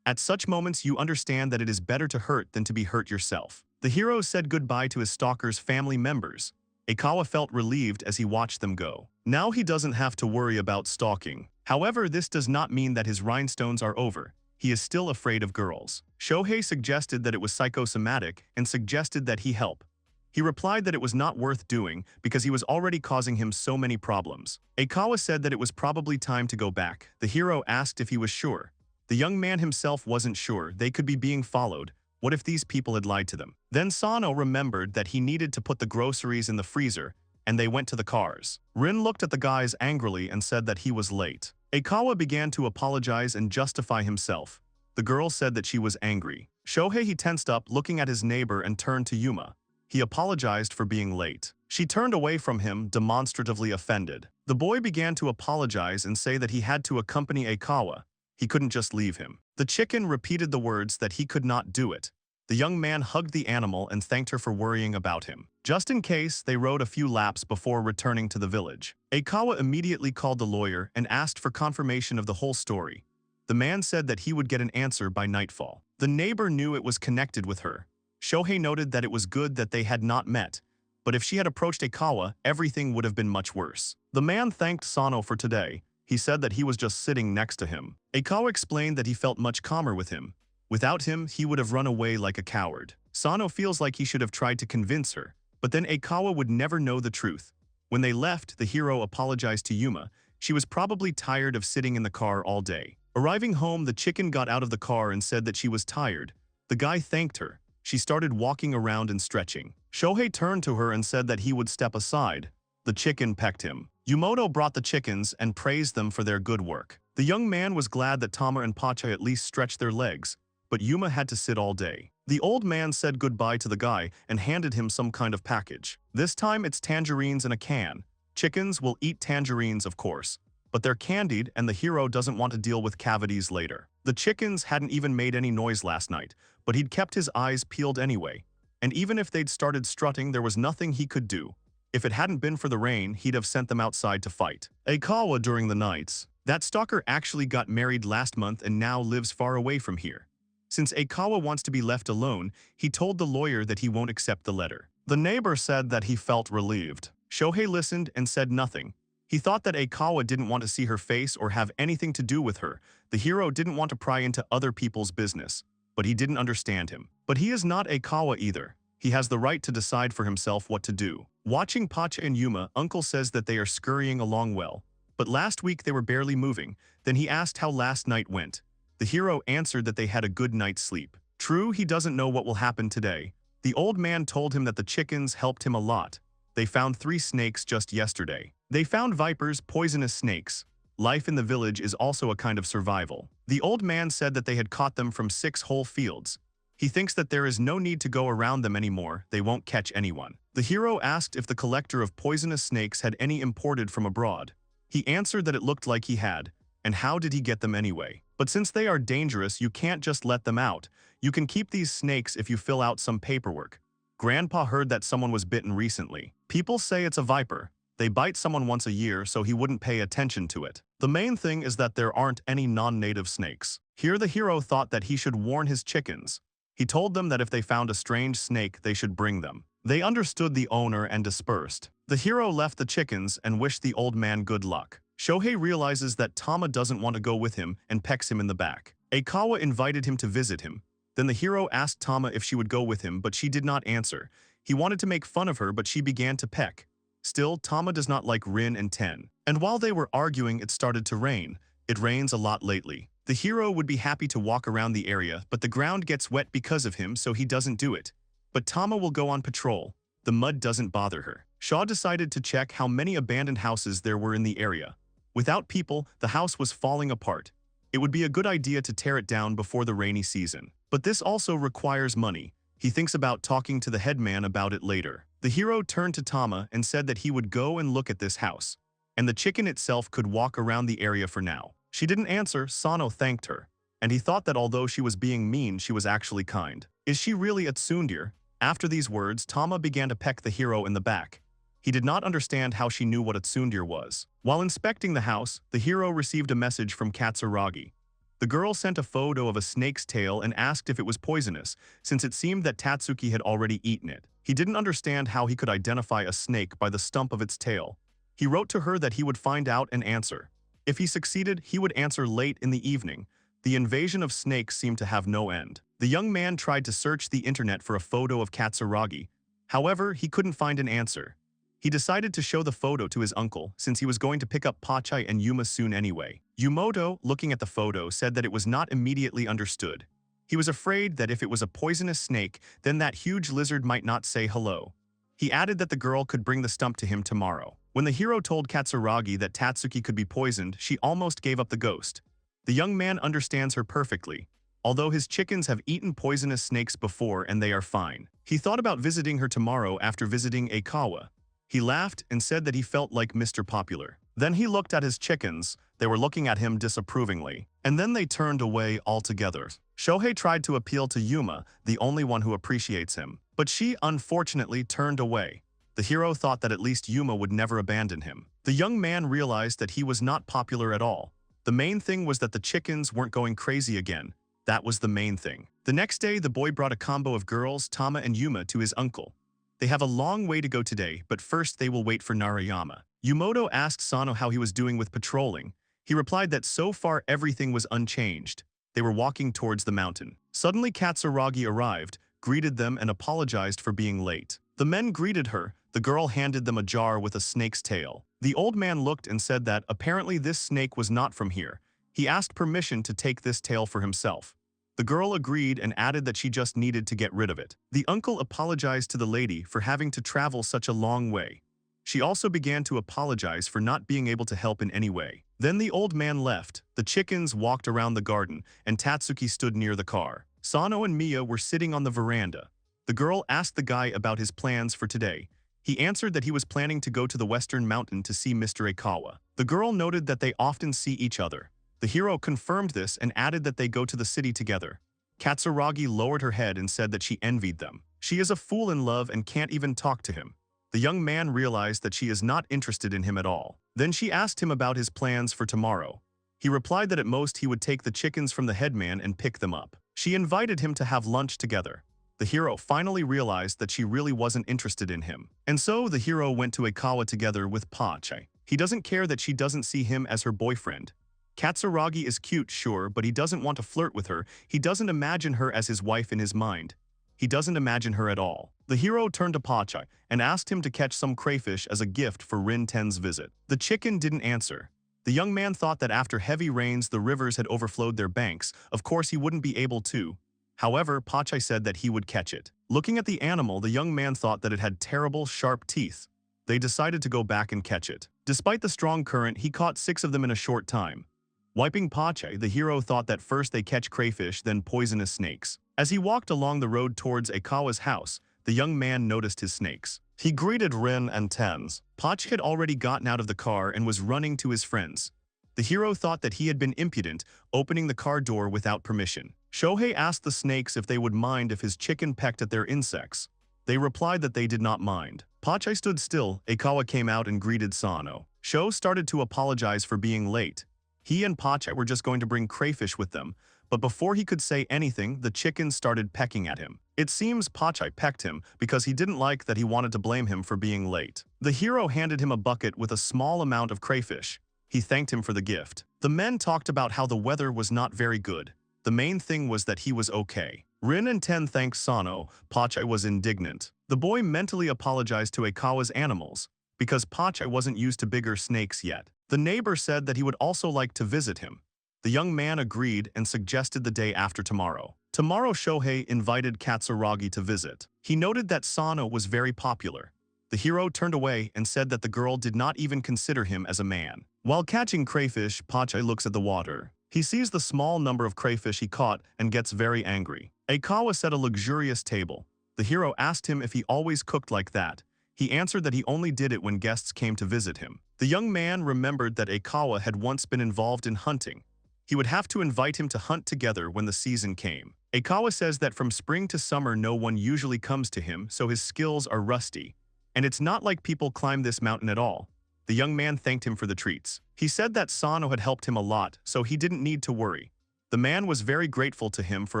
At such moments, you understand that it is better to hurt than to be hurt yourself. The hero said goodbye to his stalker's family members. Aikawa felt relieved as he watched them go. Now he doesn't have to worry about stalking. However, this does not mean that his rhinestones are over. He is still afraid of girls. Shohei suggested that it was psychosomatic and suggested that he help. He replied that it was not worth doing because he was already causing him so many problems. Aikawa said that it was probably time to go back. The hero asked if he was sure. The young man himself wasn't sure. They could be being followed. What if these people had lied to them? Then Sano remembered that he needed to put the groceries in the freezer, and they went to the cars. Rin looked at the guys angrily and said that he was late. Aikawa began to apologize and justify himself. The girl said that she was angry. Shohei he tensed up, looking at his neighbor, and turned to Yuma. He apologized for being late. She turned away from him, demonstratively offended. The boy began to apologize and say that he had to accompany Aikawa. He couldn't just leave him. The chicken repeated the words that he could not do it. The young man hugged the animal and thanked her for worrying about him. Just in case, they rode a few laps before returning to the village. Aikawa immediately called the lawyer and asked for confirmation of the whole story. The man said that he would get an answer by nightfall. The neighbor knew it was connected with her. Shohei noted that it was good that they had not met, but if she had approached Aikawa, everything would have been much worse. The man thanked Sano for today. He said that he was just sitting next to him. Aikawa explained that he felt much calmer with him. Without him, he would have run away like a coward. Sano feels like he should have tried to convince her, but then Aikawa would never know the truth. When they left, the hero apologized to Yuma. She was probably tired of sitting in the car all day. Arriving home, the chicken got out of the car and said that she was tired. The guy thanked her. She started walking around and stretching. Shohei turned to her and said that he would step aside. The chicken pecked him. Yumoto brought the chickens and praised them for their good work. The young man was glad that Tama and Pochi at least stretched their legs, but Yuma had to sit all day. The old man said goodbye to the guy and handed him some kind of package. This time it's tangerines in a can. Chickens will eat tangerines, of course. but they're candied and the hero doesn't want to deal with cavities later. The chickens hadn't even made any noise last night, but he'd kept his eyes peeled anyway. And even if they'd started strutting, there was nothing he could do. If it hadn't been for the rain, he'd have sent them outside to fight. Aikawa during the nights. That stalker actually got married last month and now lives far away from here. Since Aikawa wants to be left alone, he told the lawyer that he won't accept the letter. The neighbor said that he felt relieved. Shohei listened and said nothing. He thought that Aikawa didn't want to see her face or have anything to do with her. The hero didn't want to pry into other people's business, but he didn't understand him. But he is not Aikawa either. He has the right to decide for himself what to do. Watching Pochi and Yuma, Uncle says that they are scurrying along well. But last week they were barely moving. Then he asked how last night went. The hero answered that they had a good night's sleep. True, he doesn't know what will happen today. The old man told him that the chickens helped him a lot. They found 3 snakes just yesterday. They found vipers, poisonous snakes. Life in the village is also a kind of survival. The old man said that they had caught them from 6 whole fields. He thinks that there is no need to go around them anymore, they won't catch anyone. The hero asked if the collector of poisonous snakes had any imported from abroad. He answered that it looked like he had, and how did he get them anyway? But since they are dangerous, you can't just let them out. You can keep these snakes if you fill out some paperwork. Grandpa heard that someone was bitten recently. People say it's a viper. They bite someone once a year, so he wouldn't pay attention to it. The main thing is that there aren't any non-native snakes. Here the hero thought that he should warn his chickens. He told them that if they found a strange snake, they should bring them. They understood the owner and dispersed. The hero left the chickens and wished the old man good luck. Shohei realizes that Tama doesn't want to go with him and pecks him in the back. Aikawa invited him to visit him. Then the hero asked Tama if she would go with him, but she did not answer. He wanted to make fun of her, but she began to peck. Still, Tama does not like Rin and Ten. And while they were arguing, it started to rain. It rains a lot lately. The hero would be happy to walk around the area, but the ground gets wet because of him, so he doesn't do it. But Tama will go on patrol. The mud doesn't bother her. Shaw decided to check how many abandoned houses there were in the area. Without people, the house was falling apart. It would be a good idea to tear it down before the rainy season. But this also requires money. He thinks about talking to the headman about it later. The hero turned to Tama and said that he would go and look at this house. And the chicken itself could walk around the area for now. She didn't answer. Sano thanked her. And he thought that although she was being mean, she was actually kind. Is she really a tsundere? After these words, Tama began to peck the hero in the back. He did not understand how she knew what a tsundere was. While inspecting the house, the hero received a message from Katsuragi. The girl sent a photo of a snake's tail and asked if it was poisonous, since it seemed that Tatsuki had already eaten it. He didn't understand how he could identify a snake by the stump of its tail. He wrote to her that he would find out and answer. If he succeeded, he would answer late in the evening. The invasion of snakes seemed to have no end. The young man tried to search the internet for a photo of Katsuragi. However, he couldn't find an answer. He decided to show the photo to his uncle, since he was going to pick up Pochi and Yuma soon anyway. Yumoto, looking at the photo, said that it was not immediately understood. He was afraid that if it was a poisonous snake, then that huge lizard might not say hello. He added that the girl could bring the stump to him tomorrow. When the hero told Katsuragi that Tatsuki could be poisoned, she almost gave up the ghost. The young man understands her perfectly. Although his chickens have eaten poisonous snakes before and they are fine. He thought about visiting her tomorrow after visiting Aikawa. He laughed and said that he felt like Mr. Popular. Then he looked at his chickens. They were looking at him disapprovingly. And then they turned away altogether. Shohei tried to appeal to Yuma, the only one who appreciates him. But she unfortunately turned away. The hero thought that at least Yuma would never abandon him. The young man realized that he was not popular at all. The main thing was that the chickens weren't going crazy again. That was the main thing. The next day, the boy brought a combo of girls, Tama and Yuma, to his uncle. They have a long way to go today, but first they will wait for Narayama. Yumoto asked Sano how he was doing with patrolling. He replied that so far everything was unchanged. They were walking towards the mountain. Suddenly Katsuragi arrived, greeted them and apologized for being late. The men greeted her. The girl handed them a jar with a snake's tail. The old man looked and said that apparently this snake was not from here. He asked permission to take this tail for himself. The girl agreed and added that she just needed to get rid of it. The uncle apologized to the lady for having to travel such a long way. She also began to apologize for not being able to help in any way. Then the old man left. The chickens walked around the garden, and Tatsuki stood near the car. Sano and Mia were sitting on the veranda. The girl asked the guy about his plans for today. He answered that he was planning to go to the western mountain to see Mr. Aikawa. The girl noted that they often see each other. The hero confirmed this and added that they go to the city together. Katsuragi lowered her head and said that she envied them. She is a fool in love and can't even talk to him. The young man realized that she is not interested in him at all. Then she asked him about his plans for tomorrow. He replied that at most he would take the chickens from the headman and pick them up. She invited him to have lunch together. The hero finally realized that she really wasn't interested in him. And so the hero went to Aikawa together with Pochi. He doesn't care that she doesn't see him as her boyfriend. Katsuragi is cute, sure, but he doesn't want to flirt with her. He doesn't imagine her as his wife in his mind. He doesn't imagine her at all. The hero turned to Pochi and asked him to catch some crayfish as a gift for Rin Ten's visit. The chicken didn't answer. The young man thought that after heavy rains the rivers had overflowed their banks. Of course he wouldn't be able to. However, Pochi said that he would catch it. Looking at the animal, the young man thought that it had terrible, sharp teeth. They decided to go back and catch it. Despite the strong current, he caught 6 of them in a short time. Wiping Pochi, the hero thought that first they catch crayfish, then poisonous snakes. As he walked along the road towards Aikawa's house, the young man noticed his snakes. He greeted Rin and Tens. Pochi had already gotten out of the car and was running to his friends. The hero thought that he had been impudent, opening the car door without permission. Shohei asked the snakes if they would mind if his chicken pecked at their insects. They replied that they did not mind. Pochi stood still. Aikawa came out and greeted Sano. Sho started to apologize for being late. He and Pochi were just going to bring crayfish with them, but before he could say anything, the chicken started pecking at him. It seems Pochi pecked him because he didn't like that he wanted to blame him for being late. The hero handed him a bucket with a small amount of crayfish. He thanked him for the gift. The men talked about how the weather was not very good. The main thing was that he was okay. Rin and Ten thanked Sano. Pochi was indignant. The boy mentally apologized to Aikawa's animals because Pochi wasn't used to bigger snakes yet. The neighbor said that he would also like to visit him. The young man agreed and suggested the day after tomorrow. Tomorrow Shohei invited Katsuragi to visit. He noted that Sano was very popular. The hero turned away and said that the girl did not even consider him as a man. While catching crayfish, Pochi looks at the water. He sees the small number of crayfish he caught and gets very angry. Aikawa set a luxurious table. The hero asked him if he always cooked like that. He answered that he only did it when guests came to visit him. The young man remembered that Aikawa had once been involved in hunting. He would have to invite him to hunt together when the season came. Aikawa says that from spring to summer no one usually comes to him, so his skills are rusty. And it's not like people climb this mountain at all. The young man thanked him for the treats. He said that Sano had helped him a lot, so he didn't need to worry. The man was very grateful to him for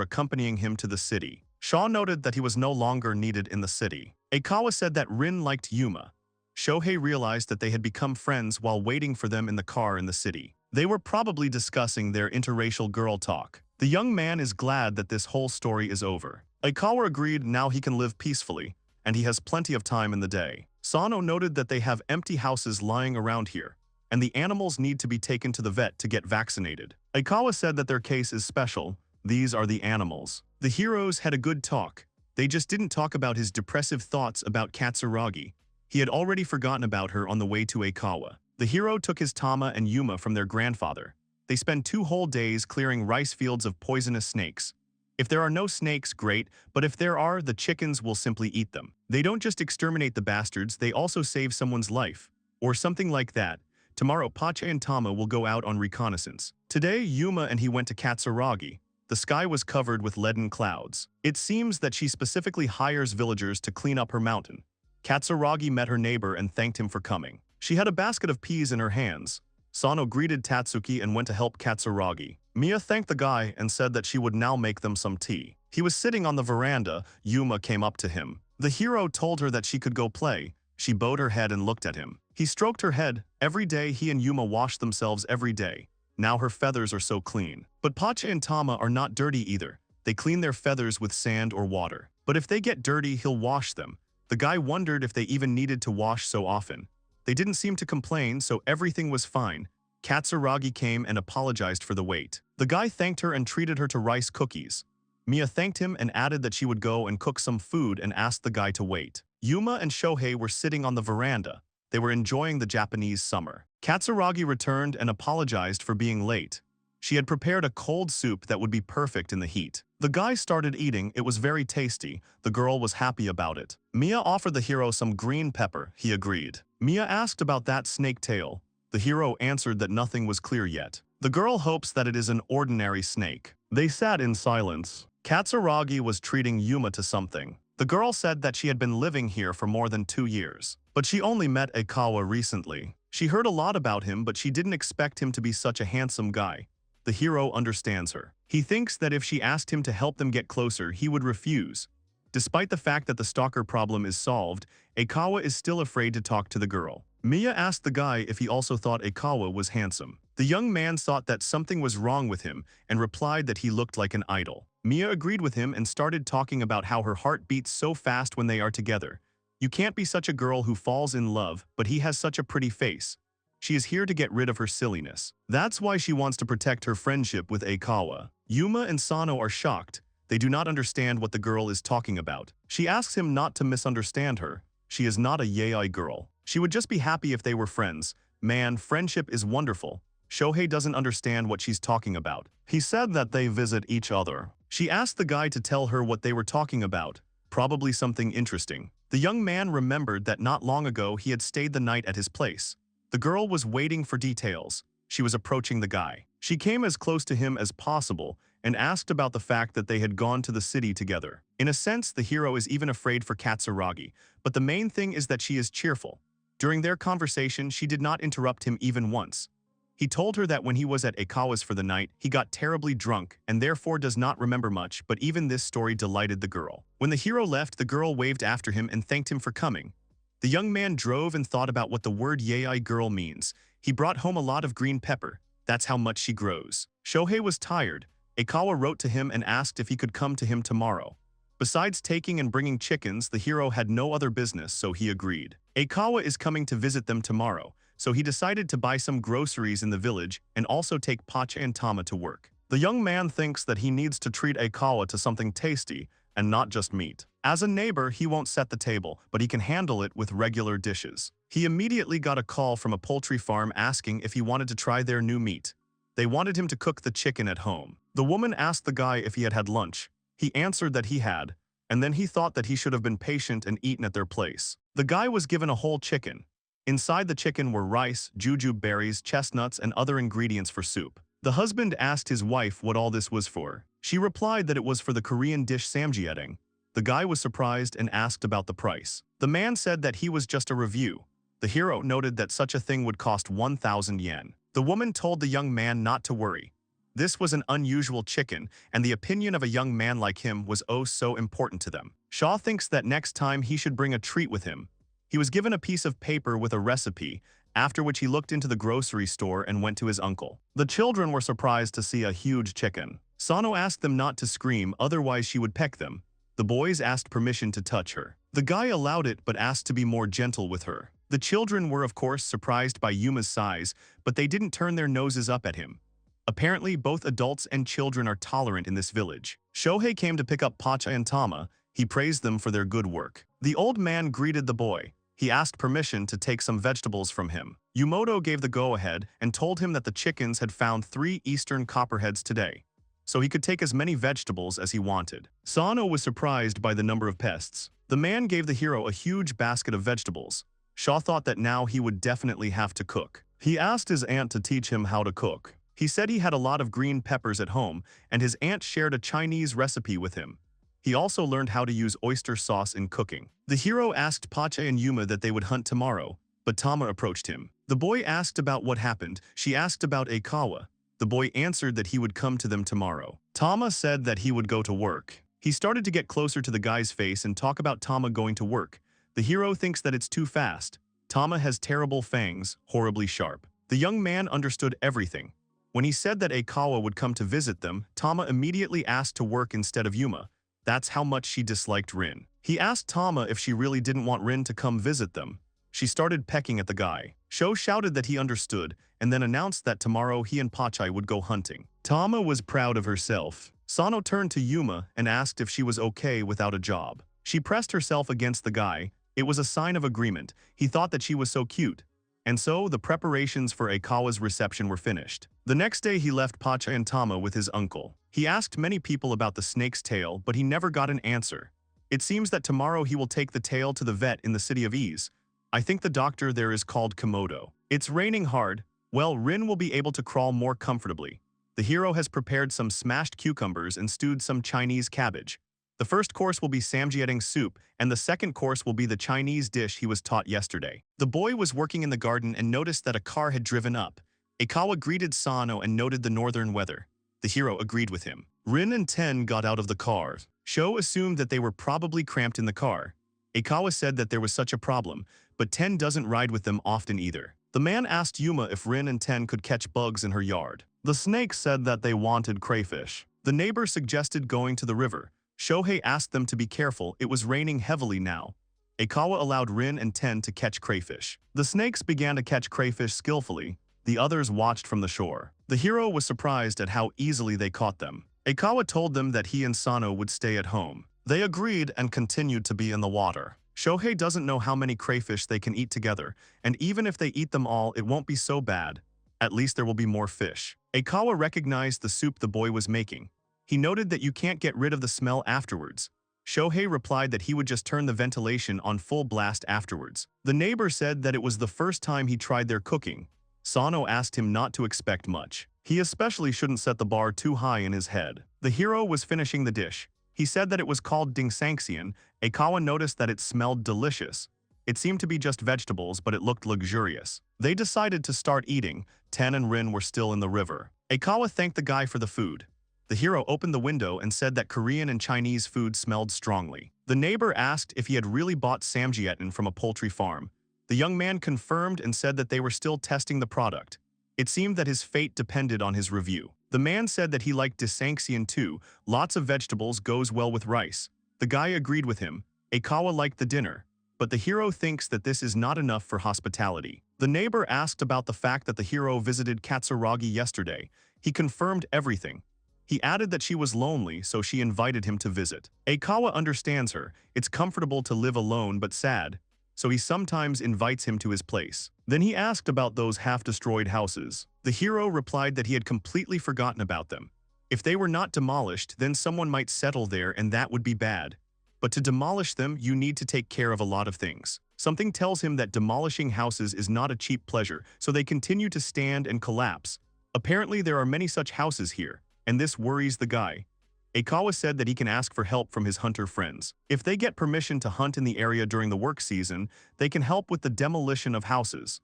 accompanying him to the city. Shaw noted that he was no longer needed in the city. Aikawa said that Rin liked Yuma. Shohei realized that they had become friends while waiting for them in the car in the city. They were probably discussing their interracial girl talk. The young man is glad that this whole story is over. Aikawa agreed now he can live peacefully, and he has plenty of time in the day. Sano noted that they have empty houses lying around here, and the animals need to be taken to the vet to get vaccinated. Aikawa said that their case is special. These are the animals. The heroes had a good talk. They just didn't talk about his depressive thoughts about Katsuragi. He had already forgotten about her on the way to Aikawa. The hero took his Tama and Yuma from their grandfather. They spent 2 whole days clearing rice fields of poisonous snakes. If there are no snakes, great, but if there are, the chickens will simply eat them. They don't just exterminate the bastards, they also save someone's life. Or something like that. Tomorrow, Pochi and Tama will go out on reconnaissance. Today, Yuma and he went to Katsuragi. The sky was covered with leaden clouds. It seems that she specifically hires villagers to clean up her mountain. Katsuragi met her neighbor and thanked him for coming. She had a basket of peas in her hands. Sano greeted Tatsuki and went to help Katsuragi. Mia thanked the guy and said that she would now make them some tea. He was sitting on the veranda. Yuma came up to him. The hero told her that she could go play. She bowed her head and looked at him. He stroked her head. Every day he and Yuma washed themselves every day. Now her feathers are so clean. But Pochi and Tama are not dirty either. They clean their feathers with sand or water. But if they get dirty, he'll wash them. The guy wondered if they even needed to wash so often. They didn't seem to complain, so everything was fine. Katsuragi came and apologized for the wait. The guy thanked her and treated her to rice cookies. Mia thanked him and added that she would go and cook some food and asked the guy to wait. Yuma and Shohei were sitting on the veranda. They were enjoying the Japanese summer. Katsuragi returned and apologized for being late. She had prepared a cold soup that would be perfect in the heat. The guy started eating, it was very tasty, the girl was happy about it. Mia offered the hero some green pepper, he agreed. Mia asked about that snake tail. The hero answered that nothing was clear yet. The girl hopes that it is an ordinary snake. They sat in silence. Katsuragi was treating Yuma to something. The girl said that she had been living here for more than 2 years. But she only met Aikawa recently. She heard a lot about him, but she didn't expect him to be such a handsome guy. The hero understands her. He thinks that if she asked him to help them get closer, he would refuse. Despite the fact that the stalker problem is solved, Aikawa is still afraid to talk to the girl. Mia asked the guy if he also thought Aikawa was handsome. The young man thought that something was wrong with him and replied that he looked like an idol. Mia agreed with him and started talking about how her heart beats so fast when they are together. You can't be such a girl who falls in love, but he has such a pretty face. She is here to get rid of her silliness. That's why she wants to protect her friendship with Aikawa. Yuma and Sano are shocked. They do not understand what the girl is talking about. She asks him not to misunderstand her. She is not a yaoi girl. She would just be happy if they were friends. Man, friendship is wonderful. Shohei doesn't understand what she's talking about. He said that they visit each other. She asked the guy to tell her what they were talking about. Probably something interesting. The young man remembered that not long ago he had stayed the night at his place. The girl was waiting for details. She was approaching the guy. She came as close to him as possible and asked about the fact that they had gone to the city together. In a sense, the hero is even afraid for Katsuragi, but the main thing is that she is cheerful. During their conversation, she did not interrupt him even once. He told her that when he was at Aikawa's for the night, he got terribly drunk and therefore does not remember much, but even this story delighted the girl. When the hero left, the girl waved after him and thanked him for coming. The young man drove and thought about what the word yaoi girl means. He brought home a lot of green pepper. That's how much she grows. Shohei was tired. Aikawa wrote to him and asked if he could come to him tomorrow. Besides taking and bringing chickens, the hero had no other business, so he agreed. Aikawa is coming to visit them tomorrow, so he decided to buy some groceries in the village and also take Pochi and Tama to work. The young man thinks that he needs to treat Aikawa to something tasty and not just meat. As a neighbor, he won't set the table, but he can handle it with regular dishes. He immediately got a call from a poultry farm asking if he wanted to try their new meat. They wanted him to cook the chicken at home. The woman asked the guy if he had had lunch. He answered that he had, and then he thought that he should have been patient and eaten at their place. The guy was given a whole chicken. Inside the chicken were rice, jujube berries, chestnuts, and other ingredients for soup. The husband asked his wife what all this was for. She replied that it was for the Korean dish samgyeopsal. The guy was surprised and asked about the price. The man said that he was just a review. The hero noted that such a thing would cost 1,000 yen. The woman told the young man not to worry. This was an unusual chicken, and the opinion of a young man like him was oh so important to them. Shaw thinks that next time he should bring a treat with him. He was given a piece of paper with a recipe, after which he looked into the grocery store and went to his uncle. The children were surprised to see a huge chicken. Sano asked them not to scream, otherwise she would peck them. The boys asked permission to touch her. The guy allowed it but asked to be more gentle with her. The children were of course surprised by Yuma's size, but they didn't turn their noses up at him. Apparently, both adults and children are tolerant in this village. Shohei came to pick up Pochi and Tama. He praised them for their good work. The old man greeted the boy. He asked permission to take some vegetables from him. Yumoto gave the go-ahead and told him that the chickens had found 3 eastern copperheads today, so he could take as many vegetables as he wanted. Sano was surprised by the number of pests. The man gave the hero a huge basket of vegetables. Shaw thought that now he would definitely have to cook. He asked his aunt to teach him how to cook. He said he had a lot of green peppers at home, and his aunt shared a Chinese recipe with him. He also learned how to use oyster sauce in cooking. The hero asked Pochi and Yuma that they would hunt tomorrow, but Tama approached him. The boy asked about what happened. She asked about Aikawa. The boy answered that he would come to them tomorrow. Tama said that he would go to work. He started to get closer to the guy's face and talk about Tama going to work. The hero thinks that it's too fast. Tama has terrible fangs, horribly sharp. The young man understood everything. When he said that Aikawa would come to visit them, Tama immediately asked to work instead of Yuma. That's how much she disliked Rin. He asked Tama if she really didn't want Rin to come visit them. She started pecking at the guy. Sho shouted that he understood, and then announced that tomorrow he and Pochi would go hunting. Tama was proud of herself. Sano turned to Yuma and asked if she was okay without a job. She pressed herself against the guy. It was a sign of agreement. He thought that she was so cute. And so, the preparations for Aikawa's reception were finished. The next day he left Pochi and Tama with his uncle. He asked many people about the snake's tail, but he never got an answer. It seems that tomorrow he will take the tail to the vet in the city of Ease. I think the doctor there is called Komodo. It's raining hard. Well, Rin will be able to crawl more comfortably. The hero has prepared some smashed cucumbers and stewed some Chinese cabbage. The first course will be samgyetang soup, and the second course will be the Chinese dish he was taught yesterday. The boy was working in the garden and noticed that a car had driven up. Aikawa greeted Sano and noted the northern weather. The hero agreed with him. Rin and Ten got out of the car. Sho assumed that they were probably cramped in the car. Aikawa said that there was such a problem, but Ten doesn't ride with them often either. The man asked Yuma if Rin and Ten could catch bugs in her yard. The snake said that they wanted crayfish. The neighbor suggested going to the river. Shohei asked them to be careful, it was raining heavily now. Aikawa allowed Rin and Ten to catch crayfish. The snakes began to catch crayfish skillfully. The others watched from the shore. The hero was surprised at how easily they caught them. Aikawa told them that he and Sano would stay at home. They agreed and continued to be in the water. Shohei doesn't know how many crayfish they can eat together, and even if they eat them all, it won't be so bad. At least there will be more fish. Aikawa recognized the soup the boy was making. He noted that you can't get rid of the smell afterwards. Shohei replied that he would just turn the ventilation on full blast afterwards. The neighbor said that it was the first time he tried their cooking. Sano asked him not to expect much. He especially shouldn't set the bar too high in his head. The hero was finishing the dish. He said that it was called dingsanxian. Aikawa noticed that it smelled delicious. It seemed to be just vegetables, but it looked luxurious. They decided to start eating. Ten and Rin were still in the river. Aikawa thanked the guy for the food. The hero opened the window and said that Korean and Chinese food smelled strongly. The neighbor asked if he had really bought samgyetang from a poultry farm. The young man confirmed and said that they were still testing the product. It seemed that his fate depended on his review. The man said that he liked dingsanxian too. Lots of vegetables goes well with rice. The guy agreed with him. Aikawa liked the dinner. But the hero thinks that this is not enough for hospitality. The neighbor asked about the fact that the hero visited Katsuragi yesterday. He confirmed everything. He added that she was lonely, so she invited him to visit. Aikawa understands her. It's comfortable to live alone but sad, so he sometimes invites him to his place. Then he asked about those half-destroyed houses. The hero replied that he had completely forgotten about them. If they were not demolished, then someone might settle there and that would be bad. But to demolish them, you need to take care of a lot of things. Something tells him that demolishing houses is not a cheap pleasure, so they continue to stand and collapse. Apparently there are many such houses here, and this worries the guy. Aikawa said that he can ask for help from his hunter friends. If they get permission to hunt in the area during the work season, they can help with the demolition of houses.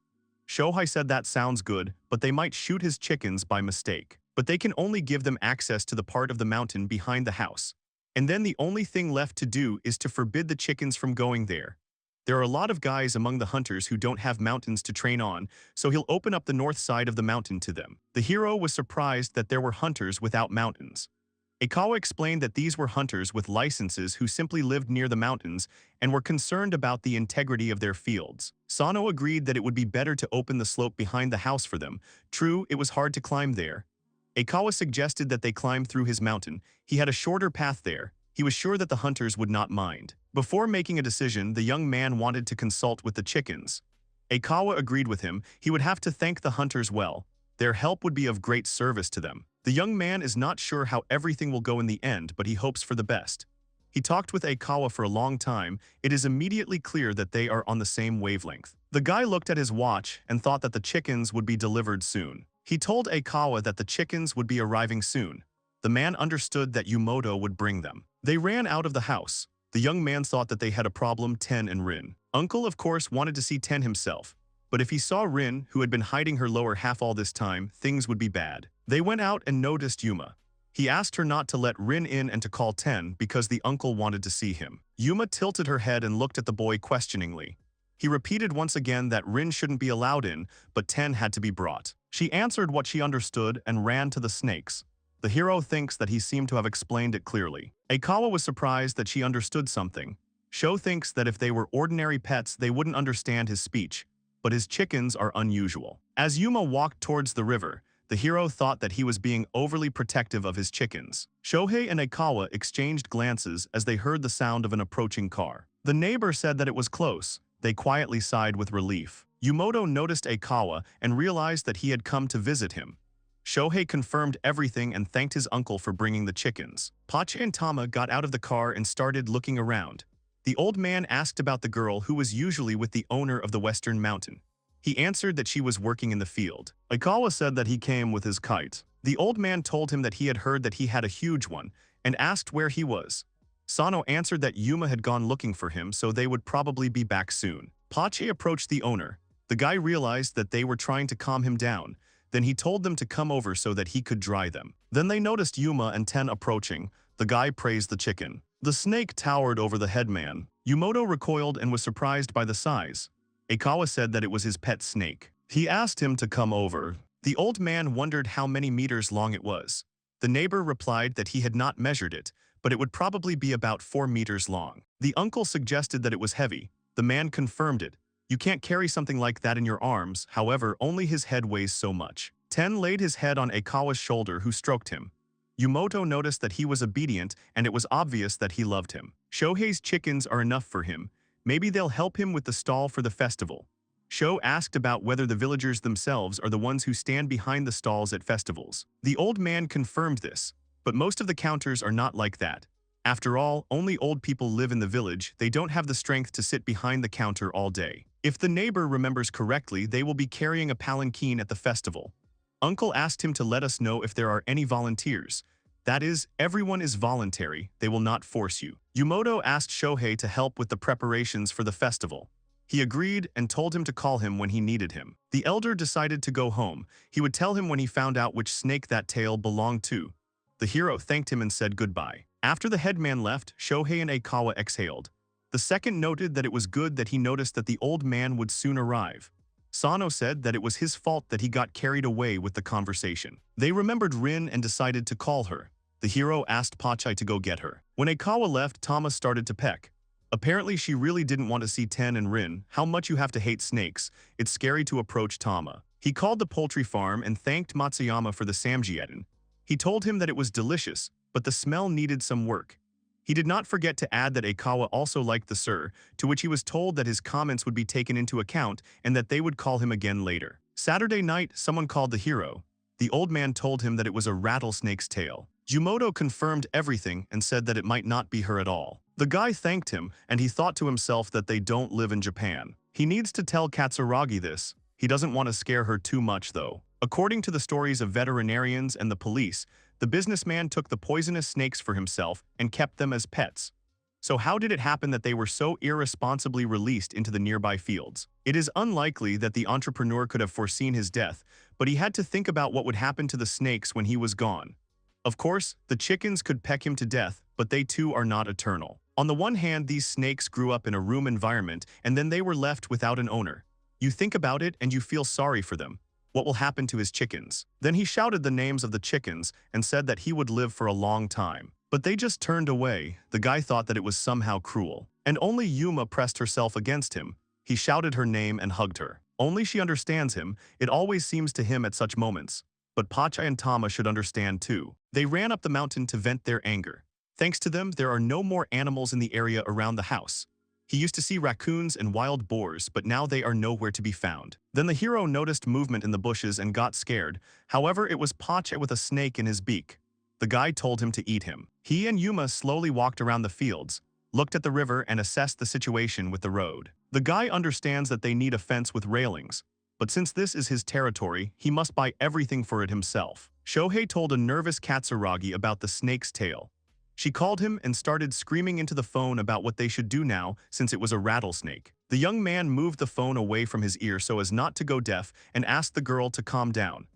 Shohei said that sounds good, but they might shoot his chickens by mistake. But they can only give them access to the part of the mountain behind the house. And then the only thing left to do is to forbid the chickens from going there. There are a lot of guys among the hunters who don't have mountains to train on, so he'll open up the north side of the mountain to them. The hero was surprised that there were hunters without mountains. Aikawa explained that these were hunters with licenses who simply lived near the mountains and were concerned about the integrity of their fields. Sano agreed that it would be better to open the slope behind the house for them. True, it was hard to climb there. Aikawa suggested that they climb through his mountain. He had a shorter path there. He was sure that the hunters would not mind. Before making a decision, the young man wanted to consult with the chickens. Aikawa agreed with him. He would have to thank the hunters well. Their help would be of great service to them. The young man is not sure how everything will go in the end, but he hopes for the best. He talked with Aikawa for a long time. It is immediately clear that they are on the same wavelength. The guy looked at his watch and thought that the chickens would be delivered soon. He told Aikawa that the chickens would be arriving soon. The man understood that Yumoto would bring them. They ran out of the house. The young man thought that they had a problem, Ten and Rin. Uncle, of course, wanted to see Ten himself. But if he saw Rin, who had been hiding her lower half all this time, things would be bad. They went out and noticed Yuma. He asked her not to let Rin in and to call Ten because the uncle wanted to see him. Yuma tilted her head and looked at the boy questioningly. He repeated once again that Rin shouldn't be allowed in, but Ten had to be brought. She answered what she understood and ran to the snakes. The hero thinks that he seemed to have explained it clearly. Aikawa was surprised that she understood something. Sho thinks that if they were ordinary pets, they wouldn't understand his speech, but his chickens are unusual. As Yuma walked towards the river, the hero thought that he was being overly protective of his chickens. Shohei and Aikawa exchanged glances as they heard the sound of an approaching car. The neighbor said that it was close. They quietly sighed with relief. Yumoto noticed Aikawa and realized that he had come to visit him. Shohei confirmed everything and thanked his uncle for bringing the chickens. Pochi and Tama got out of the car and started looking around. The old man asked about the girl who was usually with the owner of the Western Mountain. He answered that she was working in the field. Aikawa said that he came with his kite. The old man told him that he had heard that he had a huge one and asked where he was. Sano answered that Yuma had gone looking for him, so they would probably be back soon. Pochi approached the owner. The guy realized that they were trying to calm him down. Then he told them to come over so that he could dry them. Then they noticed Yuma and Ten approaching. The guy praised the chicken. The snake towered over the headman. Yumoto recoiled and was surprised by the size. Aikawa said that it was his pet snake. He asked him to come over. The old man wondered how many meters long it was. The neighbor replied that he had not measured it, but it would probably be about 4 meters long. The uncle suggested that it was heavy. The man confirmed it. You can't carry something like that in your arms, however, only his head weighs so much. Ten laid his head on Aikawa's shoulder, who stroked him. Yumoto noticed that he was obedient and it was obvious that he loved him. Shohei's chickens are enough for him. Maybe they'll help him with the stall for the festival. Sho asked about whether the villagers themselves are the ones who stand behind the stalls at festivals. The old man confirmed this, but most of the counters are not like that. After all, only old people live in the village. They don't have the strength to sit behind the counter all day. If the neighbor remembers correctly, they will be carrying a palanquin at the festival. Uncle asked him to let us know if there are any volunteers. That is, everyone is voluntary. They will not force you. Yumoto asked Shohei to help with the preparations for the festival. He agreed and told him to call him when he needed him. The elder decided to go home. He would tell him when he found out which snake that tail belonged to. The hero thanked him and said goodbye. After the headman left, Shohei and Aikawa exhaled. The second noted that it was good that he noticed that the old man would soon arrive. Sano said that it was his fault that he got carried away with the conversation. They remembered Rin and decided to call her. The hero asked Pochi to go get her. When Aikawa left, Tama started to peck. Apparently she really didn't want to see Ten and Rin. How much you have to hate snakes. It's scary to approach Tama. He called the poultry farm and thanked Matsuyama for the samgyeon. He told him that it was delicious, but the smell needed some work. He did not forget to add that Aikawa also liked the sir, to which he was told that his comments would be taken into account and that they would call him again later. Saturday night, someone called the hero. The old man told him that it was a rattlesnake's tail. Yumoto confirmed everything and said that it might not be her at all. The guy thanked him, and he thought to himself that they don't live in Japan. He needs to tell Katsuragi this. He doesn't want to scare her too much, though. According to the stories of veterinarians and the police, the businessman took the poisonous snakes for himself and kept them as pets. So how did it happen that they were so irresponsibly released into the nearby fields? It is unlikely that the entrepreneur could have foreseen his death, but he had to think about what would happen to the snakes when he was gone. Of course, the chickens could peck him to death, but they too are not eternal. On the one hand, these snakes grew up in a room environment and then they were left without an owner. You think about it and you feel sorry for them. What will happen to his chickens? Then he shouted the names of the chickens and said that he would live for a long time. But they just turned away. The guy thought that it was somehow cruel. And only Yuma pressed herself against him. He shouted her name and hugged her. Only she understands him. It always seems to him at such moments. But Pochi and Tama should understand too. They ran up the mountain to vent their anger. Thanks to them, there are no more animals in the area around the house. He used to see raccoons and wild boars, but now they are nowhere to be found. Then the hero noticed movement in the bushes and got scared. However, it was Pochi with a snake in his beak. The guy told him to eat him. He and Yuma slowly walked around the fields, looked at the river and assessed the situation with the road. The guy understands that they need a fence with railings. But since this is his territory, he must buy everything for it himself. Shohei told a nervous Katsuragi about the snake's tail. She called him and started screaming into the phone about what they should do now since it was a rattlesnake. The young man moved the phone away from his ear so as not to go deaf and asked the girl to calm down.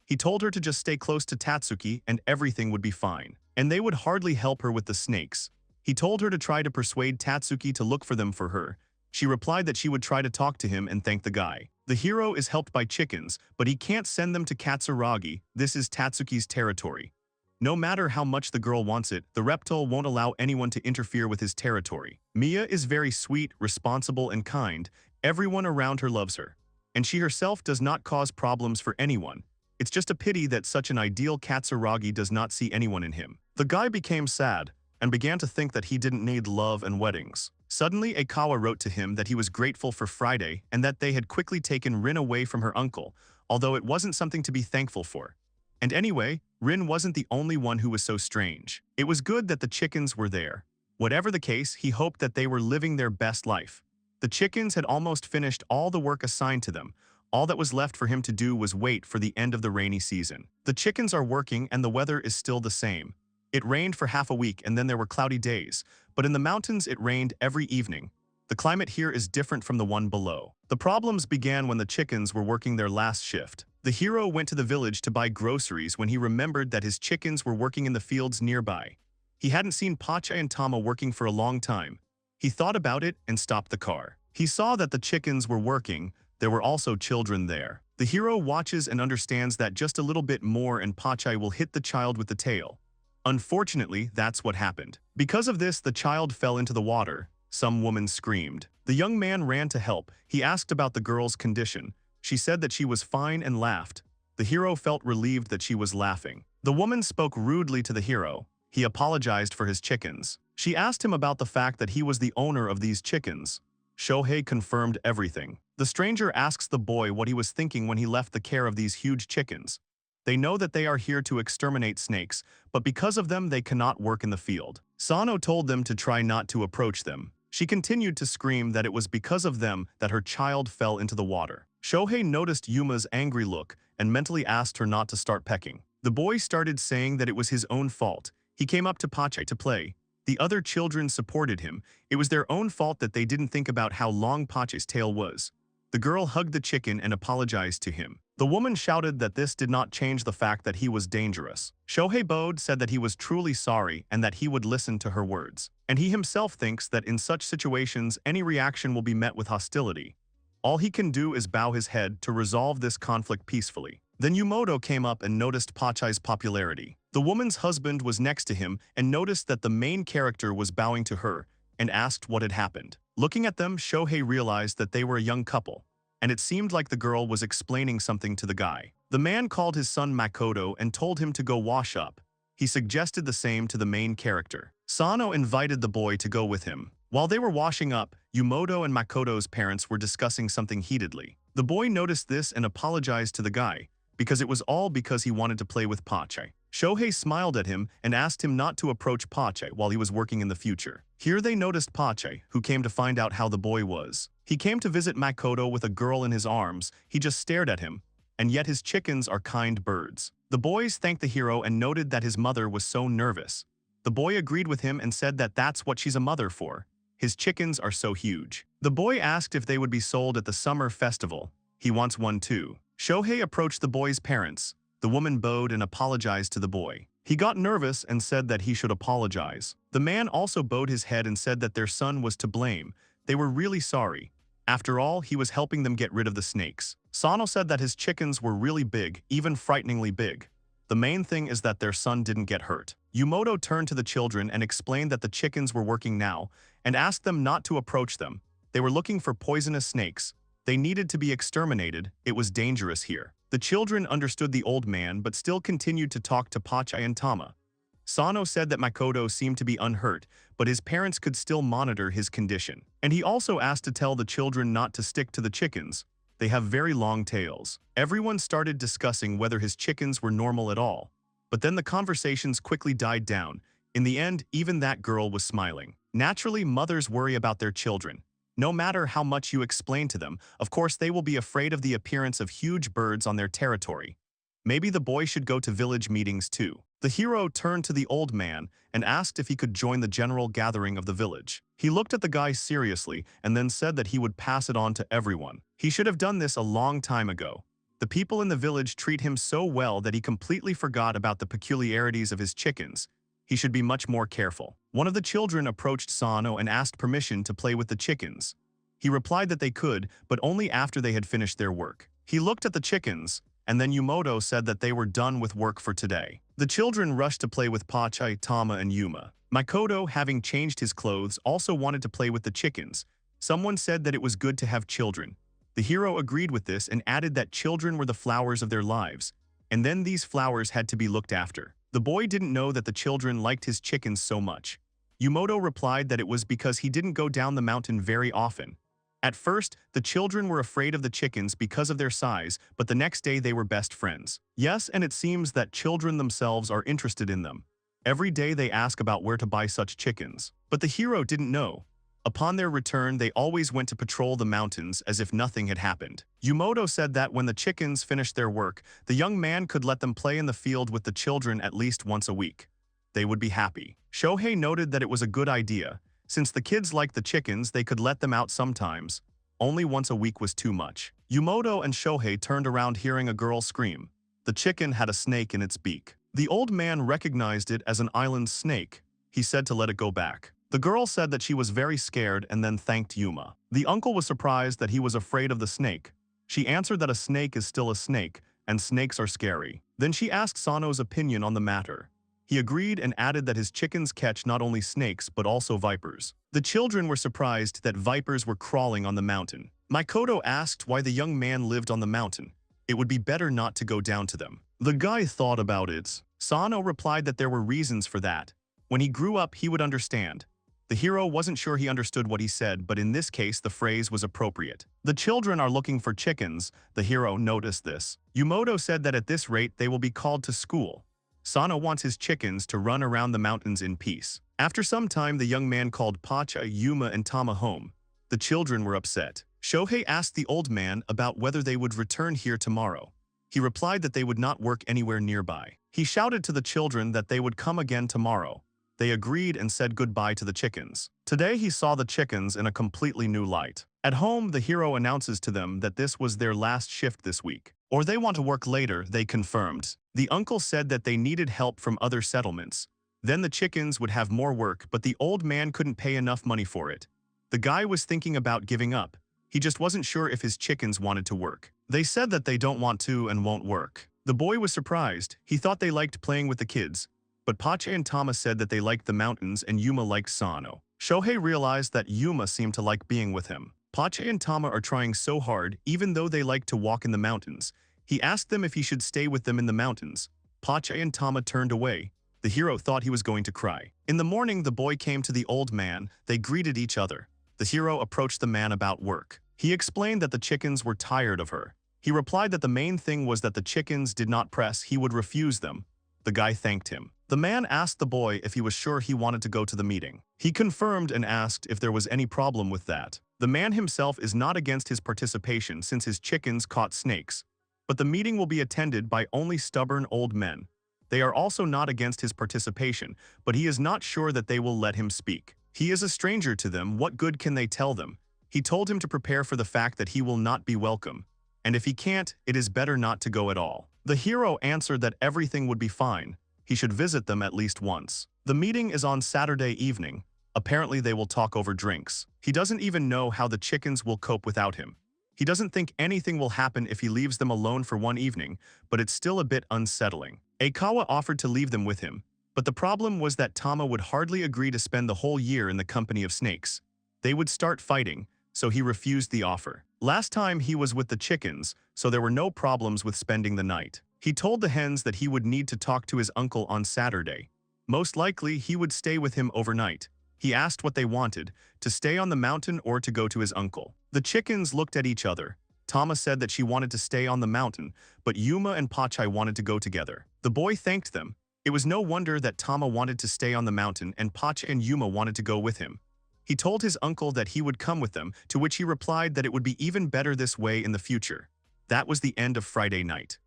He told her to just stay close to Tatsuki and everything would be fine. And they would hardly help her with the snakes. He told her to try to persuade Tatsuki to look for them for her. She replied that she would try to talk to him and thank the guy. The hero is helped by chickens, but he can't send them to Katsuragi. This is Tatsuki's territory. No matter how much the girl wants it, the reptile won't allow anyone to interfere with his territory. Mia is very sweet, responsible, and kind. Everyone around her loves her. And she herself does not cause problems for anyone. It's just a pity that such an ideal Katsuragi does not see anyone in him. The guy became sad and began to think that he didn't need love and weddings. Suddenly, Aikawa wrote to him that he was grateful for Friday and that they had quickly taken Rin away from her uncle, although it wasn't something to be thankful for. And anyway, Rin wasn't the only one who was so strange. It was good that the chickens were there. Whatever the case, he hoped that they were living their best life. The chickens had almost finished all the work assigned to them. All that was left for him to do was wait for the end of the rainy season. The chickens are working and the weather is still the same. It rained for half a week and then there were cloudy days, but in the mountains it rained every evening. The climate here is different from the one below. The problems began when the chickens were working their last shift. The hero went to the village to buy groceries when he remembered that his chickens were working in the fields nearby. He hadn't seen Pochi and Tama working for a long time. He thought about it and stopped the car. He saw that the chickens were working. There were also children there. The hero watches and understands that just a little bit more and Pochi will hit the child with the tail. Unfortunately, that's what happened. Because of this, the child fell into the water. Some woman screamed. The young man ran to help. He asked about the girl's condition. She said that she was fine and laughed. The hero felt relieved that she was laughing. The woman spoke rudely to the hero. He apologized for his chickens. She asked him about the fact that he was the owner of these chickens. Shohei confirmed everything. The stranger asks the boy what he was thinking when he left the care of these huge chickens. They know that they are here to exterminate snakes, but because of them they cannot work in the field. Sano told them to try not to approach them. She continued to scream that it was because of them that her child fell into the water. Shohei noticed Yuma's angry look and mentally asked her not to start pecking. The boy started saying that it was his own fault. He came up to Pochi to play. The other children supported him. It was their own fault that they didn't think about how long Pochi's tail was. The girl hugged the chicken and apologized to him. The woman shouted that this did not change the fact that he was dangerous. Shohei bowed, said that he was truly sorry and that he would listen to her words. And he himself thinks that in such situations any reaction will be met with hostility. All he can do is bow his head to resolve this conflict peacefully. Then Yumoto came up and noticed Pochi's popularity. The woman's husband was next to him and noticed that the main character was bowing to her and asked what had happened. Looking at them, Shohei realized that they were a young couple, and it seemed like the girl was explaining something to the guy. The man called his son Makoto and told him to go wash up. He suggested the same to the main character. Sano invited the boy to go with him. While they were washing up, Yumoto and Makoto's parents were discussing something heatedly. The boy noticed this and apologized to the guy, because it was all because he wanted to play with Pochi. Shohei smiled at him and asked him not to approach Pochi while he was working in the future. Here they noticed Pochi, who came to find out how the boy was. He came to visit Makoto with a girl in his arms. He just stared at him, and yet his chickens are kind birds. The boys thanked the hero and noted that his mother was so nervous. The boy agreed with him and said that that's what she's a mother for. His chickens are so huge. The boy asked if they would be sold at the summer festival. He wants one too. Shohei approached the boy's parents. The woman bowed and apologized to the boy. He got nervous and said that he should apologize. The man also bowed his head and said that their son was to blame. They were really sorry. After all, he was helping them get rid of the snakes. Sano said that his chickens were really big, even frighteningly big. The main thing is that their son didn't get hurt. Yumoto turned to the children and explained that the chickens were working now and asked them not to approach them. They were looking for poisonous snakes. They needed to be exterminated. It was dangerous here. The children understood the old man but still continued to talk to Pochi and Tama. Sano said that Makoto seemed to be unhurt, but his parents could still monitor his condition. And he also asked to tell the children not to stick to the chickens. They have very long tails. Everyone started discussing whether his chickens were normal at all. But then the conversations quickly died down. In the end, even that girl was smiling. Naturally, mothers worry about their children. No matter how much you explain to them, of course they will be afraid of the appearance of huge birds on their territory. Maybe the boy should go to village meetings too. The hero turned to the old man and asked if he could join the general gathering of the village. He looked at the guy seriously and then said that he would pass it on to everyone. He should have done this a long time ago. The people in the village treat him so well that he completely forgot about the peculiarities of his chickens. He should be much more careful. One of the children approached Sano and asked permission to play with the chickens. He replied that they could, but only after they had finished their work. He looked at the chickens, and then Yumoto said that they were done with work for today. The children rushed to play with Pochi, Tama, and Yuma. Makoto, having changed his clothes, also wanted to play with the chickens. Someone said that it was good to have children. The hero agreed with this and added that children were the flowers of their lives, and then these flowers had to be looked after. The boy didn't know that the children liked his chickens so much. Yumoto replied that it was because he didn't go down the mountain very often. At first, the children were afraid of the chickens because of their size, but the next day they were best friends. Yes, and it seems that children themselves are interested in them. Every day they ask about where to buy such chickens. But the hero didn't know. Upon their return, they always went to patrol the mountains as if nothing had happened. Yumoto said that when the chickens finished their work, the young man could let them play in the field with the children at least once a week. They would be happy. Shohei noted that it was a good idea. Since the kids liked the chickens, they could let them out sometimes. Only once a week was too much. Yumoto and Shohei turned around hearing a girl scream. The chicken had a snake in its beak. The old man recognized it as an island snake. He said to let it go back. The girl said that she was very scared and then thanked Yuma. The uncle was surprised that he was afraid of the snake. She answered that a snake is still a snake, and snakes are scary. Then she asked Sano's opinion on the matter. He agreed and added that his chickens catch not only snakes but also vipers. The children were surprised that vipers were crawling on the mountain. Makoto asked why the young man lived on the mountain. It would be better not to go down to them. The guy thought about it. Sano replied that there were reasons for that. When he grew up, he would understand. The hero wasn't sure he understood what he said, but in this case, the phrase was appropriate. The children are looking for chickens. The hero noticed this. Yumoto said that at this rate, they will be called to school. Sano wants his chickens to run around the mountains in peace. After some time, the young man called Pochi, Yuma, and Tama home. The children were upset. Shohei asked the old man about whether they would return here tomorrow. He replied that they would not work anywhere nearby. He shouted to the children that they would come again tomorrow. They agreed and said goodbye to the chickens. Today he saw the chickens in a completely new light. At home, the hero announces to them that this was their last shift this week. Or they want to work later, they confirmed. The uncle said that they needed help from other settlements. Then the chickens would have more work, but the old man couldn't pay enough money for it. The guy was thinking about giving up. He just wasn't sure if his chickens wanted to work. They said that they don't want to and won't work. The boy was surprised. He thought they liked playing with the kids. But Pochi and Tama said that they liked the mountains and Yuma liked Sano. Shohei realized that Yuma seemed to like being with him. Pochi and Tama are trying so hard, even though they like to walk in the mountains. He asked them if he should stay with them in the mountains. Pochi and Tama turned away. The hero thought he was going to cry. In the morning, the boy came to the old man. They greeted each other. The hero approached the man about work. He explained that the chickens were tired of her. He replied that the main thing was that the chickens did not press, he would refuse them. The guy thanked him. The man asked the boy if he was sure he wanted to go to the meeting. He confirmed and asked if there was any problem with that. The man himself is not against his participation since his chickens caught snakes. But the meeting will be attended by only stubborn old men. They are also not against his participation, but he is not sure that they will let him speak. He is a stranger to them, what good can they tell them? He told him to prepare for the fact that he will not be welcome. And if he can't, it is better not to go at all. The hero answered that everything would be fine. He should visit them at least once. The meeting is on Saturday evening. Apparently they will talk over drinks. He doesn't even know how the chickens will cope without him. He doesn't think anything will happen if he leaves them alone for one evening, but it's still a bit unsettling. Aikawa offered to leave them with him, but the problem was that Tama would hardly agree to spend the whole year in the company of snakes. They would start fighting, so he refused the offer. Last time he was with the chickens, so there were no problems with spending the night. He told the hens that he would need to talk to his uncle on Saturday. Most likely, he would stay with him overnight. He asked what they wanted, to stay on the mountain or to go to his uncle. The chickens looked at each other. Tama said that she wanted to stay on the mountain, but Yuma and Pochi wanted to go together. The boy thanked them. It was no wonder that Tama wanted to stay on the mountain and Pochi and Yuma wanted to go with him. He told his uncle that he would come with them, to which he replied that it would be even better this way in the future. That was the end of Friday night.